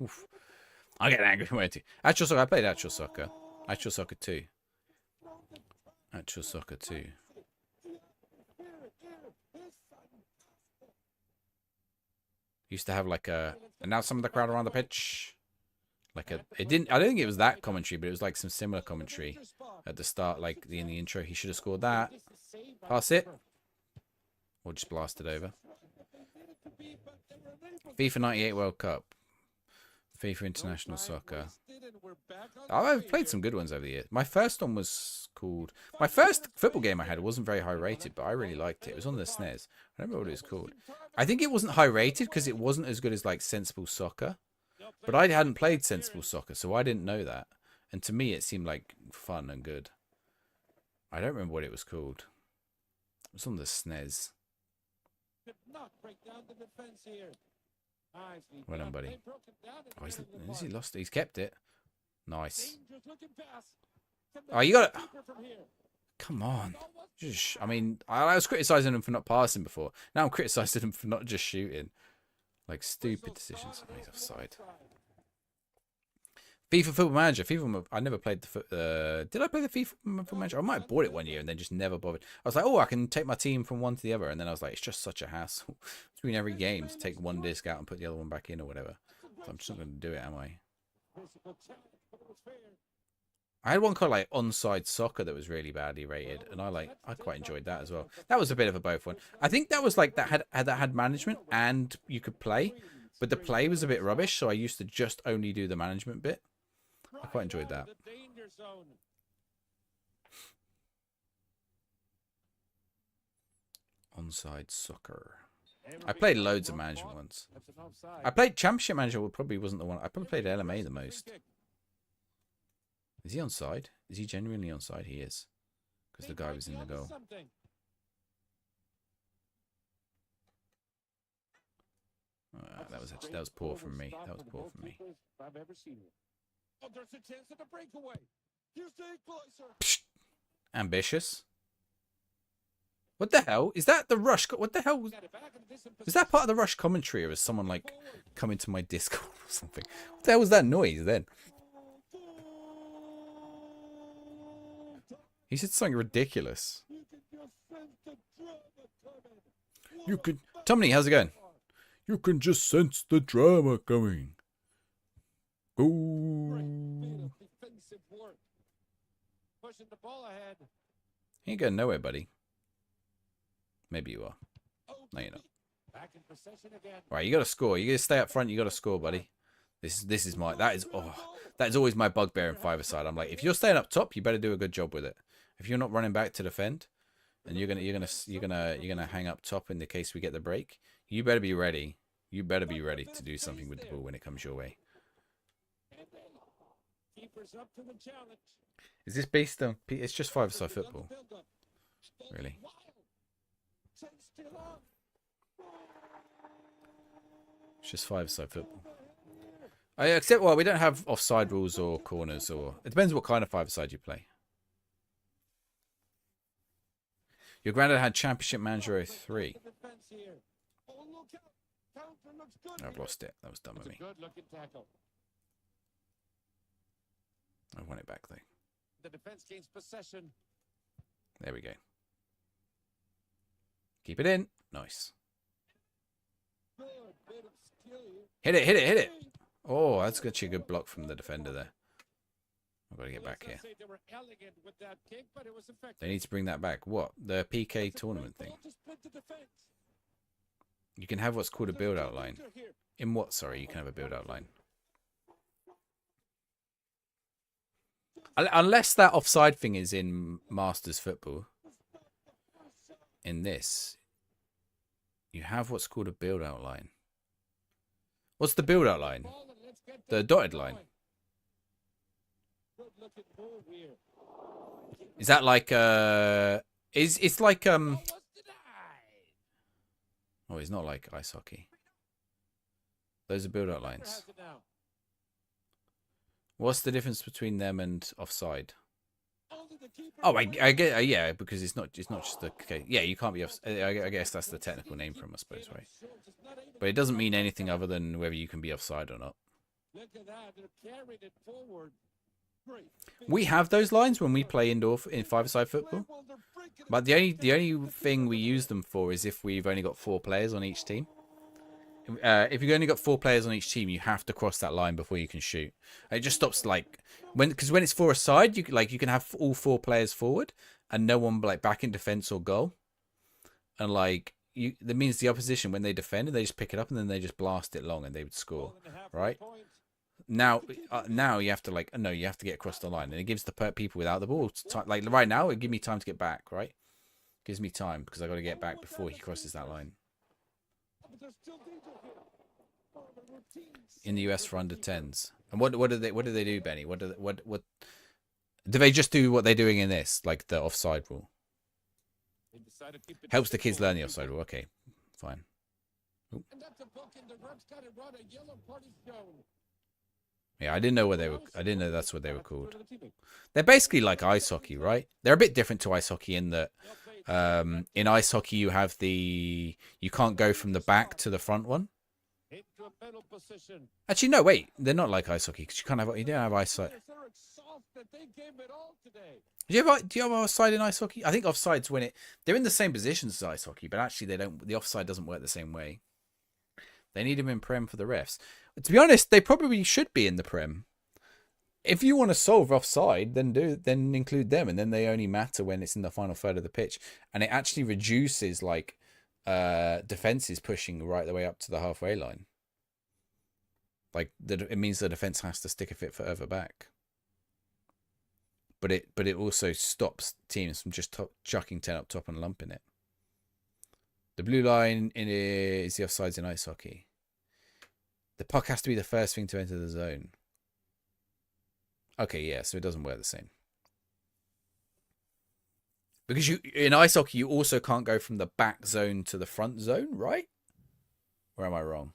Oof. I get angry when I do. Actual Soccer. I played Actual Soccer. Actual Soccer 2. Actual Soccer 2. Used to have like a... And now some of the crowd around the pitch. Like a... It didn't... I don't think it was that commentary, but it was like some similar commentary at the start, like in the intro. He should have scored that. Pass it. Or just blast it over. FIFA 98 World Cup. FIFA International Soccer. I've played some good ones over the years. My first one was called... My first football game I had wasn't very high rated, but I really liked it. It was on the SNES. I don't remember what it was called. I think it wasn't high rated because it wasn't as good as like Sensible Soccer. But I hadn't played Sensible Soccer, so I didn't know that. And to me, it seemed like fun and good. I don't remember what it was called. It was on the SNES. Well done, buddy. Oh, has he lost it? He's kept it. Nice. Oh, you got it. Come on. I mean, I was criticising him for not passing before. Now I'm criticising him for not just shooting. Like, stupid decisions. Oh, he's offside. FIFA Football Manager. I never played the... did I play the FIFA Football Manager? I might have bought it one year and then just never bothered. I was like, oh, I can take my team from one to the other. And then I was like, it's just such a hassle between every game to take one disc out and put the other one back in or whatever. So I'm just not going to do it, am I? I had one called like Onside Soccer that was really badly rated, and I quite enjoyed that as well. That was a bit of a both one. I think that was like that had management and you could play, but the play was a bit rubbish, so I used to just only do the management bit. I quite enjoyed that. Onside Soccer. I played loads of management ones. I played Championship Manager, probably wasn't the one. I probably played LMA the most. Is he onside? Is he genuinely onside? He is. Because the guy was in the goal. That was poor from me. That was poor from me. Psst. Ambitious. What the hell? Is that the Rush? What the hell? Is that part of the Rush commentary, or is someone like coming to my Discord or something? What the hell was that noise then? He said something ridiculous. You can just sense the drama coming. You can... Tommy, how's it going? You can just sense the drama coming. Great bit Ooh. of defensive work. Pushing the ball ahead. You ain't going nowhere, buddy. Maybe you are. No, you're not. Back in possession again. Right, you got to score. You got to stay up front. You got to score, buddy. This is my... That is always my bugbear in five-a-side. I'm like, if you're staying up top, you better do a good job with it. If you're not running back to defend, and you're gonna hang up top in the case we get the break, you better be ready. You better be ready to do something with the ball when it comes your way. Keepers up to the challenge. Is this based on... It's just five-a-side football. Really? It's just five-a-side football. Except, well, we don't have offside rules or corners, or... It depends what kind of five-a-side you play. Your granddad had Championship Manager 03. I've lost it. That was dumb of me. I want it back, though. The defense gains possession. There we go. Keep it in. Nice. Hit it, hit it, hit it. Oh, that's actually a good block from the defender there. I've got to get back here. They need to bring that back. What? The PK tournament thing? You can have what's called a build-out line. In what? Sorry, you can have a build-out line. Unless that offside thing is in Masters Football. In this, you have what's called a build-out line. What's the build-out line? The dotted line. Is that like it's like oh, it's not like ice hockey. Those are build-out lines. What's the difference between them and offside? Oh, I get yeah, because it's not just the okay, yeah, you can't be off. I guess that's the technical name for them, I suppose, right? But it doesn't mean anything other than whether you can be offside or not. We have those lines when we play indoor in five-a-side football, but the only thing we use them for is if we've only got 4 players on each team. If you've only got 4 players on each team, you have to cross that line before you can shoot. It just stops like because when it's 4-a-side, you can have all 4 players forward and no one like back in defense or goal, and like that means the opposition when they defend, they just pick it up and then they just blast it long and they would score, right? Now you have to you have to get across the line, and it gives the people without the ball time. Like right now, it gives me time to get back. Right, gives me time because I got to get back before he crosses that line. In the US for under 10s, and what do they do, Benny? What do they just do? What they're doing in this, like the offside rule, helps the kids learn the offside rule. Okay, fine. Ooh. Yeah, I didn't know what they were. I didn't know that's what they were called. They're basically like ice hockey, right? They're a bit different to ice hockey in that in ice hockey you have you can't go from the back to the front one. Actually, no, wait. They're not like ice hockey because you don't have ice side. Do you have offside in ice hockey? I think offside's when they're in the same positions as ice hockey, but actually the offside doesn't work the same way. They need them in Prem for the refs. To be honest, they probably should be in the Prem. If you want to solve offside, then include them, and then they only matter when it's in the final third of the pitch, and it actually reduces like defenses pushing right the way up to the halfway line. Like it means the defense has to stick a bit further back. But it also stops teams from just chucking 10 up top and lumping it. The blue line is the offsides in ice hockey. The puck has to be the first thing to enter the zone. Okay, yeah, so it doesn't work the same. Because in ice hockey, you also can't go from the back zone to the front zone, right? Or am I wrong?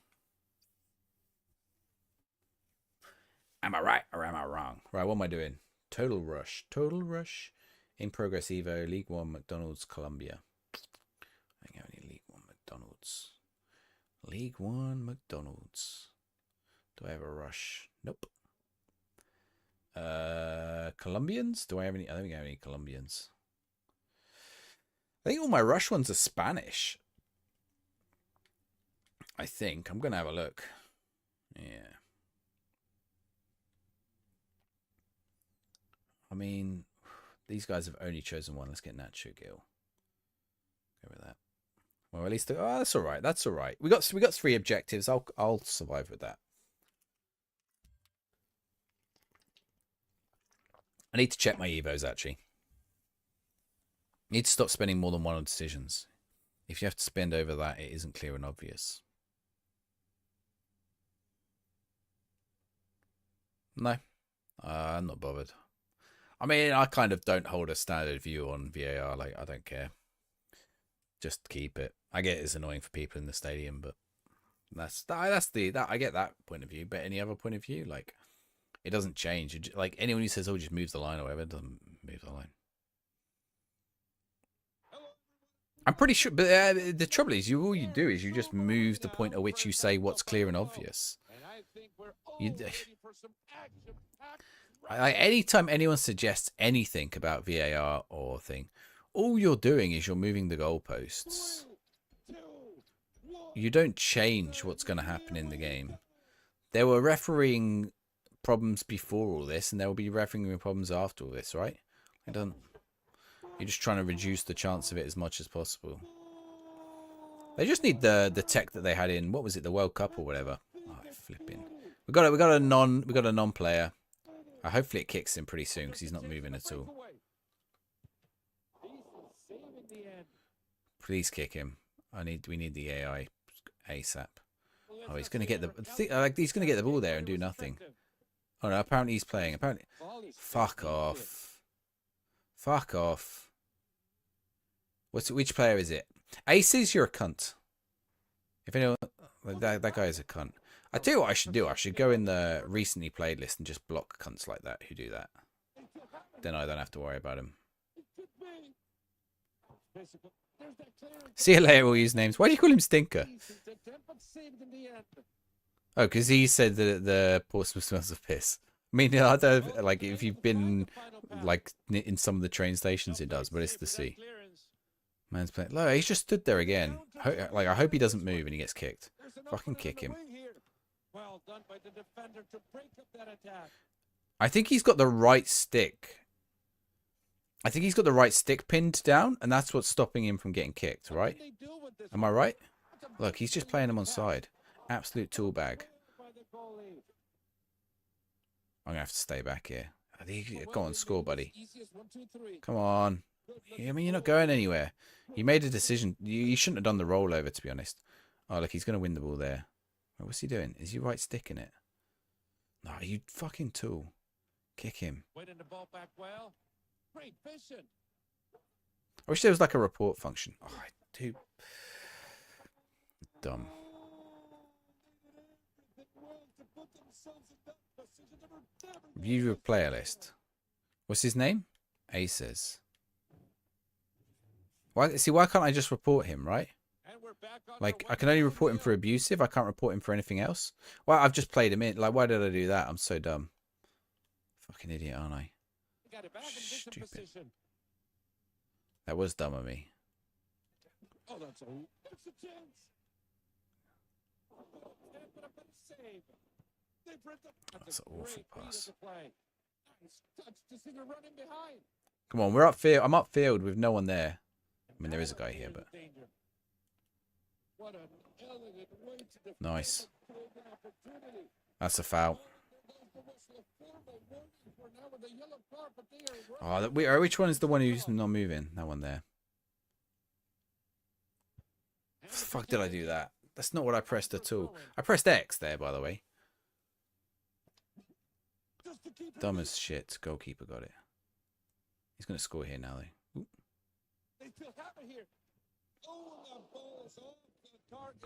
Am I right or am I wrong? Right, what am I doing? Total Rush. Total Rush. In Progress Evo, League One, McDonald's, Columbia. I think I have any League One McDonald's. League One McDonald's. Do I have a rush? Nope. Colombians? Do I have any? I don't think I have any Colombians. I think all my rush ones are Spanish. I think. I'm going to have a look. Yeah. I mean, these guys have only chosen one. Let's get Nacho Gil. Go with that. Well, at least that's all right. That's all right. We got 3 objectives. I'll survive with that. I need to check my evos actually. I need to stop spending more than 1 on decisions. If you have to spend over that, it isn't clear and obvious. No, I'm not bothered. I mean, I kind of don't hold a standard view on VAR. Like, I don't care. Just keep it. I get it's annoying for people in the stadium, but I get that point of view. But any other point of view, like, it doesn't change. Like anyone who says, "Oh, just moves the line" or whatever, it doesn't move the line. I'm pretty sure, but the trouble is, all you do is you just move the point at which you say what's clear and obvious. Anytime anyone suggests anything about VAR or thing, all you're doing is you're moving the goalposts. You don't change what's going to happen in the game. There were refereeing problems before all this, and there will be refereeing problems after all this, right? You're just trying to reduce the chance of it as much as possible. They just need the tech that they had in, what was it, the World Cup or whatever. Oh, flipping. We got a non-player. Hopefully it kicks in pretty soon because he's not moving at all. Please kick him. We need the AI ASAP. Oh, he's gonna get he's gonna get the ball there and do nothing. Oh no, apparently he's playing. Apparently, fuck off. Fuck off. Which player is it? Aces, you're a cunt. If anyone, that guy is a cunt. I tell you what I should do. I should go in the recently played list and just block cunts like that who do that. Then I don't have to worry about him. See you later, we'll use names. Why do you call him Stinker? Oh, because he said that the Portsmouth smells of piss. I mean, I don't like if you've been like in some of the train stations, it does, but it's the sea. Man's playing. Look, he's just stood there again. Like, I hope he doesn't move and he gets kicked. Fucking kick him. I think he's got the right stick. I think he's got the right stick pinned down, and that's what's stopping him from getting kicked, right? Am I right? Look, he's just playing him on side. Absolute tool bag. I'm going to have to stay back here. Go on, score, buddy. Come on. I mean, you're not going anywhere. You made a decision. You shouldn't have done the rollover, to be honest. Oh, look, he's going to win the ball there. What's he doing? Is he right sticking it? No, you fucking tool. Kick him. I wish there was like a report function. Oh, I do. Dumb. View your player list. What's his name? Aces. Why can't I just report him, right? Like, I can only report him for abusive. I can't report him for anything else. Well, I've just played him in. Like, why did I do that? I'm so dumb. Fucking idiot, aren't I? Stupid. That was dumb of me. That's an awful pass. Come on, we're upfield. I'm upfield with no one there. I mean, there is a guy here, but... Nice. That's a foul. Oh, which one is the one who's not moving? That one there. Fuck did I do that? That's not what I pressed at all. I pressed X there, by the way. Dumb as shit. Goalkeeper got it. He's going to score here now, though. Ooh.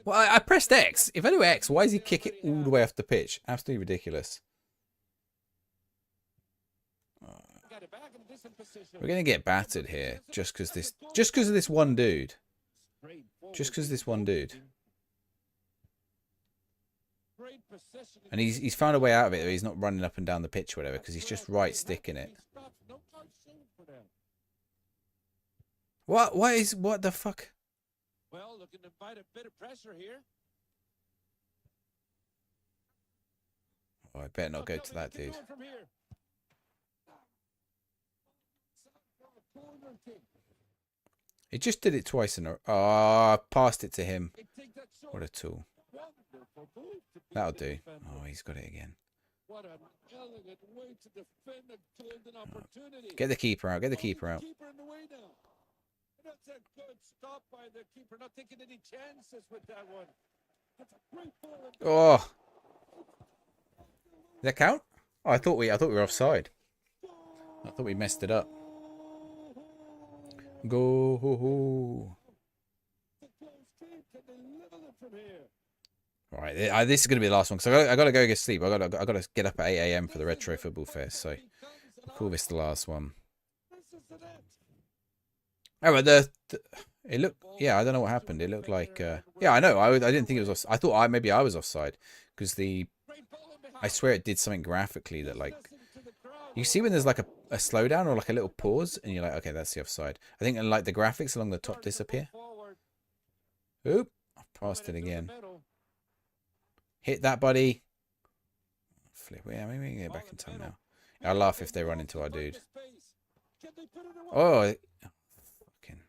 Well, I pressed X. If I do X, why does he kick it all the way off the pitch? Absolutely ridiculous. We're going to get battered here just because of this one dude. Just because of this one dude. And he's found a way out of it. He's not running up and down the pitch or whatever because he's just right sticking it. What the fuck? Well, looking to invite a bit of pressure here. Oh, I better not go Tell to me that they can dude. do it from here. Corner kick. He just did it twice in a row. Oh, I passed it to him. They take that short. What a tool. Wonderful move to beat That'll the do. defender. Oh, he's got it again. What an elegant way to defend a golden opportunity. Get the keeper out. Get the keeper out. Keeper in the way now. That's a good stop by the keeper. Not taking any chances with that one. That's a great ball. Oh. Does that count? Oh, I thought we were offside. I thought we messed it up. Go. All right, this is going to be the last one because I got to go get sleep. I got to get up at 8 a.m. for the Retro Football Fest. So I'll call this the last one. Oh, but it looked. Yeah, I don't know what happened. It looked like. Yeah, I know. I didn't think it was. I thought maybe I was offside because I swear it did something graphically that like. You see when there's like a slowdown or like a little pause, and you're like, okay, that's the offside. I think like the graphics along the top disappear. Oop! I passed it again. Hit that, buddy. Flip. Yeah, maybe we can get back in time now. I'll laugh if they run into our dude. Oh, fucking.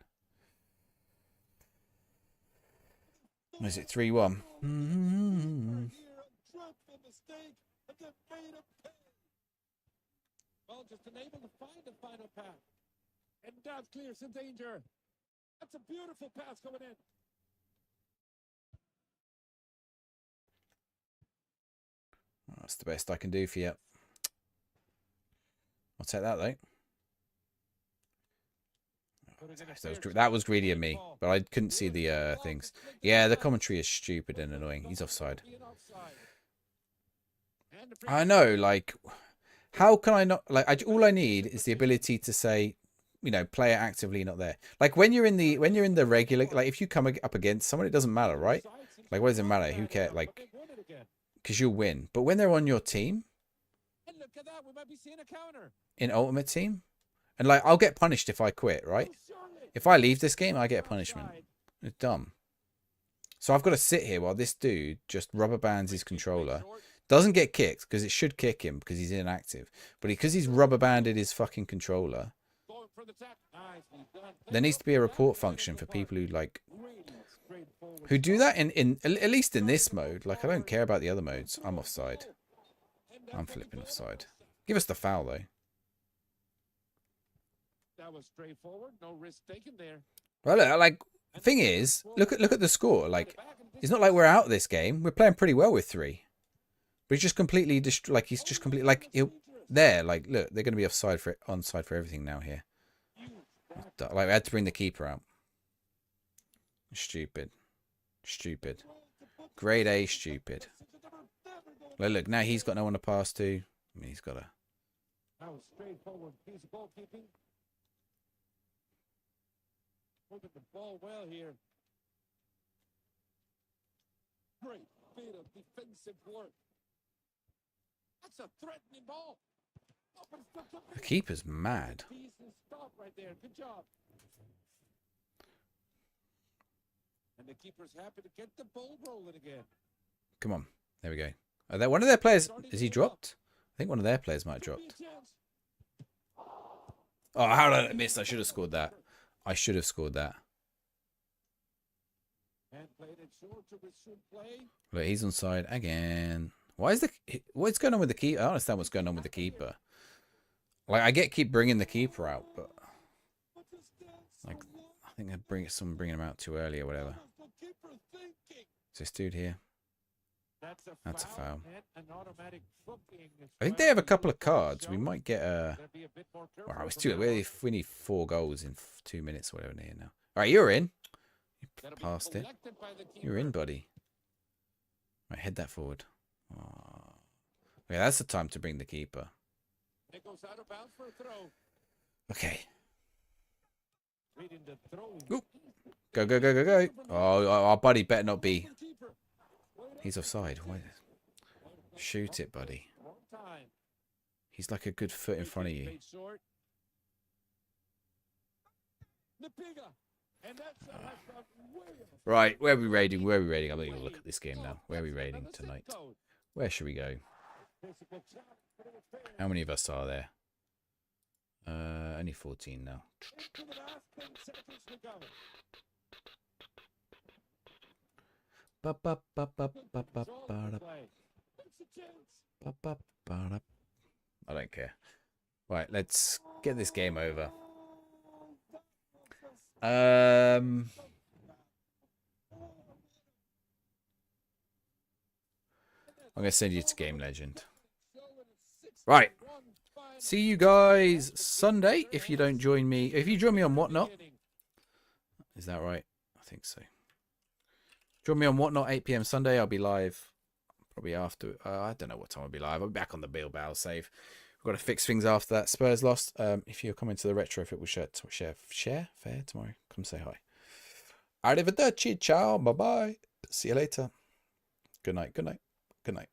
Is it 3-1? Well, just unable to find the final pass. And that clears some danger. That's a beautiful pass coming in. That's the best I can do for you. I'll take that though. That was greedy of me, but I couldn't see the things. Yeah, the commentary is stupid and annoying. He's offside. I know, like, how can I not like? All I need is the ability to say, you know, player actively not there. Like when you're in the regular, like if you come up against someone, it doesn't matter, right? Like what does it matter? Who cares? Like, because you'll win. But when they're on your team, in Ultimate Team, and like I'll get punished if I quit, right? If I leave this game, I get a punishment. It's dumb. So I've got to sit here while this dude just rubber bands his controller. Doesn't get kicked because it should kick him because he's inactive. But because he's rubber banded his fucking controller, there needs to be a report function for people who like who do that in at least in this mode. Like I don't care about the other modes. I'm offside. I'm flipping offside. Give us the foul though. That was straightforward. No risk taken there. Well, like thing is, look at the score. Like it's not like we're out of this game. We're playing pretty well with 3. But he's just completely there. Like look, they're going to be onside for everything now here. Like we had to bring the keeper out. Stupid. Grade A stupid. Look, now he's got no one to pass to. I mean, he's got a. That was straightforward piece of goalkeeping. Moving the ball well here. Great bit of defensive work. That's a threatening ball. The keeper's mad. Stop right there. Good job. And the keeper's happy to get the ball rolling again. Come on. There we go. Are there one of their players? Is he dropped? I think one of their players might have dropped. Oh, how did I miss? I should have scored that. I should have scored that. Look, he's onside again. What's going on with the keeper? I don't understand what's going on with the keeper. Like, I keep bringing the keeper out, but like, I think they're bringing him out too early or whatever. Is this dude here? That's a foul. I think they have a couple of cards. We might get a. Wow, it's too late. We need 4 goals in 2 minutes or whatever near now. All right, you're in. You passed it. You're in, buddy. Right, head that forward. Oh. Okay, that's the time to bring the keeper. Okay. Ooh. Go. Oh, our buddy better not be. He's offside. Why? Shoot it, buddy. He's like a good foot in front of you. Right, where are we raiding? Where are we raiding? I'm not even look at this game now. Where are we raiding tonight? Where should we go? How many of us are there? Only 14 now. I don't care. Right, let's get this game over. I'm gonna send you to Game Legend. Right. See you guys Sunday if you don't join me. If you join me on Whatnot. Is that right? I think so. Join me on Whatnot 8 p.m. Sunday. I'll be live probably after. I don't know what time I'll be live. I'll be back on the Biblao save. We've got to fix things after that. Spurs lost. If you're coming to the retrofit, we'll share fair tomorrow. Come say hi. Arrivederci. Ciao. Bye bye. See you later. Good night. Good night. Good night.